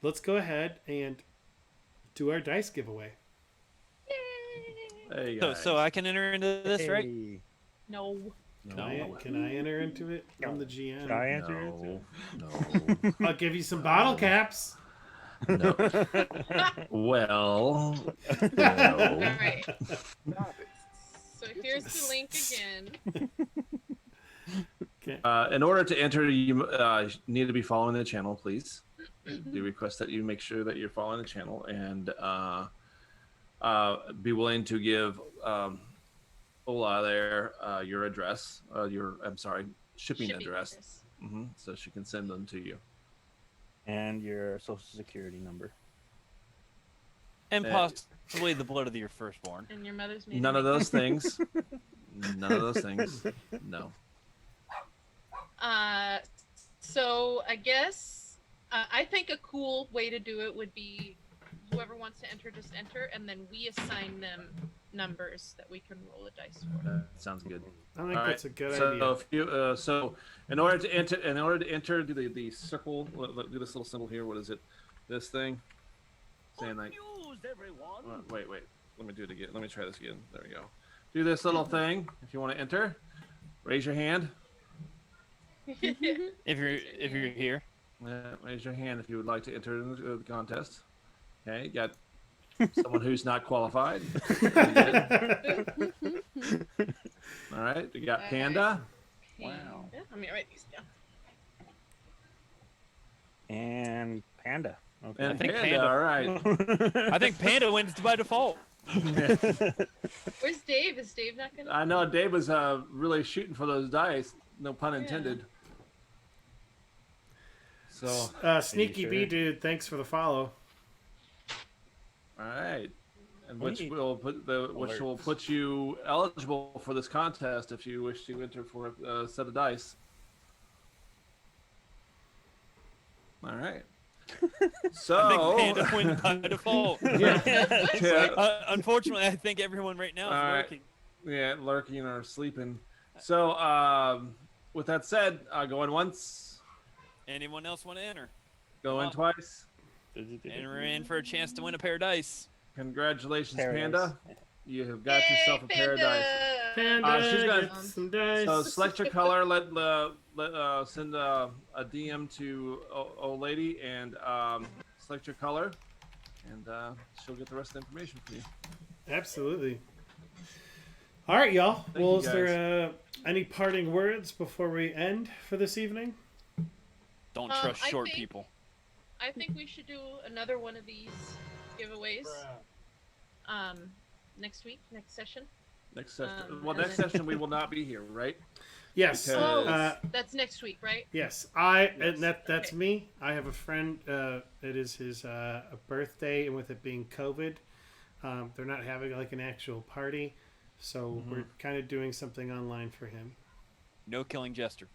let's go ahead and do our dice giveaway. Hey, So, guys. so I can enter into this, right? Hey, No. Can I enter into it? I'm the GM. Can I answer it? No. I'll give you some bottle caps. No. Well. All No. right. So here's the link again. Okay. In order to enter, you need to be following the channel, please. We request that you make sure that you're following the channel and be willing to give Ola there your address, shipping address, so she can send them to you. And your social security number. And possibly the blood of your firstborn. And your mother's maiden None of name. those things. None of those things. No. So I guess I think a cool way to do it would be whoever wants to enter, just enter, and then we assign them numbers that we can roll a dice for. That sounds good. I think All that's right. a good so idea. If you, so in order to enter, do the circle. Do this little symbol here. What is it? This thing. Saying like. Confused, everyone. Wait. Let me do it again. Let me try this again. There we go. Do this little thing if you want to enter. Raise your hand. If you're here. Raise your hand if you would like to enter into the contest. Okay, you got someone who's not qualified. All right, we got Panda. Wow. Yeah, let me write these down. And Panda. Okay. And think Panda, Panda- all right. I think Panda wins by default. Where's Dave? Is Dave not gonna? I know Dave was really shooting for those dice. No pun intended. So, Sneaky sure? B dude, thanks for the follow. all right, and which Neat. will put you eligible for this contest if you wish to enter for a set of dice. All right. So, I think Panda wins by default. yeah. Unfortunately, I think everyone right now is All right. working. Yeah, lurking or sleeping. So, with that said, going once, Anyone else want to enter? going twice. Enter in for a chance to win a pair of dice. Congratulations, Paradise. Panda. You have got yourself a pair of dice. Panda, she's gonna- get some dice. So select your color. Send a DM to old lady and select your color, and she'll get the rest of the information for you. Absolutely. All right, y'all. Thank Well, you, is there Any parting words before we end for this evening? Don't trust I short think- people. I think we should do another one of these giveaways. Next week, next session. Next session. And Next then- session we will not be here, right? Yes. Because- That's next week, right? Yes, Yes. and that's Okay. me. I have a friend. It is his birthday, and with it being COVID, they're not having like an actual party, so we're kind of doing something online for him. No killing Jester.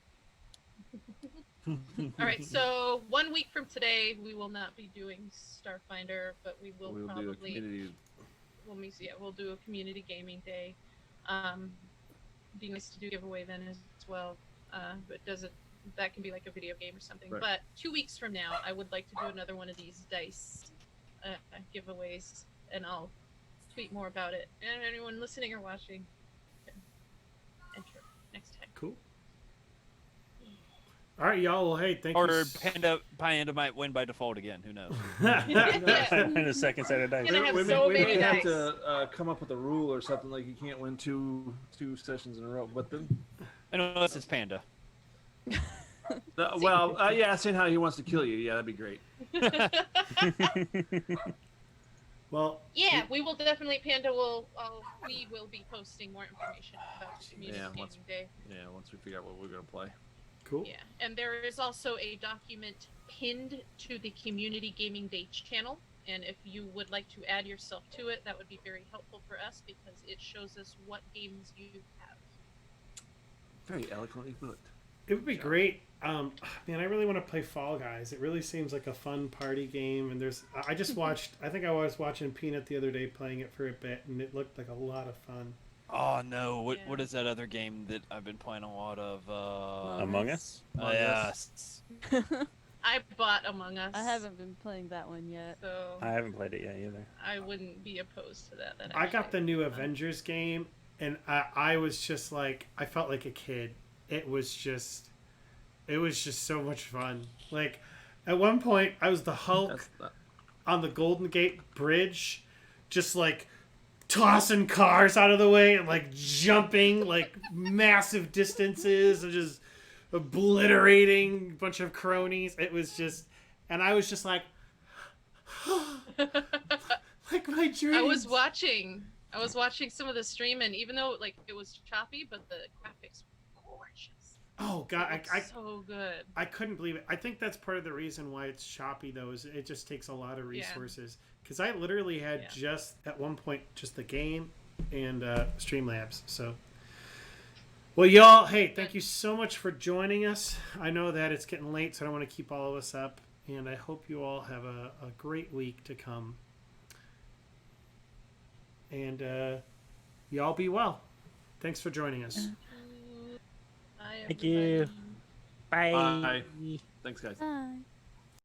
All right. So 1 week from today, we will not be doing Starfinder, but we will We will do a probably community. we'll do a community gaming day. Be nice to do giveaway then as well. But that can be like a video game or something. Right. But 2 weeks from now, I would like to do another one of these dice giveaways, and I'll tweet more about it. And anyone listening or watching can enter next time. Cool. All right, y'all. Well, hey, thank Or you. Panda might win by default again. Who knows? In a second set of dice. Gonna have we so may many have dice. to come up with a rule or something like you can't win two sessions in a row. But then, Unless it's Panda. yeah, seeing how he wants to kill you, yeah, that'd be great. Well, Yeah, we will definitely. Panda will. We will be posting more information about the community Yeah, gaming once- day. Yeah, once we figure out what we're gonna play. cool. Yeah, and there is also a document pinned to the Community Gaming Day channel. And if you would like to add yourself to it, that would be very helpful for us because it shows us what games you have. Very eloquently put. It would be great. Man, I really want to play Fall Guys. It really seems like a fun party game. And I just watched. I think I was watching Peanut the other day playing it for a bit, and it looked like a lot of fun. Oh no! What Yeah. what is that other game that I've been playing a lot of? Among Us? Yes. I bought Among Us. I haven't been playing that one yet. So I haven't played it yet either. I wouldn't be opposed to that. I got the new Avengers game, and I was just like, I felt like a kid. It was just so much fun. Like, at one point, I was the Hulk on the Golden Gate Bridge, just like tossing cars out of the way and like jumping like massive distances and just obliterating a bunch of cronies. It was just, and I was just like, like my dreams. I was watching some of the stream, and even though like it was choppy, but the graphics were gorgeous. Oh god, It looked so good. I couldn't believe it. I think that's part of the reason why it's choppy, though, is it just takes a lot of resources. Because I literally had just, at one point, just the game and Streamlabs. So, well, y'all, hey, thank you so much for joining us. I know that it's getting late, so I don't want to keep all of us up. And I hope you all have a great week to come. And y'all be well. Thanks for joining us. Bye, Thank you. everybody. Bye. Bye. Thanks, guys. Bye.